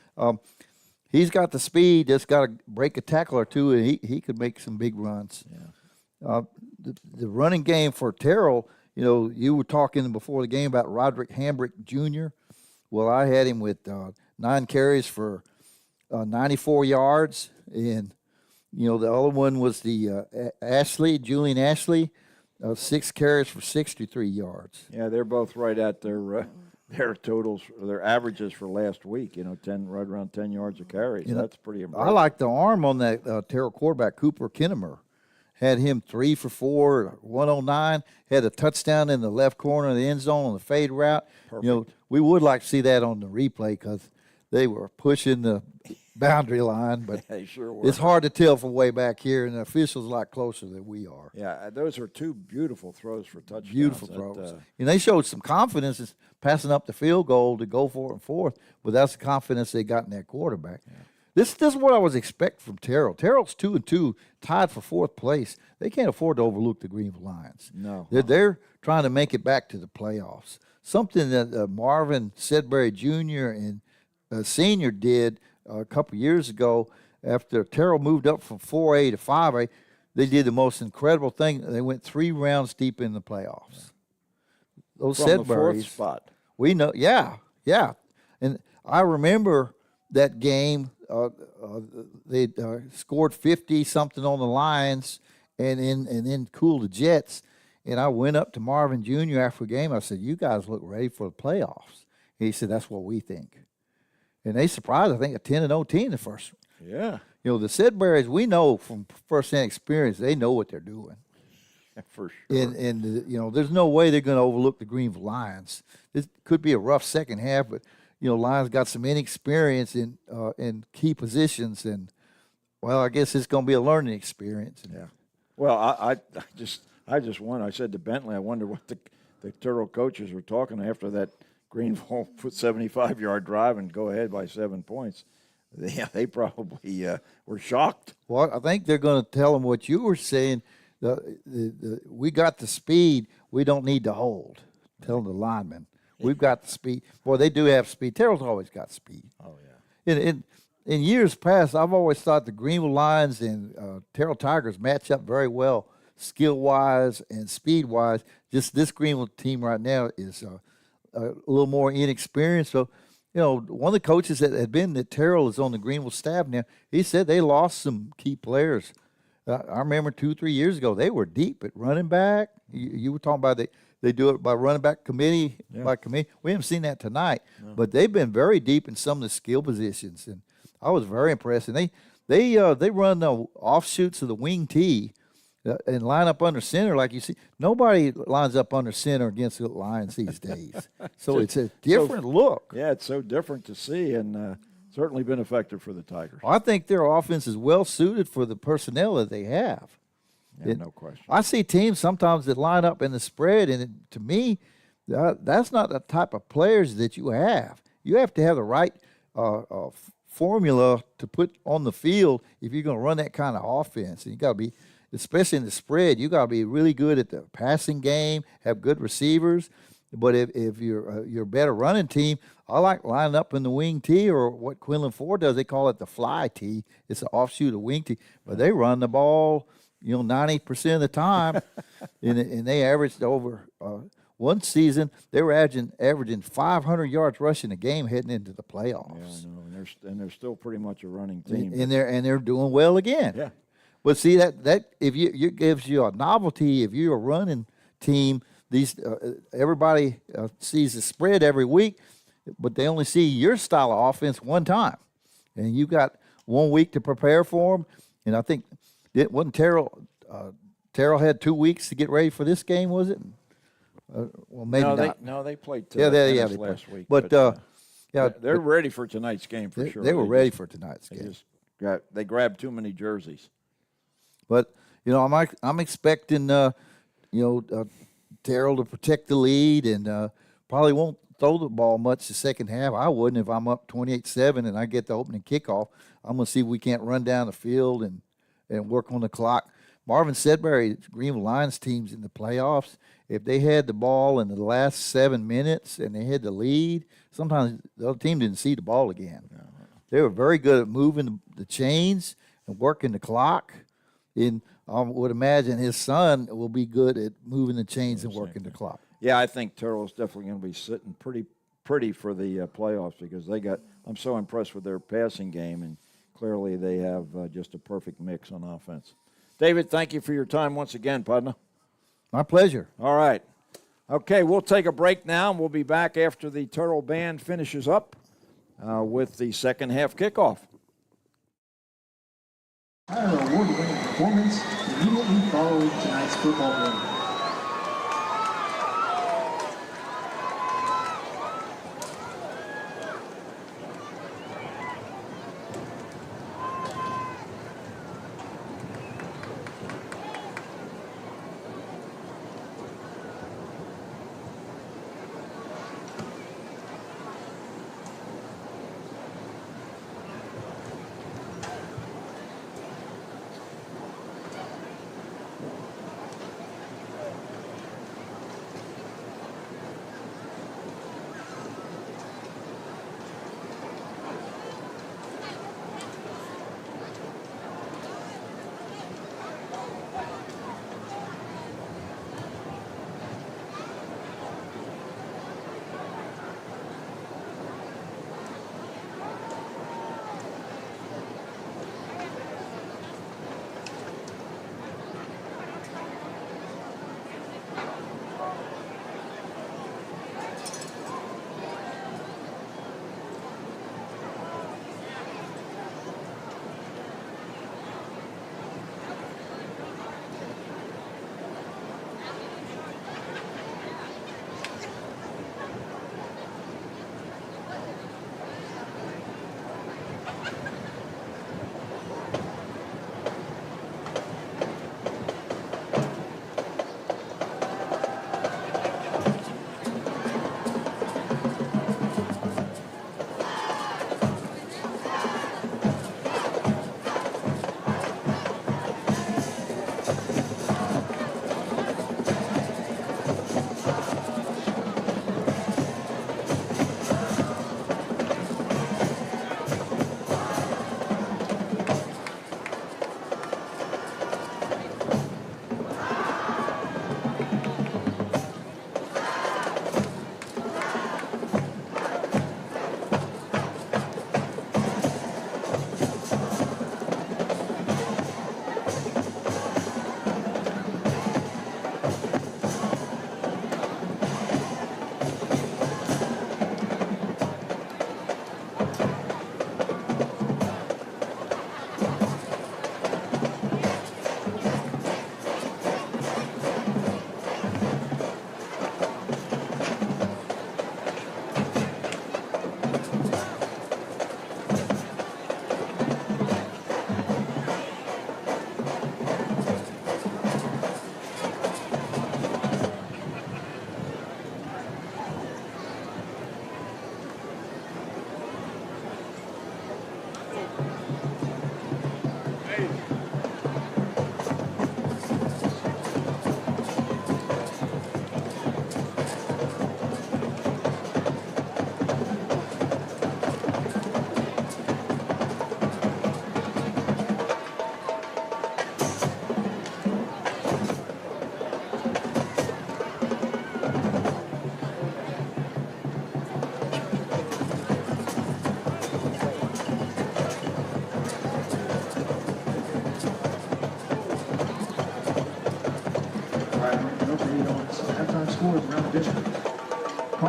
Speaker 8: He's got the speed. Just got to break a tackle or two, and he could make some big runs. Yeah. The running game for Terrell, you were talking before the game about Roderick Hambrick Jr. Well, I had him with 9 carries for 94 yards, and the other one was the Julian Ashley, 6 carries for 63 yards.
Speaker 1: Yeah, they're both right at their totals, their averages for last week. 10 right around 10 yards a carry. So that's pretty impressive.
Speaker 8: I like the arm on that Terrell quarterback, Cooper Kinnemer. Had him 3 for 4, 109. Had a touchdown in the left corner of the end zone on the fade route.
Speaker 1: Perfect.
Speaker 8: We would like to see that on the replay because they were pushing the boundary line, but
Speaker 1: They sure were.
Speaker 8: it's hard to tell from way back here, and the officials a lot closer than we are.
Speaker 1: Yeah, those are two beautiful throws for touchdowns.
Speaker 8: Beautiful
Speaker 1: That,
Speaker 8: throws. And they showed some confidence in passing up the field goal to go for it and fourth, but that's the confidence they got in their quarterback. Yeah. This is what I was expecting from Terrell. Terrell's 2-2, tied for fourth place. They can't afford to overlook the Greenville Lions.
Speaker 1: No.
Speaker 8: They're trying to make it back to the playoffs. Something that Marvin Sedbury Jr. and Senior did a couple years ago after Terrell moved up from 4A to 5A. They did the most incredible thing. They went 3 rounds deep in the playoffs. Those
Speaker 1: From the fourth
Speaker 8: Sedburys,
Speaker 1: spot.
Speaker 8: we know, yeah. And I remember that game. They scored 50-something on the Lions and then cooled the Jets. And I went up to Marvin Jr. after the game. I said, "You guys look ready for the playoffs." And he said, "That's what we think." And they surprised, I think, a 10-0 team the first.
Speaker 1: Yeah.
Speaker 8: You know, the Sedburys, we know from first-hand experience, they know what they're doing.
Speaker 1: For sure.
Speaker 8: And you know, there's no way they're going to overlook the Greenville Lions. This could be a rough second half, but you know, Lions got some inexperience in key positions, and well, I guess it's going to be a learning experience.
Speaker 1: Yeah. Well, I just won. I said to Bentley, I wonder what the Terrell coaches were talking after that Greenville 75-yard drive and go ahead by 7 points. They probably were shocked.
Speaker 8: Well, I think they're going to tell them what you were saying. We got the speed. We don't need to hold. Tell the linemen. We've got the speed. Boy, they do have speed. Terrell's always got speed.
Speaker 1: Oh, yeah.
Speaker 8: In years past, I've always thought the Greenville Lions and Terrell Tigers match up very well, skill-wise and speed-wise. Just this Greenville team right now is a little more inexperienced. So, you know, one of the coaches that had been at Terrell is on the Greenville staff now. He said they lost some key players. I remember 2-3 years ago, they were deep at running back. You were talking about they do it by running back committee, by committee. We haven't seen that tonight, but they've been very deep in some of the skill positions, and I was very impressed. And they run the offshoots of the wing tee and line up under center like you see. Nobody lines up under center against the Lions these days, so it's a different look.
Speaker 1: Yeah, it's so different to see, and certainly been effective for the Tigers.
Speaker 8: I think their offense is well suited for the personnel that they have.
Speaker 1: Yeah, no question.
Speaker 8: I see teams sometimes that line up in the spread, and to me, that's not the type of players that you have. You have to have the right formula to put on the field if you're going to run that kind of offense. And you got to be, especially in the spread, you got to be really good at the passing game, have good receivers. But if you're a better running team, I like lining up in the wing tee, or what Quinlan Ford does. They call it the fly tee. It's an offshoot of wing tee, but they run the ball, 90% of the time, and they averaged over one season. They were averaging 500 yards rushing a game heading into the playoffs.
Speaker 1: Yeah, I know, and they're still pretty much a running team.
Speaker 8: And they're doing well again.
Speaker 1: Yeah.
Speaker 8: But see that if it gives you a novelty, if you're a running team, everybody sees the spread every week, but they only see your style of offense one time, and you got 1 week to prepare for them. And I think it wasn't Terrell. Terrell had 2 weeks to get ready for this game, was it? Well, maybe not.
Speaker 1: They played.
Speaker 8: They
Speaker 1: last week.
Speaker 8: But
Speaker 1: they're ready for tonight's game for sure.
Speaker 8: They were ready for tonight's game.
Speaker 1: They grabbed too many jerseys.
Speaker 8: But I'm expecting Terrell to protect the lead and probably won't throw the ball much the second half. I wouldn't if I'm up 28-7 and I get the opening kickoff. I'm going to see if we can't run down the field and work on the clock. Marvin Sedbury, Greenville Lions teams in the playoffs, if they had the ball in the last 7 minutes and they had the lead, sometimes the other team didn't see the ball again. They were very good at moving the chains and working the clock. And I would imagine his son will be good at moving the chains and working the clock.
Speaker 1: Yeah, I think Terrell's definitely going to be sitting pretty for the playoffs because I'm so impressed with their passing game, and clearly they have just a perfect mix on offense. David, thank you for your time once again, partner.
Speaker 8: My pleasure.
Speaker 1: All right. Okay, we'll take a break now, and we'll be back after the Terrell band finishes up with the second half kickoff.
Speaker 3: Hire award-winning performance immediately following tonight's football game.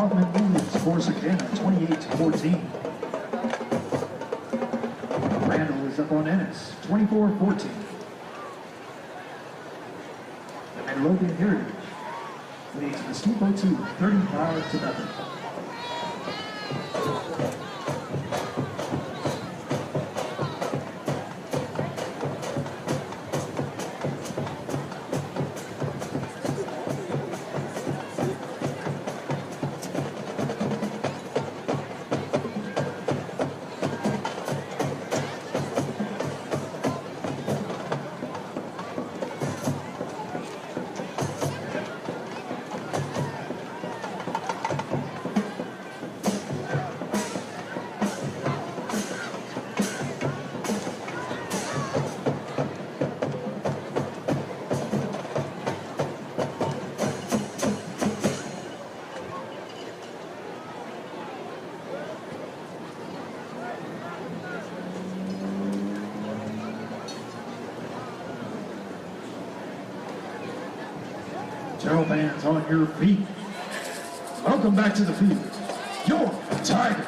Speaker 3: Kaufman leads Corsicana 28-14. Randall is up on Ennis 24-14. And Logan Heritage leads Mesquite 2 35-0. Terrell fans on your feet. Welcome back to the field. Your Tigers.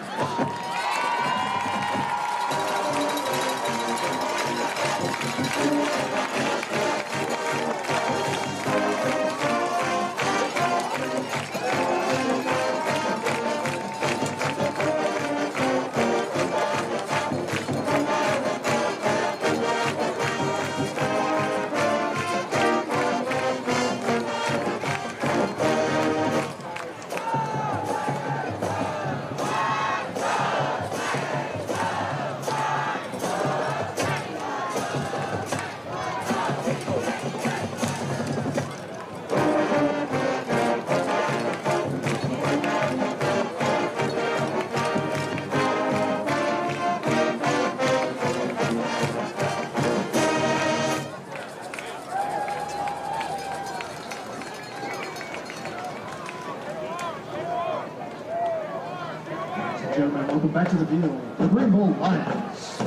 Speaker 3: Gentlemen, welcome back to the field. The Greenville Lions.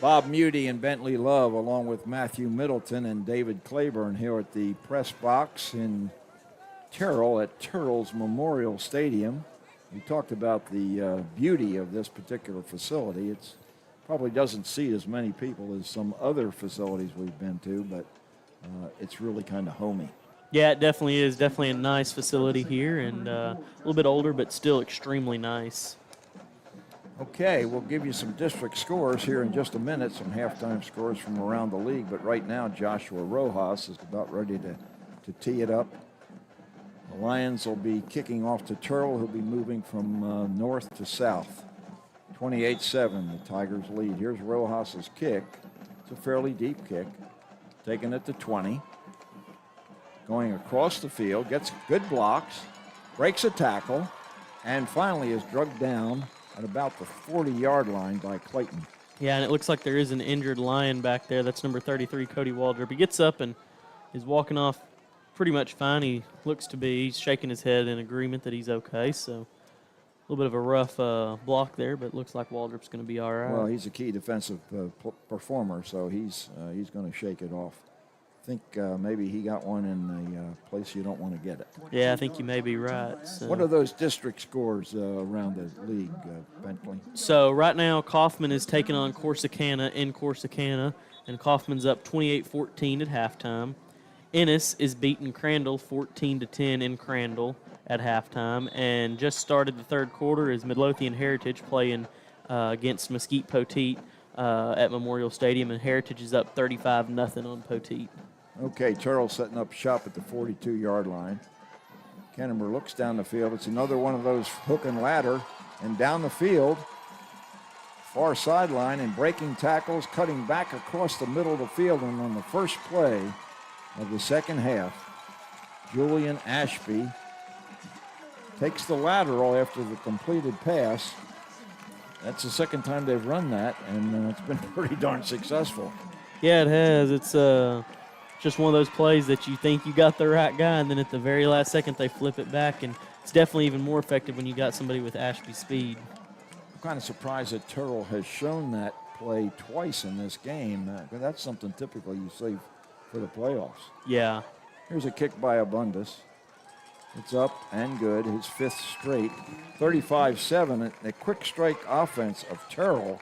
Speaker 1: Bob Muty and Bentley Love, along with Matthew Middleton and David Claiborne, here at the press box in Terrell at Terrell's Memorial Stadium. We talked about the beauty of this particular facility. It probably doesn't seat as many people as some other facilities we've been to, but it's really kind of homey.
Speaker 2: Yeah, it definitely is. Definitely a nice facility here, and a little bit older, but still extremely nice.
Speaker 1: Okay, we'll give you some district scores here in just a minute, some halftime scores from around the league. But right now, Joshua Rojas is about ready to tee it up. The Lions will be kicking off to Terrell, who'll be moving from north to south. 28-7, the Tigers lead. Here's Rojas's kick. It's a fairly deep kick. Taking it to 20. Going across the field, gets good blocks, breaks a tackle, and finally is drugged down at about the 40-yard line by Clayton.
Speaker 2: Yeah, and it looks like there is an injured Lion back there. That's number 33, Cody Waldrop. He gets up and is walking off pretty much fine. He looks to be. He's shaking his head in agreement that he's okay. So a little bit of a rough block there, but it looks like Waldrop's going to be all right.
Speaker 1: Well, he's a key defensive performer, so he's going to shake it off. I think maybe he got one in the place you don't want to get it.
Speaker 2: Yeah, I think you may be right. So.
Speaker 1: What are those district scores around the league, Bentley?
Speaker 2: So right now, Kaufman is taking on Corsicana in Corsicana, and Kaufman's up 28-14 at halftime. Ennis is beating Crandall 14-10 in Crandall at halftime, and just started the third quarter is Midlothian Heritage playing against Mesquite Poteet at Memorial Stadium, and Heritage is up 35-0 on Poteet.
Speaker 1: Okay, Terrell setting up shop at the 42-yard line. Kennemer looks down the field. It's another one of those hook and ladder, and down the field, far sideline, and breaking tackles, cutting back across the middle of the field, and on the first play of the second half, Julian Ashby takes the lateral after the completed pass. That's the second time they've run that, and it's been pretty darn successful.
Speaker 2: Yeah, it has. It's just one of those plays that you think you got the right guy, and then at the very last second they flip it back, and it's definitely even more effective when you got somebody with Ashby's speed.
Speaker 1: I'm kind of surprised that Terrell has shown that play twice in this game. That's something typically you see for the playoffs.
Speaker 2: Yeah.
Speaker 1: Here's a kick by Abundis. It's up and good, his fifth straight. 35-7, a quick strike offense of Terrell,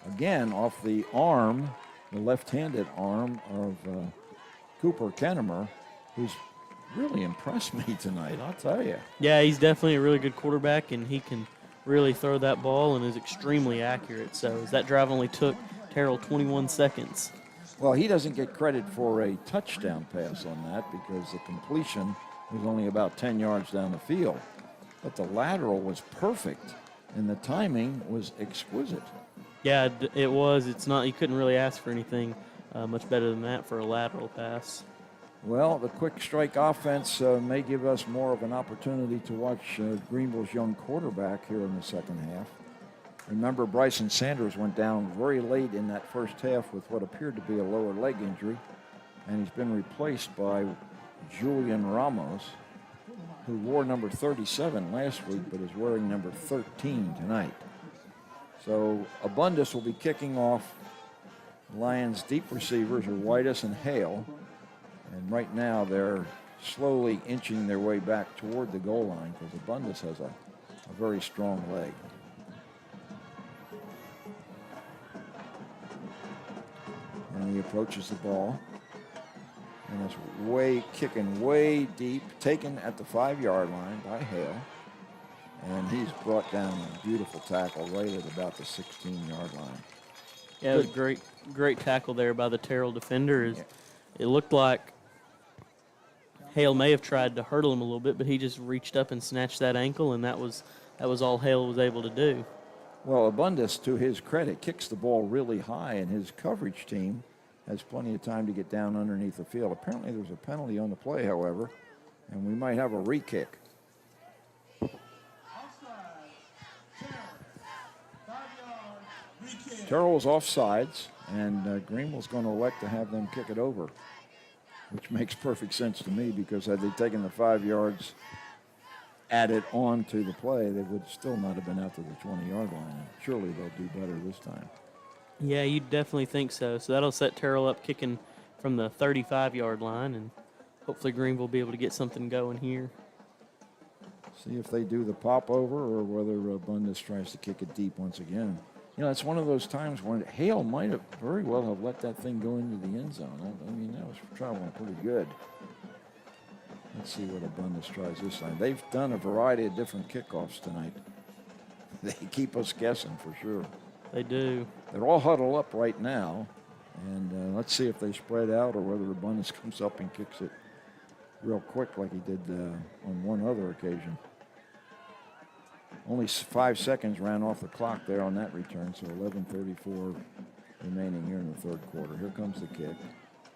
Speaker 1: again off the arm, the left-handed arm of Cooper Kennemer, who's really impressed me tonight, I'll tell you.
Speaker 2: Yeah, he's definitely a really good quarterback, and he can really throw that ball and is extremely accurate. So that drive only took Terrell 21 seconds.
Speaker 1: Well, he doesn't get credit for a touchdown pass on that because the completion was only about 10 yards down the field. But the lateral was perfect, and the timing was exquisite.
Speaker 2: Yeah, it was. It's not. You couldn't really ask for anything much better than that for a lateral pass.
Speaker 1: Well, the quick strike offense may give us more of an opportunity to watch Greenville's young quarterback here in the second half. Remember, Bryson Sanders went down very late in that first half with what appeared to be a lower leg injury, and he's been replaced by Julian Ramos, who wore number 37 last week but is wearing number 13 tonight. So Abundis will be kicking off. Lions' deep receivers are Whitus and Hale, and right now they're slowly inching their way back toward the goal line because Abundis has a very strong leg. And he approaches the ball. And it's kicking way deep, taken at the 5-yard line by Hale. And he's brought down a beautiful tackle right at about the 16-yard line.
Speaker 2: Yeah, it was a great tackle there by the Terrell defender. It looked like Hale may have tried to hurdle him a little bit, but he just reached up and snatched that ankle, and that was all Hale was able to do.
Speaker 1: Well, Abundis, to his credit, kicks the ball really high, and his coverage team has plenty of time to get down underneath the field. Apparently there's a penalty on the play, however, and we might have a re-kick. Terrell's offsides, and Greenville's going to elect to have them kick it over, which makes perfect sense to me because had they taken the 5 yards added on to the play, they would still not have been out to the 20-yard line. Surely they'll do better this time.
Speaker 2: Yeah, you definitely think so. So that'll set Terrell up kicking from the 35-yard line, and hopefully Greenville will be able to get something going here.
Speaker 1: See if they do the pop over or whether Abundis tries to kick it deep once again. You know, it's one of those times when Hale might have very well have let that thing go into the end zone. I mean, that was traveling pretty good. Let's see what Abundis tries this time. They've done a variety of different kickoffs tonight. They keep us guessing for sure.
Speaker 2: They do.
Speaker 1: They're all huddled up right now, and let's see if they spread out or whether Abundis comes up and kicks it real quick like he did on one other occasion. Only 5 seconds ran off the clock there on that return, so 11:34 remaining here in the third quarter. Here comes the kick.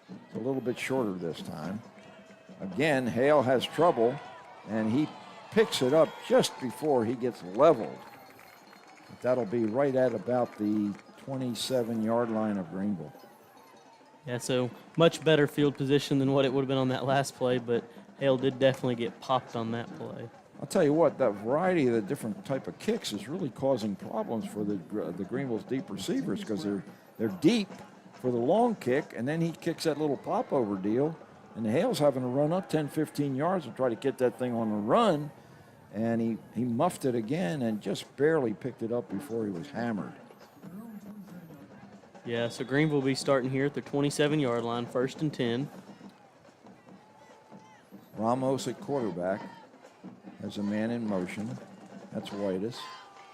Speaker 1: It's a little bit shorter this time. Again, Hale has trouble, and he picks it up just before he gets leveled. But that'll be right at about the 27-yard line of Greenville.
Speaker 2: Yeah, so much better field position than what it would have been on that last play, but Hale did definitely get popped on that play.
Speaker 1: I'll tell you what, that variety of the different type of kicks is really causing problems for the Greenville's deep receivers because they're deep for the long kick, and then he kicks that little pop-over deal, and Hale's having to run up 10, 15 yards and try to get that thing on the run, and he muffed it again and just barely picked it up before he was hammered.
Speaker 2: Yeah, so Greenville will be starting here at the 27-yard line, 1st and 10.
Speaker 1: Ramos at quarterback. has a man in motion. That's Whitus.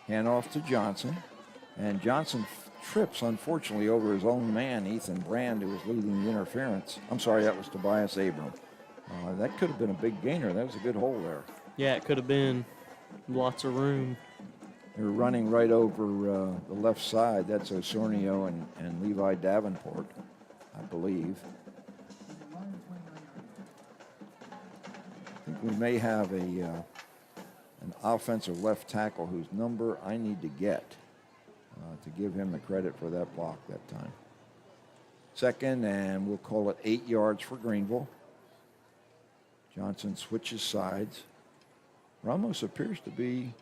Speaker 1: Handoff to Johnson. And Johnson trips, unfortunately, over his own man, Ethan Brand, who was leading the interference. I'm sorry, that was Tobias Abram. That could have been a big gainer. That was a good hole there.
Speaker 2: Yeah, it could have been. Lots of room.
Speaker 1: They were running right over the left side. That's Osornio and Levi Davenport, I believe. I think we may have an offensive left tackle whose number I need to get to give him the credit for that block that time. Second, and we'll call it 8 yards for Greenville. Johnson switches sides. Ramos appears to be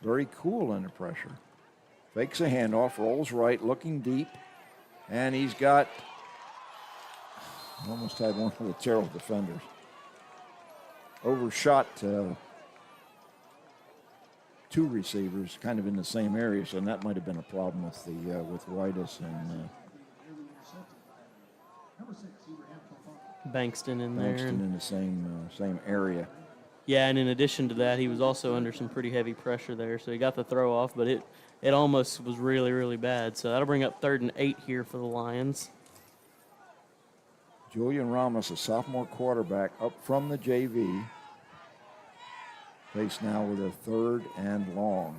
Speaker 1: very cool under pressure. Fakes a handoff, rolls right, looking deep, and he's got, almost had one of the Terrell defenders. Overshot two receivers kind of in the same area, so that might have been a problem with the with Whitus and
Speaker 2: Bankston in there.
Speaker 1: Bankston in the same area.
Speaker 2: Yeah, and in addition to that, he was also under some pretty heavy pressure there, so he got the throw off, but it almost was really, really bad. So that'll bring up 3rd and 8 here for the Lions.
Speaker 1: Julian Ramos, a sophomore quarterback, up from the JV. Faced now with a 3rd and long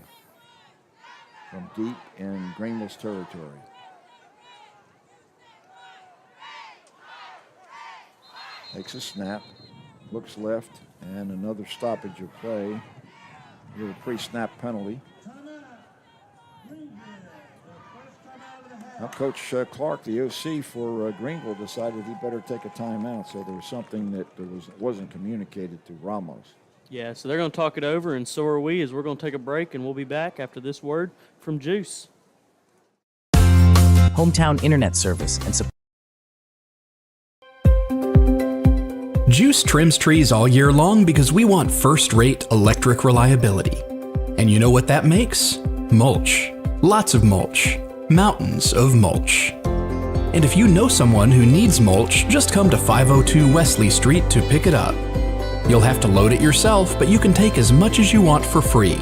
Speaker 1: from deep in Greenville's territory. Takes a snap, looks left, and another stoppage of play with a pre-snap penalty. Now Coach Clark, the OC for Greenville, decided he better take a timeout, so there was something that wasn't communicated to Ramos.
Speaker 2: Yeah, so they're going to talk it over, and so are we, as we're going to take a break, and we'll be back after this word from GEUS.
Speaker 9: Hometown internet service and support.
Speaker 6: GEUS trims trees all year long because we want first-rate electric reliability. And you know what that makes? Mulch. Lots of mulch. Mountains of mulch. And if you know someone who needs mulch, just come to 502 Wesley Street to pick it up. You'll have to load it yourself, but you can take as much as you want for free.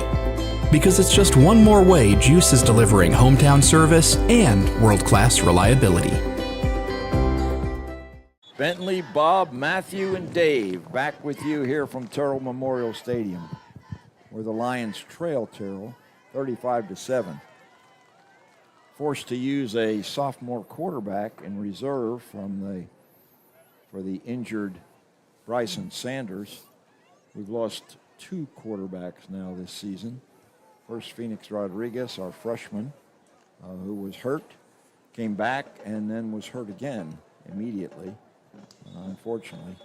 Speaker 6: Because it's just one more way GEUS is delivering hometown service and world-class reliability.
Speaker 1: Bentley, Bob, Matthew, and Dave back with you here from Terrell Memorial Stadium, where the Lions trail Terrell 35-7. Forced to use a sophomore quarterback in reserve for the injured Bryson Sanders. We've lost 2 quarterbacks now this season. First, Phoenix Rodriguez, our freshman, who was hurt, came back, and then was hurt again immediately. Unfortunately,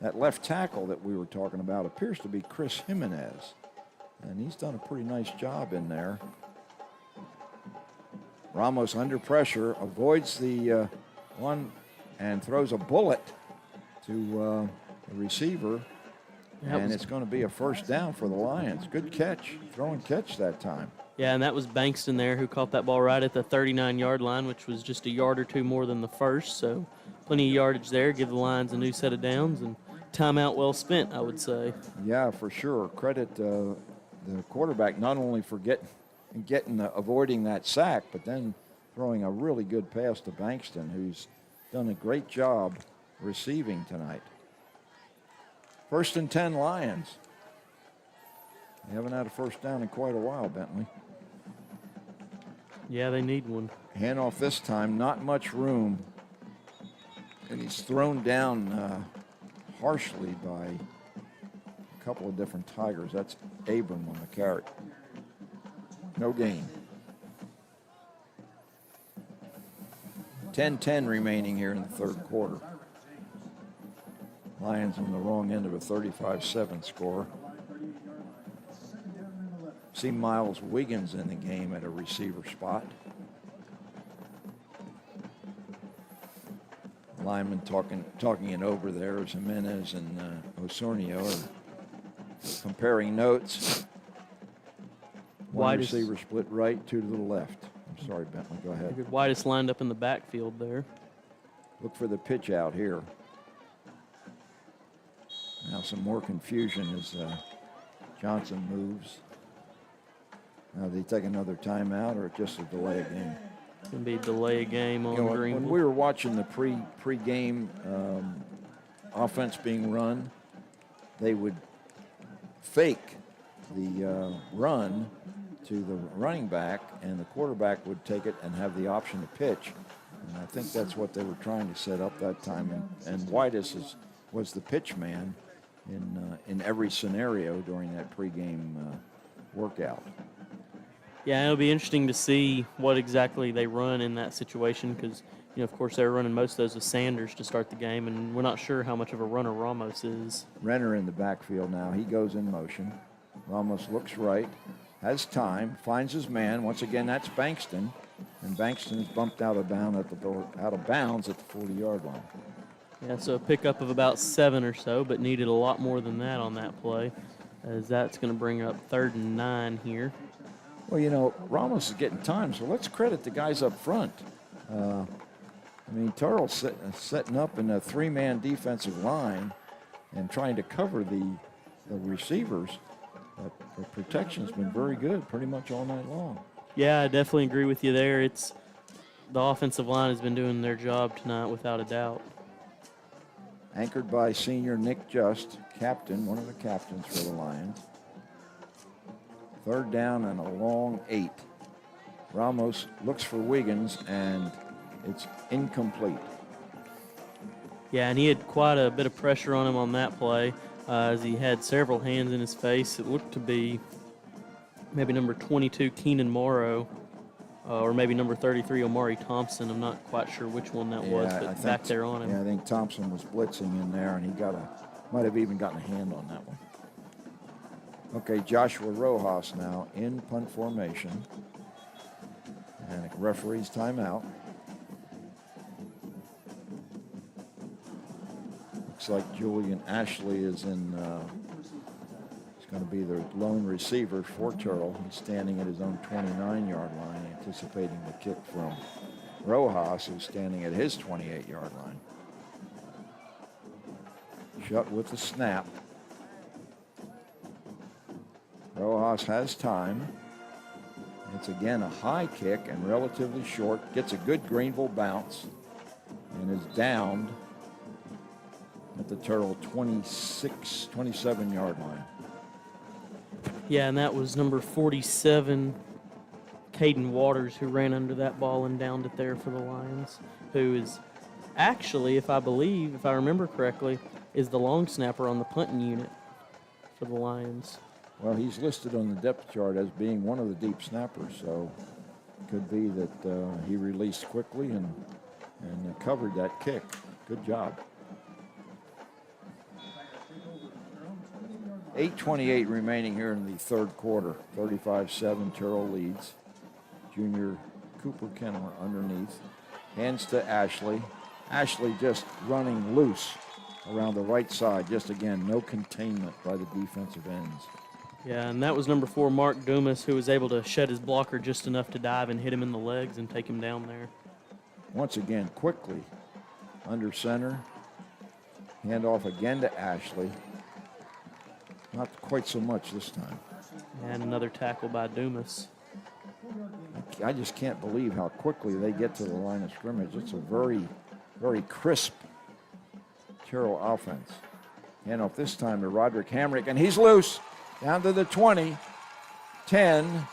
Speaker 1: that left tackle that we were talking about appears to be Chris Jimenez, and he's done a pretty nice job in there. Ramos under pressure, avoids the one and throws a bullet to the receiver, and it's going to be a first down for the Lions. Good catch, throw and catch that time.
Speaker 2: Yeah, and that was Bankston there who caught that ball right at the 39-yard line, which was just a yard or two more than the first. So plenty of yardage there. Give the Lions a new set of downs, and timeout well spent, I would say.
Speaker 1: Yeah, for sure. Credit the quarterback not only for avoiding that sack, but then throwing a really good pass to Bankston, who's done a great job receiving tonight. 1st and 10 Lions. They haven't had a first down in quite a while, Bentley.
Speaker 2: Yeah, they need one.
Speaker 1: Handoff this time, not much room. And he's thrown down harshly by a couple of different Tigers. That's Abram on the carry. No gain. 10-10 remaining here in the 3rd quarter. Lions on the wrong end of a 35-7 score. See Miles Wiggins in the game at a receiver spot. Lineman talking it over there as Jimenez and Osornio are comparing notes. One receiver split right, 2 to the left. I'm sorry, Bentley, go ahead.
Speaker 2: Whitus lined up in the backfield there.
Speaker 1: Look for the pitch out here. Now some more confusion as Johnson moves. Now they take another timeout or just a delay of game?
Speaker 2: It's going to be a delay of game on Greenville.
Speaker 1: When we were watching the pre-game offense being run, they would fake the run to the running back, and the quarterback would take it and have the option to pitch. And I think that's what they were trying to set up that time. And Whitus was the pitch man in every scenario during that pregame workout.
Speaker 2: Yeah, it'll be interesting to see what exactly they run in that situation because, of course, they were running most of those with Sanders to start the game, and we're not sure how much of a runner Ramos is.
Speaker 1: Renner in the backfield now. He goes in motion. Ramos looks right, has time, finds his man. Once again, that's Bankston, and Bankston is bumped out of bounds at the 40-yard line.
Speaker 2: Yeah, so a pickup of about 7 or so, but needed a lot more than that on that play, as that's going to bring up 3rd and 9 here.
Speaker 1: Well, Ramos is getting time, so let's credit the guys up front. Terrell's setting up in a 3-man defensive line and trying to cover the receivers. But the protection's been very good pretty much all night long.
Speaker 2: Yeah, I definitely agree with you there. The offensive line has been doing their job tonight without a doubt.
Speaker 1: Anchored by senior Nick Just, one of the captains for the Lions. 3rd down and a long 8. Ramos looks for Wiggins, and it's incomplete.
Speaker 2: Yeah, and he had quite a bit of pressure on him on that play as he had several hands in his face. It looked to be maybe number 22, Keenan Morrow, or maybe number 33, Omari Thompson. I'm not quite sure which one that was, but back there on him.
Speaker 1: Yeah, I think Thompson was blitzing in there, and he might have even gotten a hand on that one. Okay, Joshua Rojas now in punt formation. And a referee's timeout. Looks like Julian Ashley is in, he's going to be the lone receiver for Terrell. He's standing at his own 29-yard line, anticipating the kick from Rojas, who's standing at his 28-yard line. Shut with the snap. Rojas has time. It's again a high kick and relatively short. Gets a good Greenville bounce and is downed at the Terrell 27-yard line.
Speaker 2: Yeah, and that was number 47, Caden Waters, who ran under that ball and downed it there for the Lions, who is actually, if I remember correctly, is the long snapper on the punting unit for the Lions.
Speaker 1: Well, he's listed on the depth chart as being one of the deep snappers, so it could be that he released quickly and covered that kick. Good job. 8:28 remaining here in the 3rd quarter. 35-7, Terrell leads. Junior Cooper Kenner underneath. Hands to Ashley. Ashley just running loose around the right side. Just again, no containment by the defensive ends.
Speaker 2: Yeah, and that was number 4, Mark Dumas, who was able to shed his blocker just enough to dive and hit him in the legs and take him down there.
Speaker 1: Once again, quickly under center. Handoff again to Ashley. Not quite so much this time.
Speaker 2: And another tackle by Dumas.
Speaker 1: I just can't believe how quickly they get to the line of scrimmage. It's a very, very crisp Terrell offense. Handoff this time to Roderick Hamrick, and he's loose. Down to the 20, 10,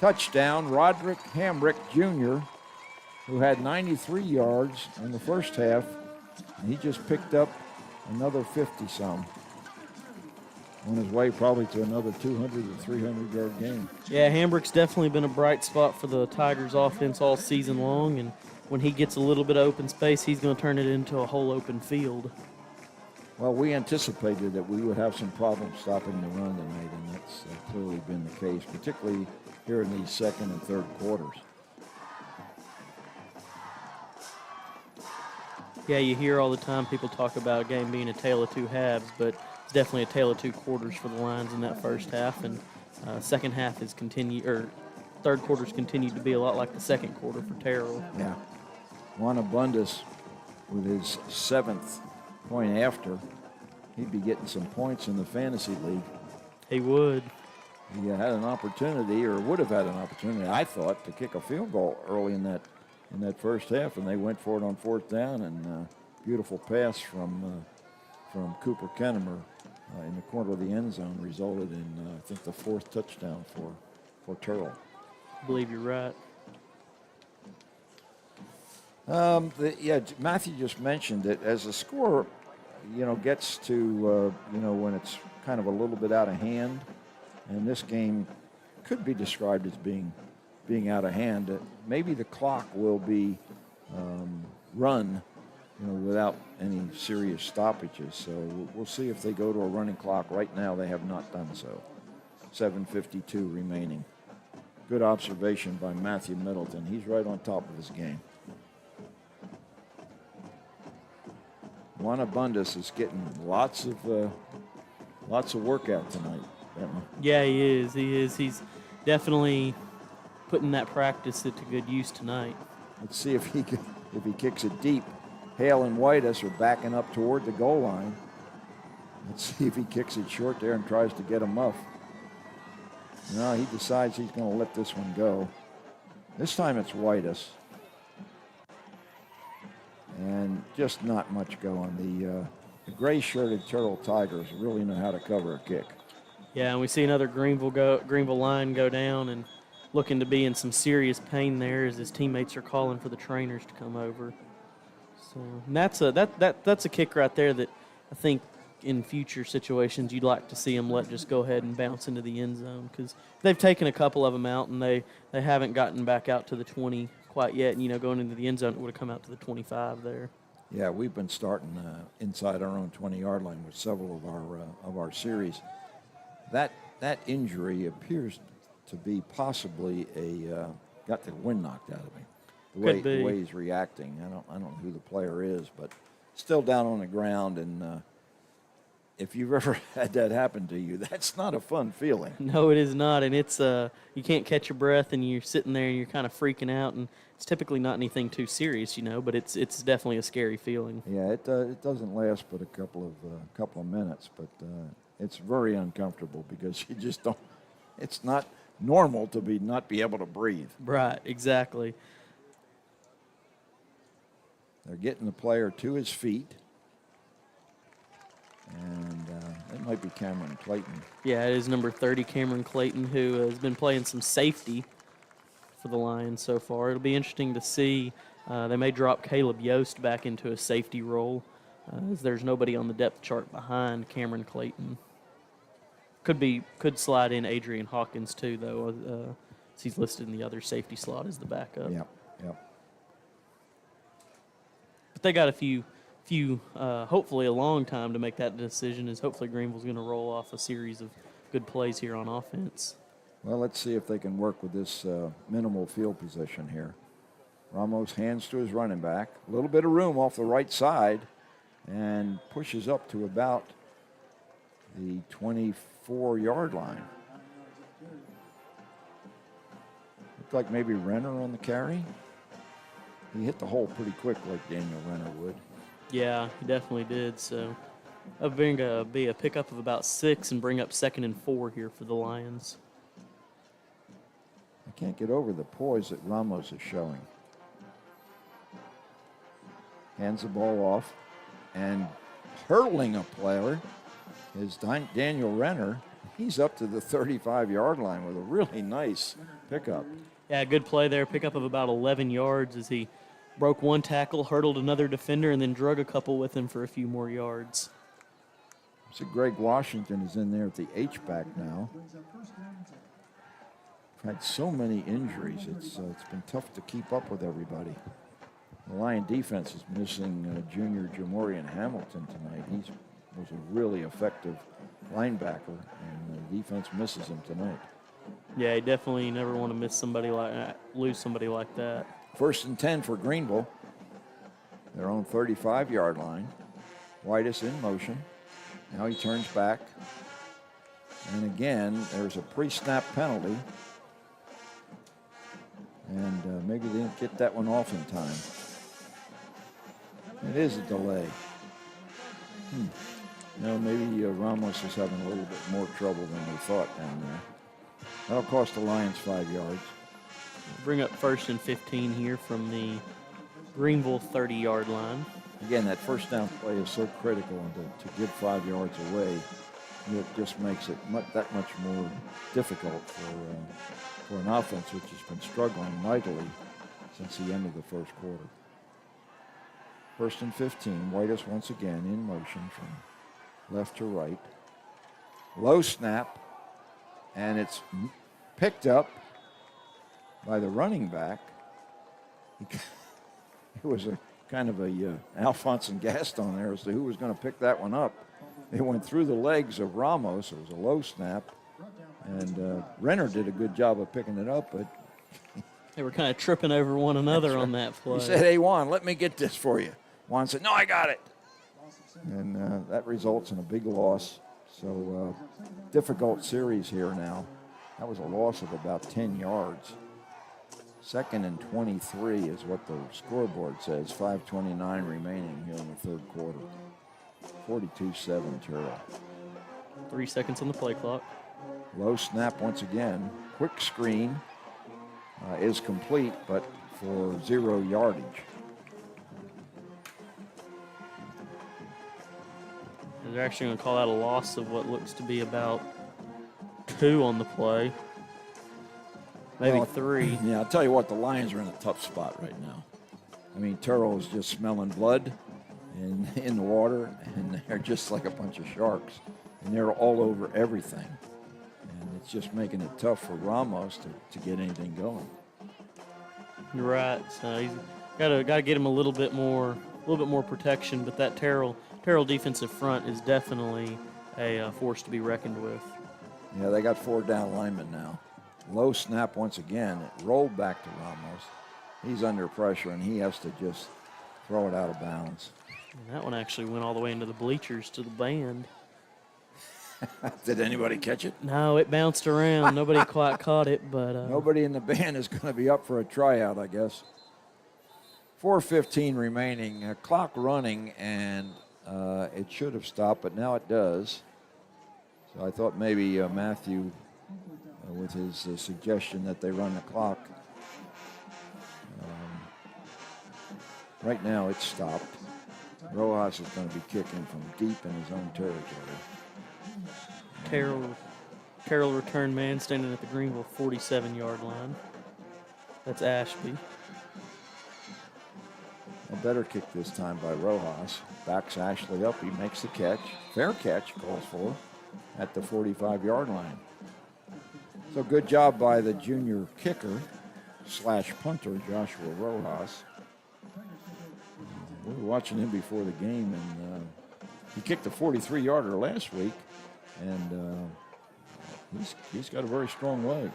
Speaker 1: touchdown, Roderick Hamrick Jr., who had 93 yards in the first half, and he just picked up another 50-some. On his way probably to another 200 or 300-yard game.
Speaker 2: Yeah, Hamrick's definitely been a bright spot for the Tigers offense all season long, and when he gets a little bit of open space, he's going to turn it into a whole open field.
Speaker 1: Well, we anticipated that we would have some problems stopping the run tonight, and that's clearly been the case, particularly here in these 2nd and 3rd quarters.
Speaker 2: Yeah, you hear all the time people talk about a game being a tale of two halves, but it's definitely a tale of 2 quarters for the Lions in that first half, and second half is third quarter's continued to be a lot like the second quarter for Terrell.
Speaker 1: Yeah. Juan Abundis with his 7th point after. he'd be getting some points in the fantasy league.
Speaker 2: He would.
Speaker 1: He had an opportunity, or would have had an opportunity, I thought, to kick a field goal early in that first half, and they went for it on 4th down, and beautiful pass from Cooper Kennemer in the corner of the end zone resulted in, I think, the 4th touchdown for Terrell.
Speaker 2: I believe you're right.
Speaker 1: Matthew just mentioned it. As the score, gets to, when it's kind of a little bit out of hand, and this game could be described as being out of hand, maybe the clock will be run, without any serious stoppages. So we'll see if they go to a running clock. Right now, they have not done so. 7:52 remaining. Good observation by Matthew Middleton. He's right on top of his game. Juan Abundis is getting lots of workout tonight.
Speaker 2: Yeah, he is. He's definitely putting that practice into good use tonight.
Speaker 1: Let's see if he kicks it deep. Hale and Whitus are backing up toward the goal line. Let's see if he kicks it short there and tries to get a muff. No, he decides he's going to let this one go. This time it's Whitus. And just not much going. The gray-shirted Terrell Tigers really know how to cover a kick.
Speaker 2: Yeah, and we see another Greenville line go down and looking to be in some serious pain there as his teammates are calling for the trainers to come over. So and that's a kick right there that I think in future situations you'd like to see them let just go ahead and bounce into the end zone, because they've taken a couple of them out and they haven't gotten back out to the 20 quite yet. And, going into the end zone, it would have come out to the 25 there.
Speaker 1: Yeah, we've been starting inside our own 20-yard line with several of our series. That injury appears to be possibly got the wind knocked out of him. The way he's reacting. I don't know who the player is, but still down on the ground. And if you've ever had that happen to you, that's not a fun feeling.
Speaker 2: No, it is not. And it's you can't catch your breath, and you're sitting there and you're kind of freaking out. And it's typically not anything too serious, but it's definitely a scary feeling.
Speaker 1: Yeah, it doesn't last but a couple of minutes, but it's very uncomfortable because you just don't. It's not normal to not be able to breathe.
Speaker 2: Right, exactly.
Speaker 1: They're getting the player to his feet. And it might be Cameron Clayton.
Speaker 2: Yeah, it is number 30, Cameron Clayton, who has been playing some safety for the Lions so far. It'll be interesting to see. They may drop Caleb Yost back into a safety role, as there's nobody on the depth chart behind Cameron Clayton. Could slide in Adrian Hawkins too, though. He's listed in the other safety slot as the backup.
Speaker 1: Yep.
Speaker 2: But they got a few, hopefully a long time to make that decision, as hopefully Greenville's going to roll off a series of good plays here on offense.
Speaker 1: Well, let's see if they can work with this minimal field position here. Ramos hands to his running back. A little bit of room off the right side and pushes up to about the 24-yard line. Looked like maybe Renner on the carry. He hit the hole pretty quick like Daniel Renner would.
Speaker 2: Yeah, he definitely did. So it'll be a pickup of about 6 and bring up 2nd and 4 here for the Lions.
Speaker 1: I can't get over the poise that Ramos is showing. Hands the ball off, and hurling a player is Daniel Renner. He's up to the 35-yard line with a really nice pickup.
Speaker 2: Yeah, good play there. Pickup of about 11 yards as he broke one tackle, hurdled another defender, and then drug a couple with him for a few more yards.
Speaker 1: So Greg Washington is in there at the H-back now. We've had so many injuries. It's been tough to keep up with everybody. The Lion defense is missing junior Jamorian Hamilton tonight. He was a really effective linebacker, and the defense misses him tonight.
Speaker 2: Yeah, you definitely never want to lose somebody like that.
Speaker 1: 1st and 10 for Greenville. Their own 35-yard line. Whitus in motion. Now he turns back. And again, there's a pre-snap penalty. And maybe they didn't get that one off in time. It is a delay. No, maybe Ramos is having a little bit more trouble than we thought down there. That'll cost the Lions 5 yards.
Speaker 2: Bring up 1st and 15 here from the Greenville 30-yard line.
Speaker 1: Again, that first down play is so critical, and to give 5 yards away, it just makes it that much more difficult for an offense which has been struggling mightily since the end of the first quarter. 1st and 15, Whitus once again in motion from left to right. Low snap, and it's picked up by the running back. It was a kind of a Alphonse and Gaston there as to who was going to pick that one up. It went through the legs of Ramos. It was a low snap, and Renner did a good job of picking it up, but
Speaker 2: they were kind of tripping over one another on that play.
Speaker 1: He said, "Hey, Juan, let me get this for you." Juan said, "No, I got it." And that results in a big loss. So difficult series here now. That was a loss of about 10 yards. 2nd and 23 is what the scoreboard says. 5:29 remaining here in the third quarter. 42-7 Terrell.
Speaker 2: 3 seconds on the play clock.
Speaker 1: Low snap once again. Quick screen is complete, but for 0 yardage.
Speaker 2: They're actually going to call out a loss of what looks to be about 2 on the play. Maybe 3.
Speaker 1: Yeah, I'll tell you what, the Lions are in a tough spot right now. I mean, Terrell is just smelling blood in the water, and they're just like a bunch of sharks. And they're all over everything. And it's just making it tough for Ramos to get anything going.
Speaker 2: You're right. So he's got to get him a little bit more protection. But that Terrell defensive front is definitely a force to be reckoned with.
Speaker 1: Yeah, they got 4 down linemen now. Low snap once again. It rolled back to Ramos. He's under pressure, and he has to just throw it out of bounds.
Speaker 2: And that one actually went all the way into the bleachers to the band.
Speaker 1: Did anybody catch it?
Speaker 2: No, it bounced around. Nobody quite caught it, but
Speaker 1: nobody in the band is going to be up for a tryout, I guess. 4:15 remaining. Clock running, and it should have stopped, but now it does. So I thought maybe Matthew, with his suggestion that they run the clock. Right now it's stopped. Rojas is going to be kicking from deep in his own territory.
Speaker 2: Terrell return man standing at the Greenville 47-yard line. That's Ashby.
Speaker 1: A better kick this time by Rojas. Backs Ashley up. He makes the catch. Fair catch calls for at the 45-yard line. So good job by the junior kicker / punter, Joshua Rojas. We were watching him before the game, and he kicked a 43-yarder last week, and he's got a very strong leg.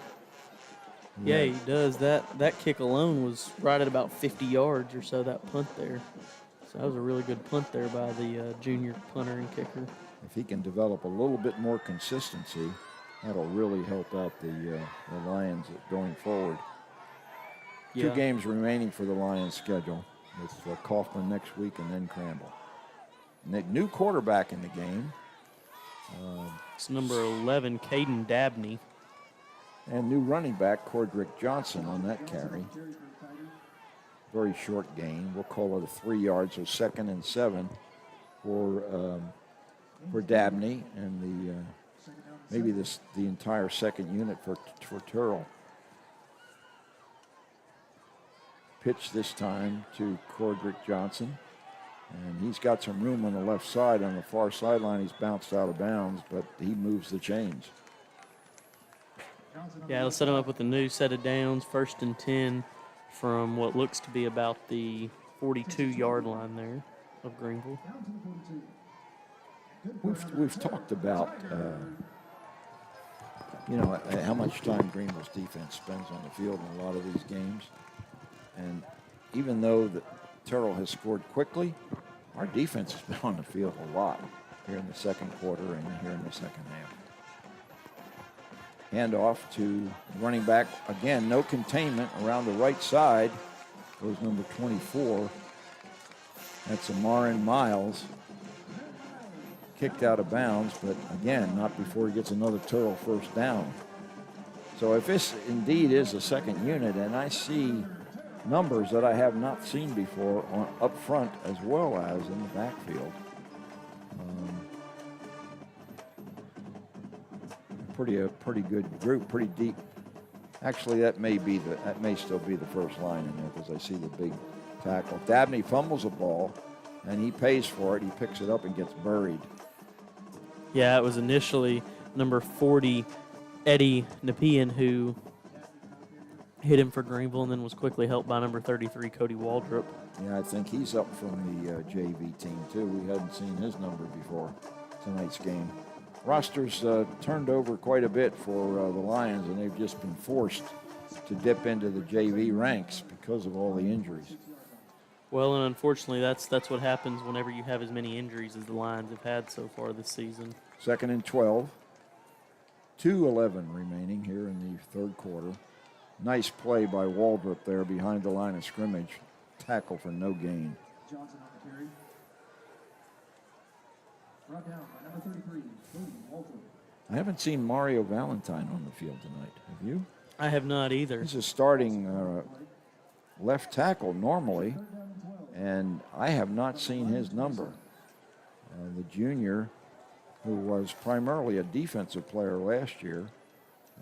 Speaker 2: Yeah, he does. That kick alone was right at about 50 yards or so, that punt there. So that was a really good punt there by the junior punter and kicker.
Speaker 1: If he can develop a little bit more consistency, that'll really help out the Lions going forward.
Speaker 2: Yeah.
Speaker 1: 2 games remaining for the Lions schedule. With Kaufman next week and then Crandall. New quarterback in the game.
Speaker 2: It's number 11, Caden Dabney.
Speaker 1: And new running back, Cordrick Johnson, on that carry. Very short gain. We'll call it a 3 yards, so 2nd and 7 for Dabney and maybe the entire second unit for Terrell. Pitch this time to Cordrick Johnson. And he's got some room on the left side. On the far sideline, he's bounced out of bounds, but he moves the chains.
Speaker 2: Yeah, he'll set him up with a new set of downs, 1st and 10 from what looks to be about the 42-yard line there of Greenville.
Speaker 1: We've talked about, how much time Greenville's defense spends on the field in a lot of these games. And even though Terrell has scored quickly, our defense has been on the field a lot here in the second quarter and here in the second half. Handoff to running back. Again, no containment around the right side. Goes number 24. That's Amarin Miles. kicked out of bounds, but again, not before he gets another Terrell first down. So if this indeed is a second unit, and I see numbers that I have not seen before up front as well as in the backfield. A pretty good group, pretty deep. Actually, that may still be the first line in there because I see the big tackle. Dabney fumbles a ball, and he pays for it. He picks it up and gets buried.
Speaker 2: Yeah, it was initially number 40, Eddie Nepean, who hit him for Greenville and then was quickly helped by number 33, Cody Waldrop.
Speaker 1: Yeah, I think he's up from the JV team, too. We hadn't seen his number before tonight's game. Roster's turned over quite a bit for the Lions, and they've just been forced to dip into the JV ranks because of all the injuries.
Speaker 2: Well, and unfortunately, that's what happens whenever you have as many injuries as the Lions have had so far this season.
Speaker 1: 2nd and 12. 2:11 remaining here in the third quarter. Nice play by Waldrop there behind the line of scrimmage. Tackle for no gain.
Speaker 3: Johnson on the carry. Brought down by number 33, Cody Waldrop.
Speaker 1: I haven't seen Mario Valentine on the field tonight. Have you?
Speaker 2: I have not either.
Speaker 1: He's a starting left tackle normally, and I have not seen his number. The junior, who was primarily a defensive player last year,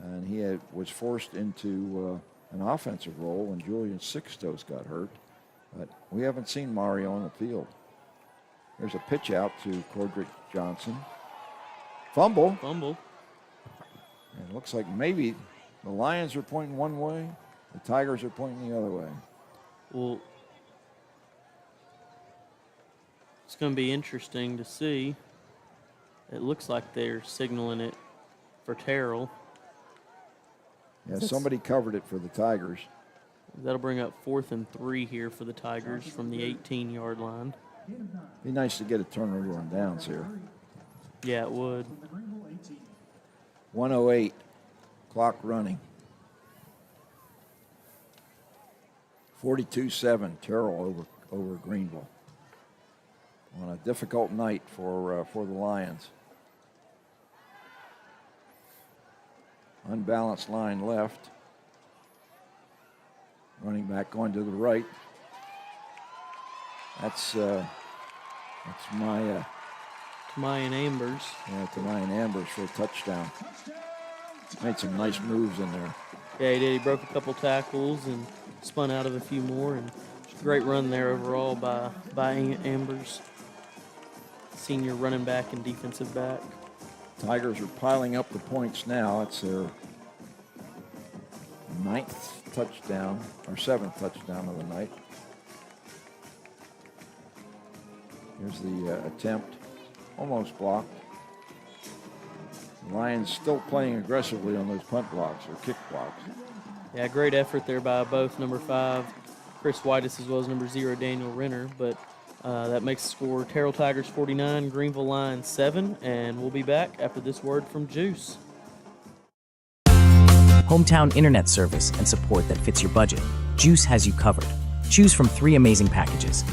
Speaker 1: and he was forced into an offensive role when Julian Sixtos got hurt. But we haven't seen Mario on the field. There's a pitch out to Cordrick Johnson. Fumble.
Speaker 2: Fumble.
Speaker 1: And it looks like maybe the Lions are pointing one way, the Tigers are pointing the other way.
Speaker 2: Well, it's going to be interesting to see. It looks like they're signaling it for Terrell.
Speaker 1: Yeah, somebody covered it for the Tigers.
Speaker 2: That'll bring up 4th and 3 here for the Tigers from the 18-yard line.
Speaker 1: Be nice to get a turnover on downs here.
Speaker 2: Yeah, it would.
Speaker 1: 1:08, clock running. 42-7, Terrell over Greenville. On a difficult night for the Lions. Unbalanced line left. Running back going to the right. That's Maya.
Speaker 2: Tamayan Ambers.
Speaker 1: Yeah, Tamayan Ambers for a touchdown. Made some nice moves in there.
Speaker 2: Yeah, he did. He broke a couple tackles and spun out of a few more. And just a great run there overall by Ambers. Senior running back and defensive back.
Speaker 1: Tigers are piling up the points now. It's their 9th touchdown, or 7th touchdown of the night. Here's the attempt. Almost blocked. The Lions still playing aggressively on those punt blocks or kick blocks.
Speaker 2: Yeah, great effort there by both number 5, Chris Whitus, as well as number 0, Daniel Renner. But that makes the score Terrell Tigers 49, Greenville Lions 7. And we'll be back after this word from GEUS.
Speaker 9: Hometown internet service and support that fits your budget. GEUS has you covered. Choose from 3 amazing packages.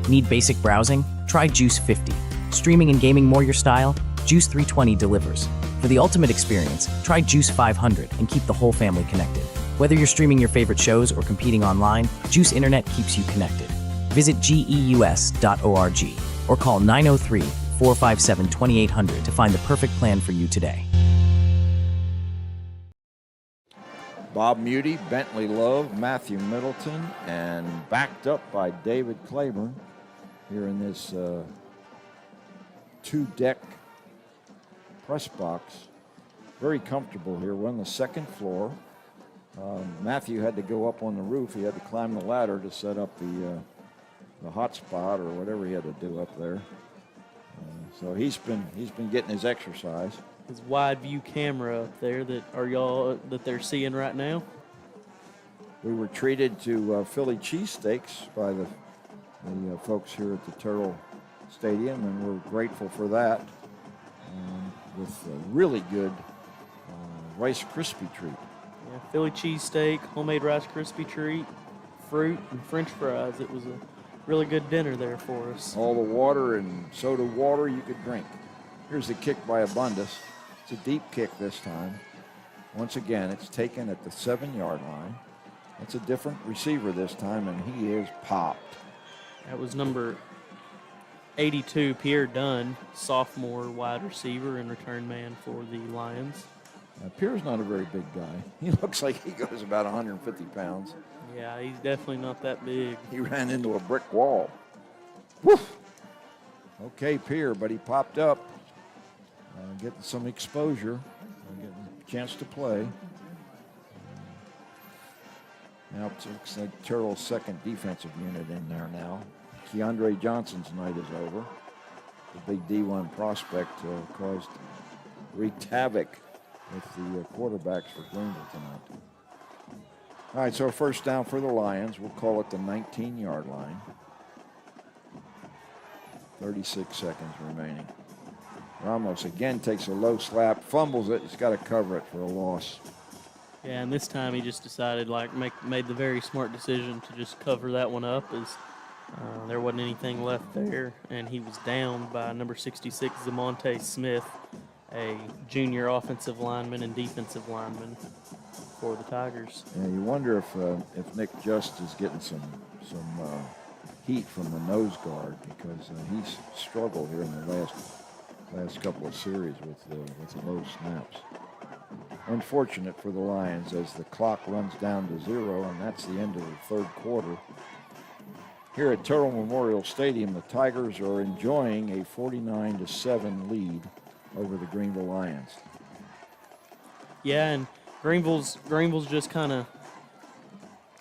Speaker 9: Need basic browsing? Try GEUS 50. Streaming and gaming more your style? GEUS 320 delivers. For the ultimate experience, try GEUS 500 and keep the whole family connected. Whether you're streaming your favorite shows or competing online, GEUS Internet keeps you connected. Visit GEUS.org or call 903-457-2800 to find the perfect plan for you today.
Speaker 1: Bob Muty, Bentley Love, Matthew Middleton, and backed up by David Claiborne here in this 2-deck press box. Very comfortable here. We're on the 2nd floor. Matthew had to go up on the roof. He had to climb the ladder to set up the hot spot or whatever he had to do up there. So he's been getting his exercise.
Speaker 2: His wide view camera up there that they're seeing right now.
Speaker 1: We were treated to Philly cheesesteaks by the folks here at the Terrell Stadium, and we're grateful for that. With a really good Rice Krispie treat.
Speaker 2: Yeah, Philly cheesesteak, homemade Rice Krispie treat, fruit, and French fries. It was a really good dinner there for us.
Speaker 1: All the water and soda water you could drink. Here's the kick by Abundis. It's a deep kick this time. Once again, it's taken at the 7-yard line. It's a different receiver this time, and he is popped.
Speaker 2: That was number 82, Pierre Dunn, sophomore wide receiver and return man for the Lions.
Speaker 1: Pierre's not a very big guy. He looks like he goes about 150 pounds.
Speaker 2: Yeah, he's definitely not that big.
Speaker 1: He ran into a brick wall. Woof! Okay, Pierre, but he popped up, getting some exposure, getting a chance to play. Now it looks like Terrell's second defensive unit in there now. Keandre Johnson's night is over. The big D1 prospect wreaked havoc with the quarterbacks for Greenville tonight. All right, so first down for the Lions. We'll call it the 19-yard line. 36 seconds remaining. Ramos again takes a low slap, fumbles it. He's got to cover it for a loss.
Speaker 2: Yeah, and this time he just decided, made the very smart decision to just cover that one up as there wasn't anything left there, and he was down by number 66, Zamonte Smith, a junior offensive lineman and defensive lineman for the Tigers.
Speaker 1: Yeah, you wonder if Nick Just is getting some heat from the nose guard because he's struggled here in the last couple of series with the low snaps. Unfortunate for the Lions as the clock runs down to 0, and that's the end of the third quarter. Here at Terrell Memorial Stadium, the Tigers are enjoying a 49-7 lead over the Greenville Lions.
Speaker 2: Yeah, and Greenville's just kind of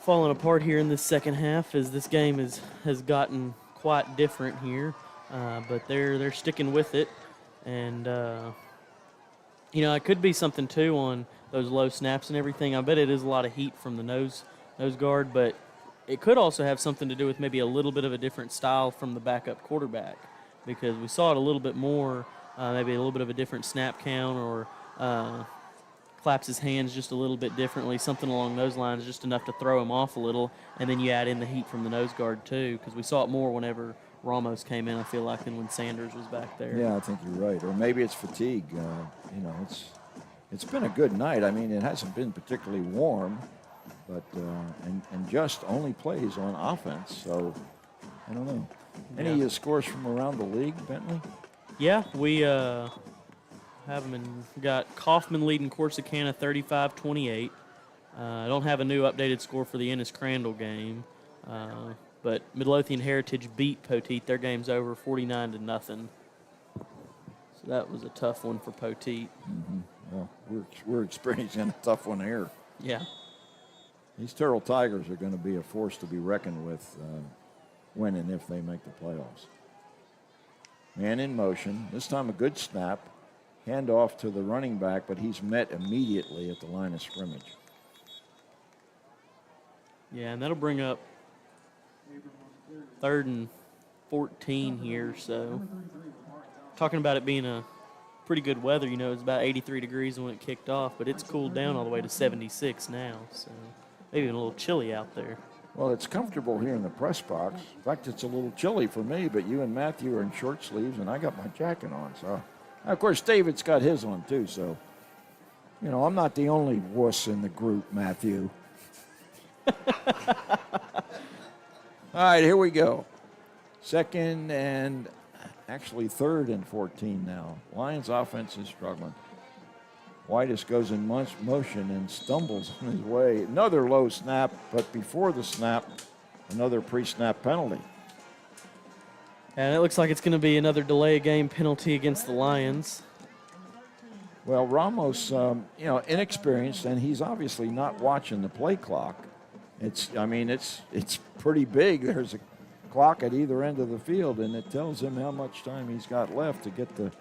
Speaker 2: falling apart here in this second half as this game has gotten quite different here, but they're sticking with it, and it could be something too on those low snaps and everything. I bet it is a lot of heat from the nose guard, but it could also have something to do with maybe a little bit of a different style from the backup quarterback, because we saw it a little bit more, maybe a little bit of a different snap count, or claps his hands just a little bit differently, something along those lines, just enough to throw him off a little, and then you add in the heat from the nose guard too, because we saw it more whenever Ramos came in, I feel like, than when Sanders was back there.
Speaker 1: Yeah, I think you're right. Or maybe it's fatigue. It's been a good night. I mean, it hasn't been particularly warm, but and Just only plays on offense, so I don't know. Any scores from around the league, Bentley?
Speaker 2: Yeah, we have them got Kaufman leading Corsicana 35-28. I don't have a new updated score for the Ennis Crandall game, but Midlothian Heritage beat Poteet. Their game's over 49-0. So that was a tough one for Poteet.
Speaker 1: Mm-hmm. Well, we're experiencing a tough one here.
Speaker 2: Yeah.
Speaker 1: These Terrell Tigers are going to be a force to be reckoned with when and if they make the playoffs. Man in motion. This time a good snap. Handoff to the running back, but he's met immediately at the line of scrimmage.
Speaker 2: Yeah, and that'll bring up 3rd and 14 here. So talking about it being a pretty good weather, it's about 83 degrees when it kicked off, but it's cooled down all the way to 76 now. So maybe even a little chilly out there.
Speaker 1: Well, it's comfortable here in the press box. In fact, it's a little chilly for me, but you and Matthew are in short sleeves, and I got my jacket on. So, of course, David's got his on, too. So, I'm not the only wuss in the group, Matthew. All right, here we go. 2nd and actually 3rd and 14 now. Lions offense is struggling. Whitus goes in motion and stumbles on his way. Another low snap, but before the snap, another pre-snap penalty.
Speaker 2: And it looks like it's going to be another delay game penalty against the Lions.
Speaker 1: Well, Ramos, inexperienced, and he's obviously not watching the play clock. It's pretty big. There's a clock at either end of the field, and it tells him how much time he's got left to get the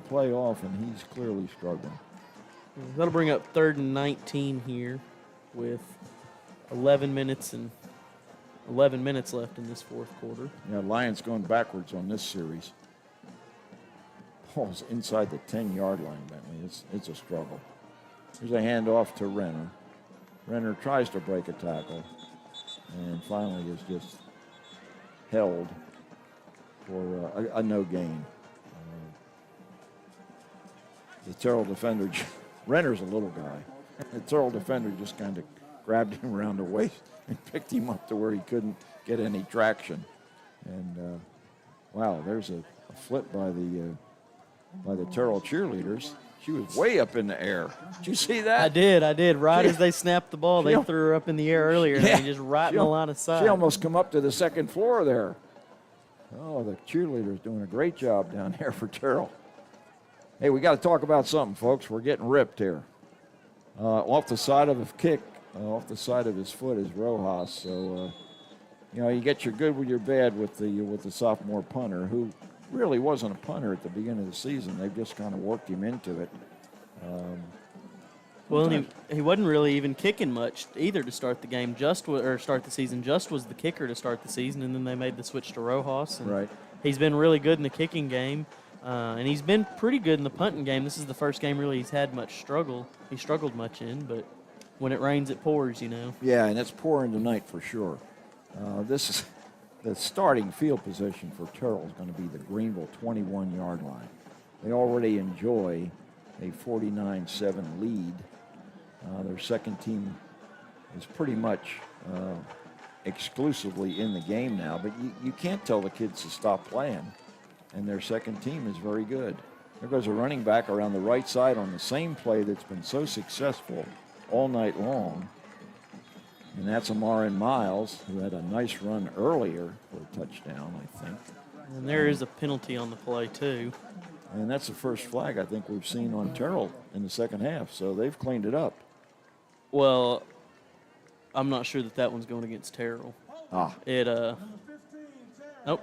Speaker 1: play off, and he's clearly struggling.
Speaker 2: That'll bring up 3rd and 19 here with 11 minutes left in this fourth quarter.
Speaker 1: Yeah, Lions going backwards on this series. Ball's inside the 10-yard line, Bentley. It's a struggle. Here's a handoff to Renner. Renner tries to break a tackle and finally is just held for a no gain. the Terrell defender, Renner's a little guy. The Terrell defender just kind of grabbed him around the waist and picked him up to where he couldn't get any traction. And wow, there's a flip by the Terrell cheerleaders. She was way up in the air. Did you see that?
Speaker 2: I did. Right as they snapped the ball, they threw her up in the air earlier,
Speaker 1: Yeah.
Speaker 2: and just right in the line of sight.
Speaker 1: She almost come up to the second floor there. Oh, the cheerleaders doing a great job down there for Terrell. Hey, we got to talk about something, folks. We're getting ripped here. Off the side of a kick, off the side of his foot is Rojas. So, you know, you get your good with your bad with the sophomore punter, who really wasn't a punter at the beginning of the season. They've just kind of worked him into it.
Speaker 2: Well, and he wasn't really even kicking much either to start the game. Start the season. Just was the kicker to start the season, and then they made the switch to Rojas. And
Speaker 1: Right.
Speaker 2: He's been really good in the kicking game, and he's been pretty good in the punting game. This is the first game really he's had much struggle. He struggled much in, but when it rains, it pours, you know.
Speaker 1: Yeah, and it's pouring tonight for sure. This is the starting field position for Terrell is going to be the Greenville 21-yard line. They already enjoy a 49-7 lead. Their second team is pretty much exclusively in the game now, but you can't tell the kids to stop playing, and their second team is very good. There goes a running back around the right side on the same play that's been so successful all night long, and that's Amarin Miles, who had a nice run earlier for a touchdown, I think.
Speaker 2: And there is a penalty on the play, too.
Speaker 1: And that's the first flag I think we've seen on Terrell in the second half, so they've cleaned it up.
Speaker 2: Well, I'm not sure that one's going against Terrell.
Speaker 1: Ah.
Speaker 2: Nope.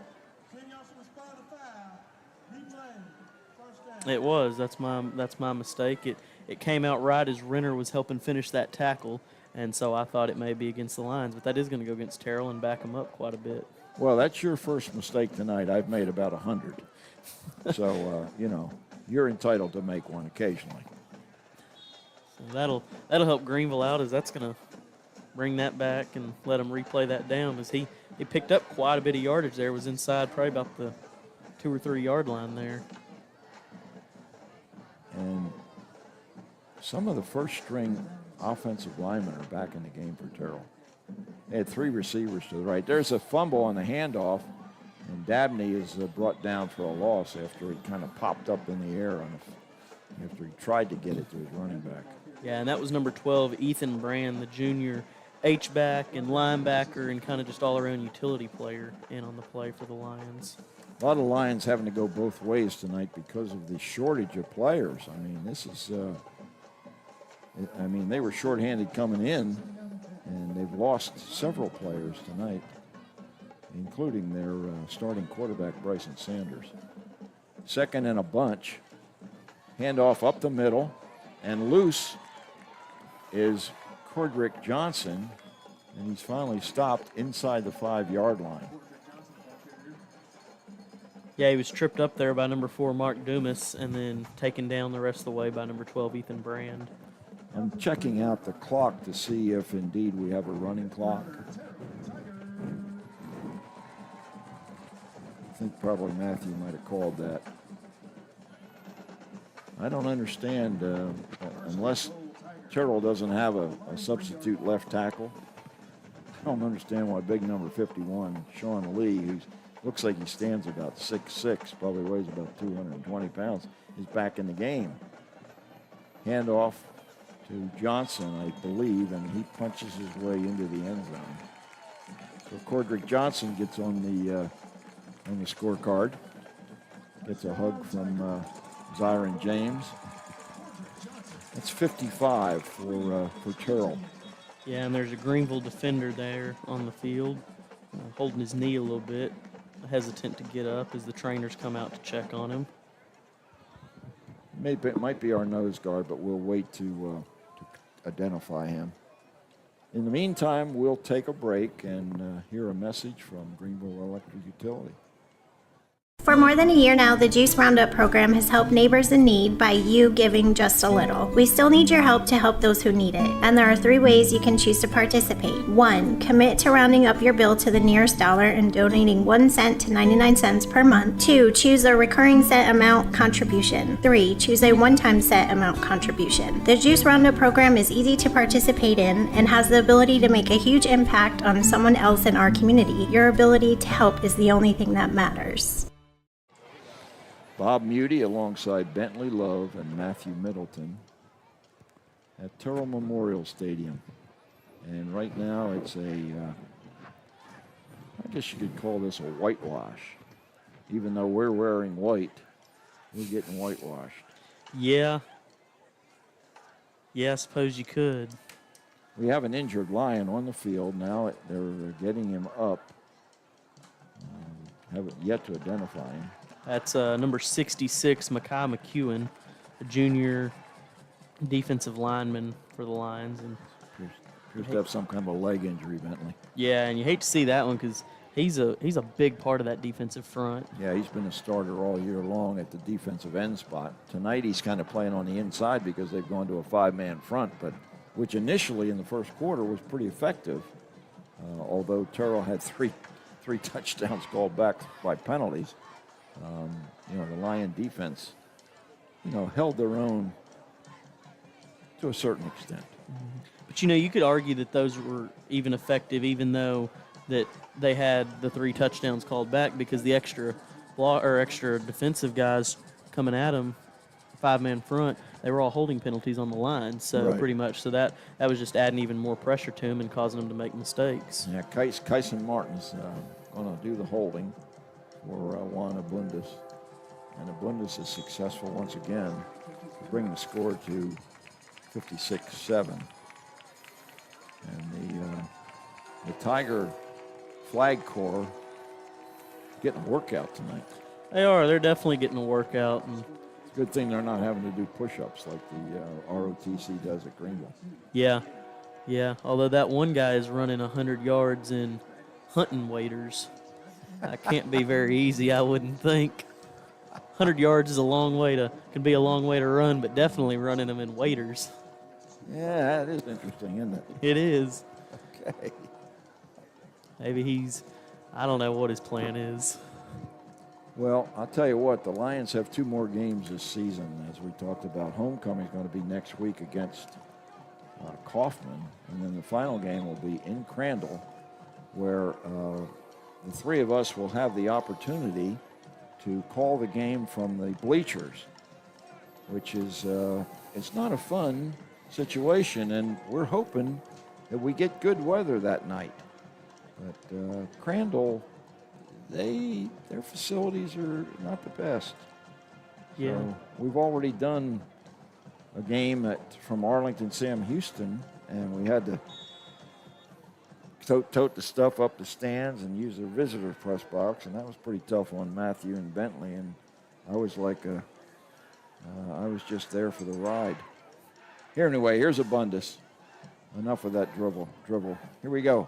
Speaker 2: It was. That's my mistake. It came out right as Renner was helping finish that tackle, and so I thought it may be against the Lions, but that is going to go against Terrell and back him up quite a bit.
Speaker 1: Well, that's your first mistake tonight. I've made about 100. So, you know, you're entitled to make one occasionally.
Speaker 2: So that'll help Greenville out, as that's going to bring that back and let him replay that down, as he picked up quite a bit of yardage there, was inside probably about the 2 or 3 yard line there.
Speaker 1: And some of the first string offensive linemen are back in the game for Terrell. They had 3 receivers to the right. There's a fumble on the handoff, and Dabney is brought down for a loss after it kind of popped up in the air after he tried to get it to his running back.
Speaker 2: Yeah, and that was number 12, Ethan Brand, the junior H-back and linebacker and kind of just all-around utility player in on the play for the Lions.
Speaker 1: A lot of Lions having to go both ways tonight because of the shortage of players. I mean, this is, they were shorthanded coming in, and they've lost several players tonight, including their starting quarterback, Bryson Sanders. Second and a bunch. Handoff up the middle, and loose is Cordrick Johnson, and he's finally stopped inside the 5-yard line.
Speaker 2: Yeah, he was tripped up there by number 4, Mark Dumas, and then taken down the rest of the way by number 12, Ethan Brand.
Speaker 1: I'm checking out the clock to see if indeed we have a running clock. I think probably Matthew might have called that. I don't understand, unless Terrell doesn't have a substitute left tackle. I don't understand why big number 51, Sean Lee, who looks like he stands about 6'6", probably weighs about 220 pounds, is back in the game. Handoff to Johnson, I believe, and he punches his way into the end zone. So Cordrick Johnson gets on the scorecard. Gets a hug from Zyron James. That's 55 for Terrell.
Speaker 2: Yeah, and there's a Greenville defender there on the field, holding his knee a little bit, hesitant to get up as the trainers come out to check on him.
Speaker 1: It might be our nose guard, but we'll wait to identify him. In the meantime, we'll take a break and hear a message from Greenville Electric Utility.
Speaker 10: For more than a year now, the Juice Roundup program has helped neighbors in need by you giving just a little. We still need your help to help those who need it, and there are 3 ways you can choose to participate. 1. Commit to rounding up your bill to the nearest dollar and donating 1 cent to 99 cents per month. 2. Choose a recurring set amount contribution. 3. Choose a one-time set amount contribution. The Juice Roundup program is easy to participate in and has the ability to make a huge impact on someone else in our community. Your ability to help is the only thing that matters.
Speaker 1: Bob Muty alongside Bentley Love and Matthew Middleton at Terrell Memorial Stadium. And right now it's I guess you could call this a whitewash. Even though we're wearing white, we're getting whitewashed.
Speaker 2: Yeah. Yeah, I suppose you could.
Speaker 1: We have an injured Lion on the field. Now they're getting him up. Haven't yet to identify him.
Speaker 2: That's number 66, Makai McEwen, a junior defensive lineman for the Lions. And
Speaker 1: appears to have some kind of a leg injury, Bentley.
Speaker 2: yeah, and you hate to see that one because he's a big part of that defensive front.
Speaker 1: Yeah, he's been a starter all year long at the defensive end spot. Tonight he's kind of playing on the inside because they've gone to a 5-man front, but which initially in the first quarter was pretty effective, although Terrell had three touchdowns called back by penalties. The Lion defense, held their own to a certain extent.
Speaker 2: But, you could argue that those were even effective even though that they had the 3 touchdowns called back because the extra defensive guys coming at them, 5-man front, they were all holding penalties on the line. So
Speaker 1: Right.
Speaker 2: pretty much, so that was just adding even more pressure to them and causing them to make mistakes.
Speaker 1: Yeah, Kyson Martin's going to do the holding for Juan Abundis. And Abundis is successful once again to bring the score to 56-7. And the Tiger Flag Corps getting a workout tonight.
Speaker 2: They are. They're definitely getting a workout. And
Speaker 1: It's a good thing they're not having to do push-ups like the ROTC does at Greenville.
Speaker 2: yeah. Although that one guy is running 100 yards in hunting waders. That can't be very easy, I wouldn't think. 100 yards is can be a long way to run, but definitely running them in waders.
Speaker 1: Yeah, that is interesting, isn't it?
Speaker 2: It is.
Speaker 1: Okay.
Speaker 2: Maybe I don't know what his plan is.
Speaker 1: Well, I'll tell you what, the Lions have 2 more games this season. As we talked about, homecoming is going to be next week against Kaufman, and then the final game will be in Crandall, where the 3 of us will have the opportunity to call the game from the bleachers, which is it's not a fun situation, and we're hoping that we get good weather that night. But Crandall, their facilities are not the best.
Speaker 2: Yeah.
Speaker 1: So we've already done a game from Arlington Sam Houston, and we had to tote the stuff up the stands and use their visitor press box, and that was pretty tough on Matthew and Bentley. And I was I was just there for the ride. Here's Abundis. Enough of that dribble. Here we go.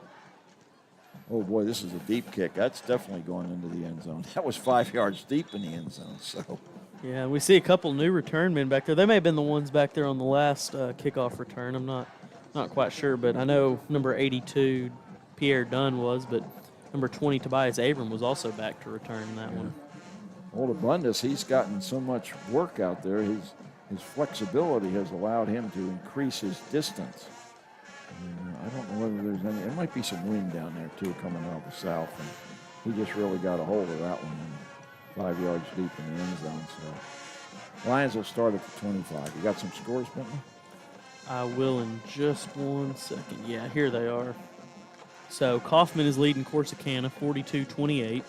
Speaker 1: Oh boy, this is a deep kick. That's definitely going into the end zone. That was 5 yards deep in the end zone. So.
Speaker 2: Yeah, we see a couple new return men back there. They may have been the ones back there on the last kickoff return. I'm not quite sure, but I know number 82, Pierre Dunn was, but number 20, Tobias Abram, was also back to return that one.
Speaker 1: Old Abundis, he's gotten so much work out there. His flexibility has allowed him to increase his distance. I don't know whether there's any. There might be some wind down there too, coming out of the south, and he just really got a hold of that one. And 5 yards deep in the end zone. So Lions will start at the 25. You got some scores, Bentley?
Speaker 2: I will in just 1 second. Yeah, here they are. So Kaufman is leading Corsicana 42-28.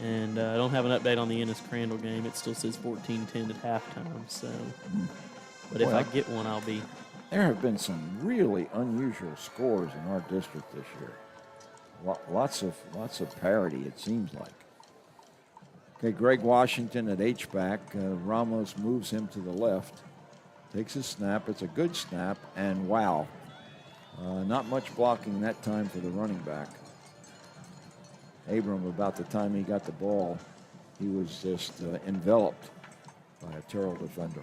Speaker 2: And I don't have an update on the Ennis Crandall game. It still says 14-10 at halftime. So, but if I get one, I'll be.
Speaker 1: There have been some really unusual scores in our district this year. Lots of parity, it seems like. Okay, Greg Washington at H-back. Ramos moves him to the left. Takes a snap. It's a good snap, and wow. Not much blocking that time for the running back. Abram, about the time he got the ball, he was just enveloped by a Terrell defender.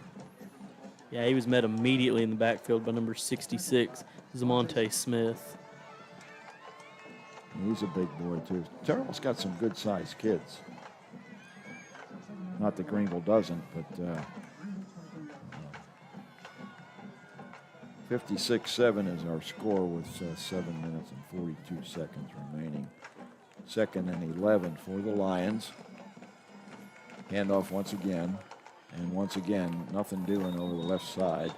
Speaker 2: Yeah, he was met immediately in the backfield by number 66, Zamonte Smith.
Speaker 1: And he's a big boy, too. Terrell's got some good-sized kids. Not that Greenville doesn't, but 56-7 is our score with 7 minutes and 42 seconds remaining. 2nd and 11 for the Lions. Handoff once again. And once again, nothing doing over the left side.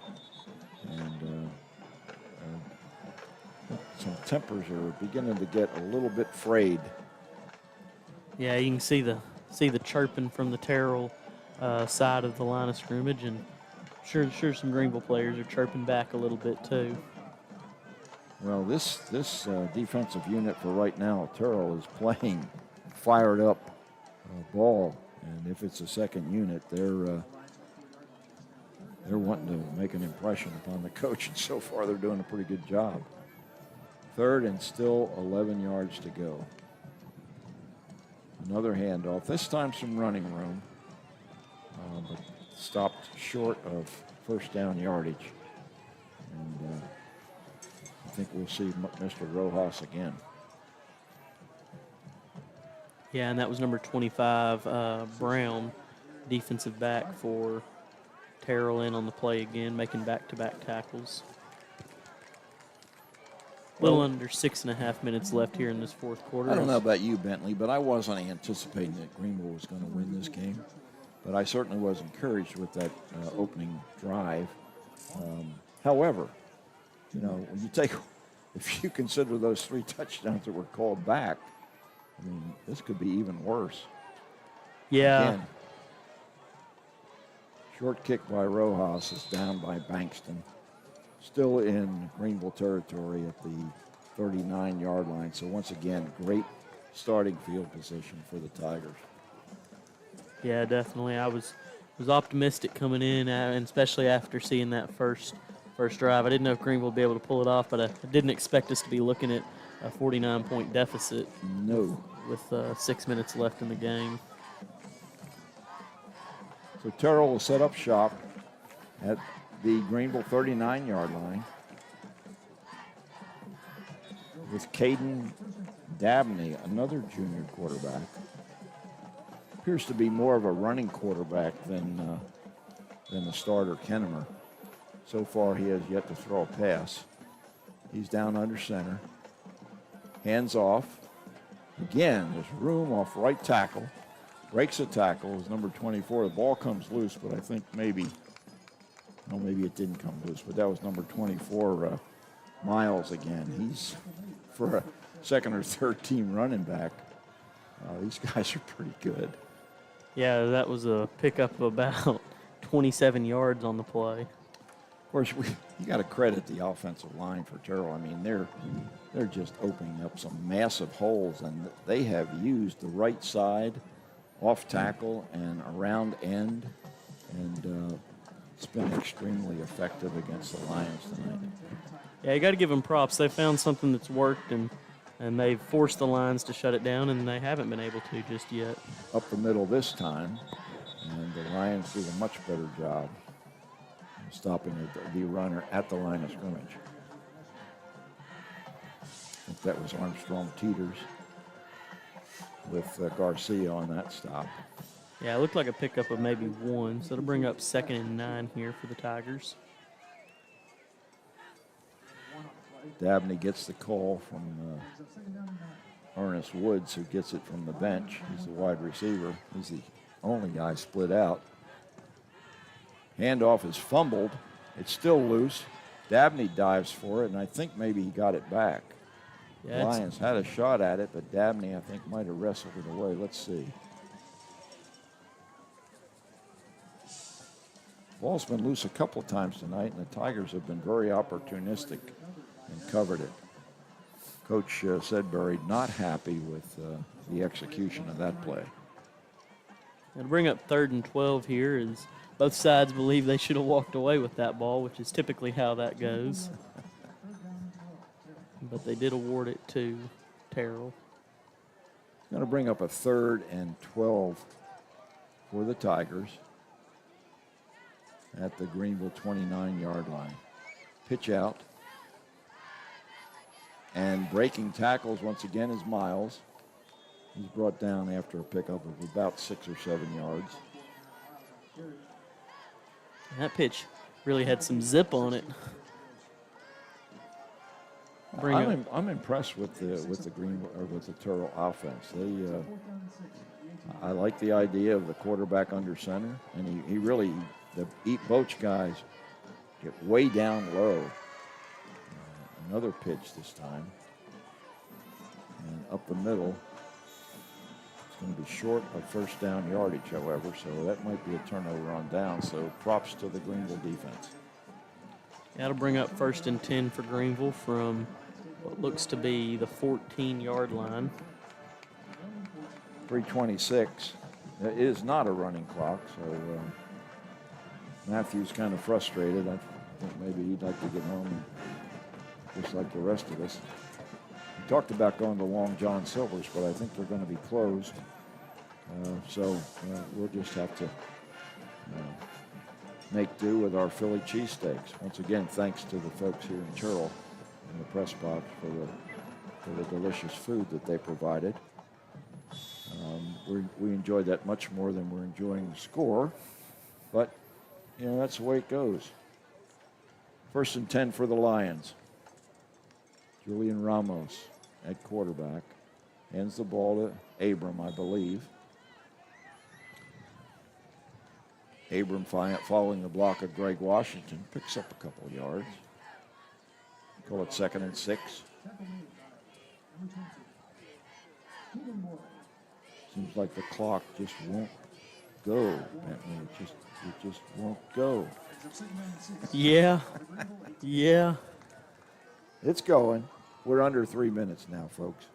Speaker 1: And some tempers are beginning to get a little bit frayed.
Speaker 2: Yeah, you can see the chirping from the Terrell side of the line of scrimmage, and sure some Greenville players are chirping back a little bit too.
Speaker 1: Well, this defensive unit for right now, Terrell, is playing fired up ball, and if it's a second unit, they're wanting to make an impression upon the coach, and so far they're doing a pretty good job. 3rd and still 11 yards to go. Another handoff, this time some running room, but stopped short of first down yardage. And I think we'll see Mr. Rojas again.
Speaker 2: Yeah, and that was number 25, Brown, defensive back for Terrell, in on the play again, making back-to-back tackles. A little under 6.5 minutes left here in this fourth quarter.
Speaker 1: I don't know about you, Bentley, but I wasn't anticipating that Greenville was going to win this game. But I certainly was encouraged with that opening drive. However, you know, if you consider those 3 touchdowns that were called back, I mean, this could be even worse.
Speaker 2: Yeah.
Speaker 1: Again, short kick by Rojas is down by Bankston. Still in Greenville territory at the 39-yard line. So once again, great starting field position for the Tigers.
Speaker 2: Yeah, definitely. I was optimistic coming in, and especially after seeing that first drive. I didn't know if Greenville would be able to pull it off, but I didn't expect us to be looking at a 49-point deficit.
Speaker 1: No.
Speaker 2: With 6 minutes left in the game.
Speaker 1: So Terrell will set up shop at the Greenville 39-yard line with Caden Dabney, another junior quarterback. Appears to be more of a running quarterback than the starter, Kennemer. So far, he has yet to throw a pass. He's down under center. Hands off. Again, there's room off right tackle. Breaks a tackle is number 24. The ball comes loose, but I think maybe it didn't come loose, but that was number 24, Miles again. He's, for a second or third team running back, these guys are pretty good.
Speaker 2: Yeah, that was a pickup of about 27 yards on the play.
Speaker 1: Of course, you got to credit the offensive line for Terrell. I mean, they're just opening up some massive holes, and they have used the right side, off tackle, and around end, and it's been extremely effective against the Lions tonight.
Speaker 2: Yeah, you got to give them props. They found something that's worked, and they've forced the Lions to shut it down, and they haven't been able to just yet.
Speaker 1: Up the middle this time, and the Lions did a much better job stopping the runner at the line of scrimmage. I think that was Armstrong Teeters with Garcia on that stop.
Speaker 2: Yeah, it looked like a pickup of maybe 1, so it'll bring up 2nd and 9 here for the Tigers.
Speaker 1: Dabney gets the call from Ernest Woods, who gets it from the bench. He's the wide receiver. He's the only guy split out. Handoff is fumbled. It's still loose. Dabney dives for it, and I think maybe he got it back.
Speaker 2: Yeah,
Speaker 1: Lions had a shot at it, but Dabney, I think, might have wrestled it away. Let's see. Ball's been loose a couple of times tonight, and the Tigers have been very opportunistic and covered it. Coach Sedbury not happy with the execution of that play.
Speaker 2: It'll bring up 3rd and 12 here, as both sides believe they should have walked away with that ball, which is typically how that goes. But they did award it to Terrell.
Speaker 1: Going to bring up a 3rd and 12 for the Tigers at the Greenville 29-yard line. Pitch out. And breaking tackles once again is Miles. He's brought down after a pickup of about 6 or 7 yards.
Speaker 2: That pitch really had some zip on it.
Speaker 1: I'm impressed with the Greenville or with the Terrell offense. I like the idea of the quarterback under center, and he really the Boach guys get way down low. Another pitch this time, and up the middle. It's going to be short of first down yardage, however, so that might be a turnover on down. So props to the Greenville defense.
Speaker 2: That'll bring up 1st and 10 for Greenville from what looks to be the 14-yard line.
Speaker 1: 3:26. It is not a running clock, so Matthew's kind of frustrated. I think maybe he'd like to get home, just like the rest of us. We talked about going to Long John Silver's, but I think they're going to be closed. So we'll just have to make do with our Philly cheesesteaks. Once again, thanks to the folks here in Terrell in the press box for the delicious food that they provided. We enjoyed that much more than we're enjoying the score, but that's the way it goes. 1st and 10 for the Lions. Julian Ramos at quarterback. Hands the ball to Abram, I believe. Abram following the block of Greg Washington. Picks up a couple yards. Call it 2nd and 6. Seems like the clock just won't go. It just won't go.
Speaker 2: Yeah. Yeah.
Speaker 1: It's going. We're under 3 minutes now, folks.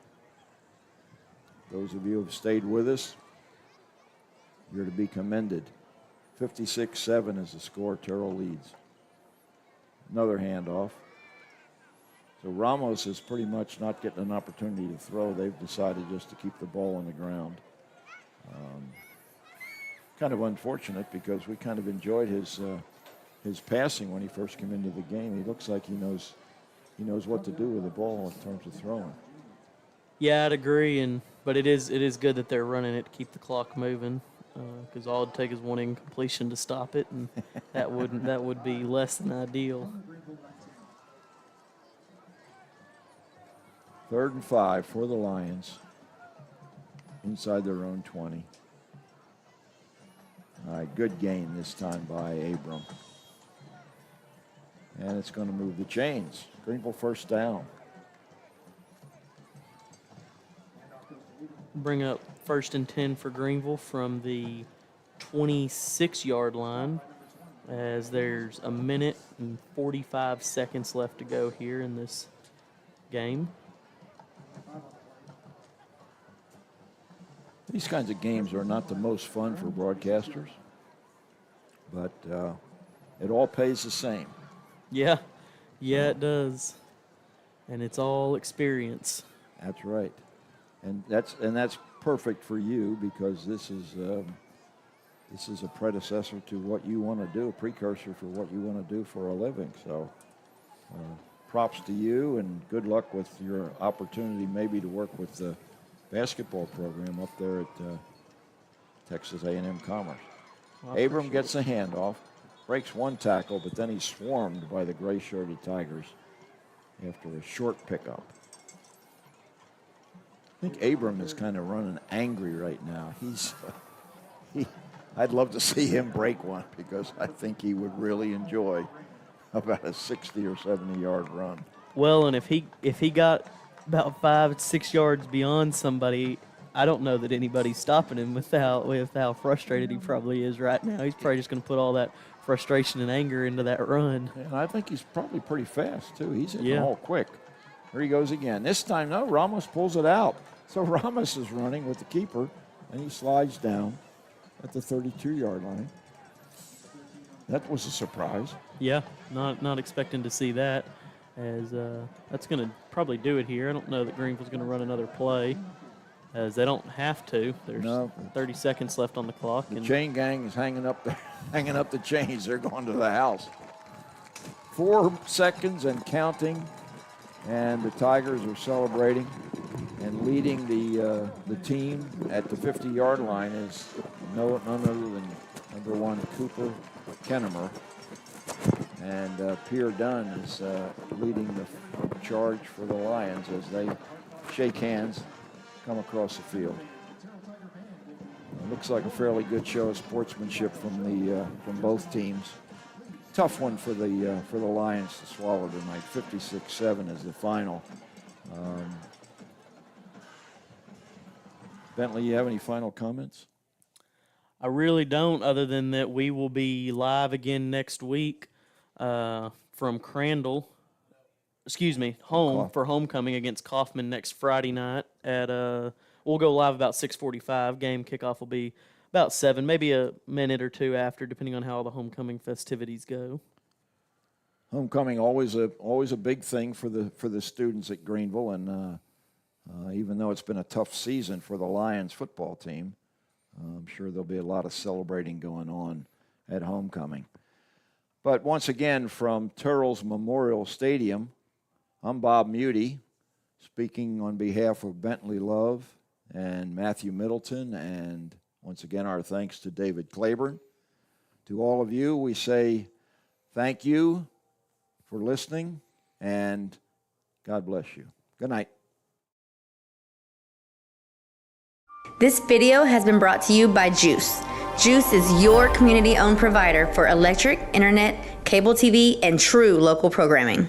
Speaker 1: Those of you who have stayed with us, you're to be commended. 56-7 is the score. Terrell leads. Another handoff. So Ramos is pretty much not getting an opportunity to throw. They've decided just to keep the ball on the ground. Kind of unfortunate because we kind of enjoyed his passing when he first came into the game. He looks like he knows what to do with the ball in terms of throwing.
Speaker 2: Yeah, I'd agree, but it is good that they're running it to keep the clock moving, because all it'd take is one incompletion to stop it, and that would be less than ideal.
Speaker 1: 3rd and 5 for the Lions inside their own 20. All right, good gain this time by Abram. And it's going to move the chains. Greenville 1st down.
Speaker 2: Bring up 1st and 10 for Greenville from the 26-yard line, as there's a minute and 45 seconds left to go here in this game.
Speaker 1: These kinds of games are not the most fun for broadcasters, but it all pays the same.
Speaker 2: Yeah, it does, and it's all experience.
Speaker 1: That's right, and that's perfect for you because this is a predecessor to what you want to do, a precursor for what you want to do for a living. So, props to you, and good luck with your opportunity maybe to work with the basketball program up there at Texas A&M Commerce. Abram gets a handoff, breaks one tackle, but then he's swarmed by the gray-shirted Tigers after a short pickup. I think Abram is kind of running angry right now. I'd love to see him break one because I think he would really enjoy about a 60 or 70-yard run.
Speaker 2: Well, and if he got about 5-6 yards beyond somebody, I don't know that anybody's stopping him with how frustrated he probably is right now. He's probably just going to put all that frustration and anger into that run.
Speaker 1: And I think he's probably pretty fast, too. He's hitting the hole quick. Here he goes again. This time, no, Ramos pulls it out. So Ramos is running with the keeper, and he slides down at the 32-yard line. That was a surprise.
Speaker 2: Yeah, not expecting to see that, as that's going to probably do it here. I don't know that Greenville's going to run another play. as they don't have to. There's
Speaker 1: No.
Speaker 2: 30 seconds left on the clock.
Speaker 1: The
Speaker 2: And
Speaker 1: chain gang is hanging up the chains. They're going to the house. 4 seconds and counting, and the Tigers are celebrating and leading the team at the 50-yard line is none other than number 1 Cooper Kennemer, and Pierre Dunn is leading the charge for the Lions as they shake hands, come across the field. It looks like a fairly good show of sportsmanship from both teams. Tough one for the Lions to swallow tonight. 56-7 is the final. Bentley, you have any final comments?
Speaker 2: I really don't, other than that we will be live again next week from Crandall. Home for homecoming against Kaufman next Friday night at we'll go live about 6:45. Game kickoff will be about 7, maybe a minute or two after, depending on how the homecoming festivities go.
Speaker 1: Homecoming always a big thing for the students at Greenville, and even though it's been a tough season for the Lions football team, I'm sure there'll be a lot of celebrating going on at homecoming. But once again, from Terrell's Memorial Stadium, I'm Bob Muty, speaking on behalf of Bentley Love and Matthew Middleton, and once again, our thanks to David Claiborne. To all of you, we say thank you for listening, and God bless you. Good night.
Speaker 11: This video has been brought to you by GEUS. GEUS is your community-owned provider for electric, internet, cable TV, and true local programming.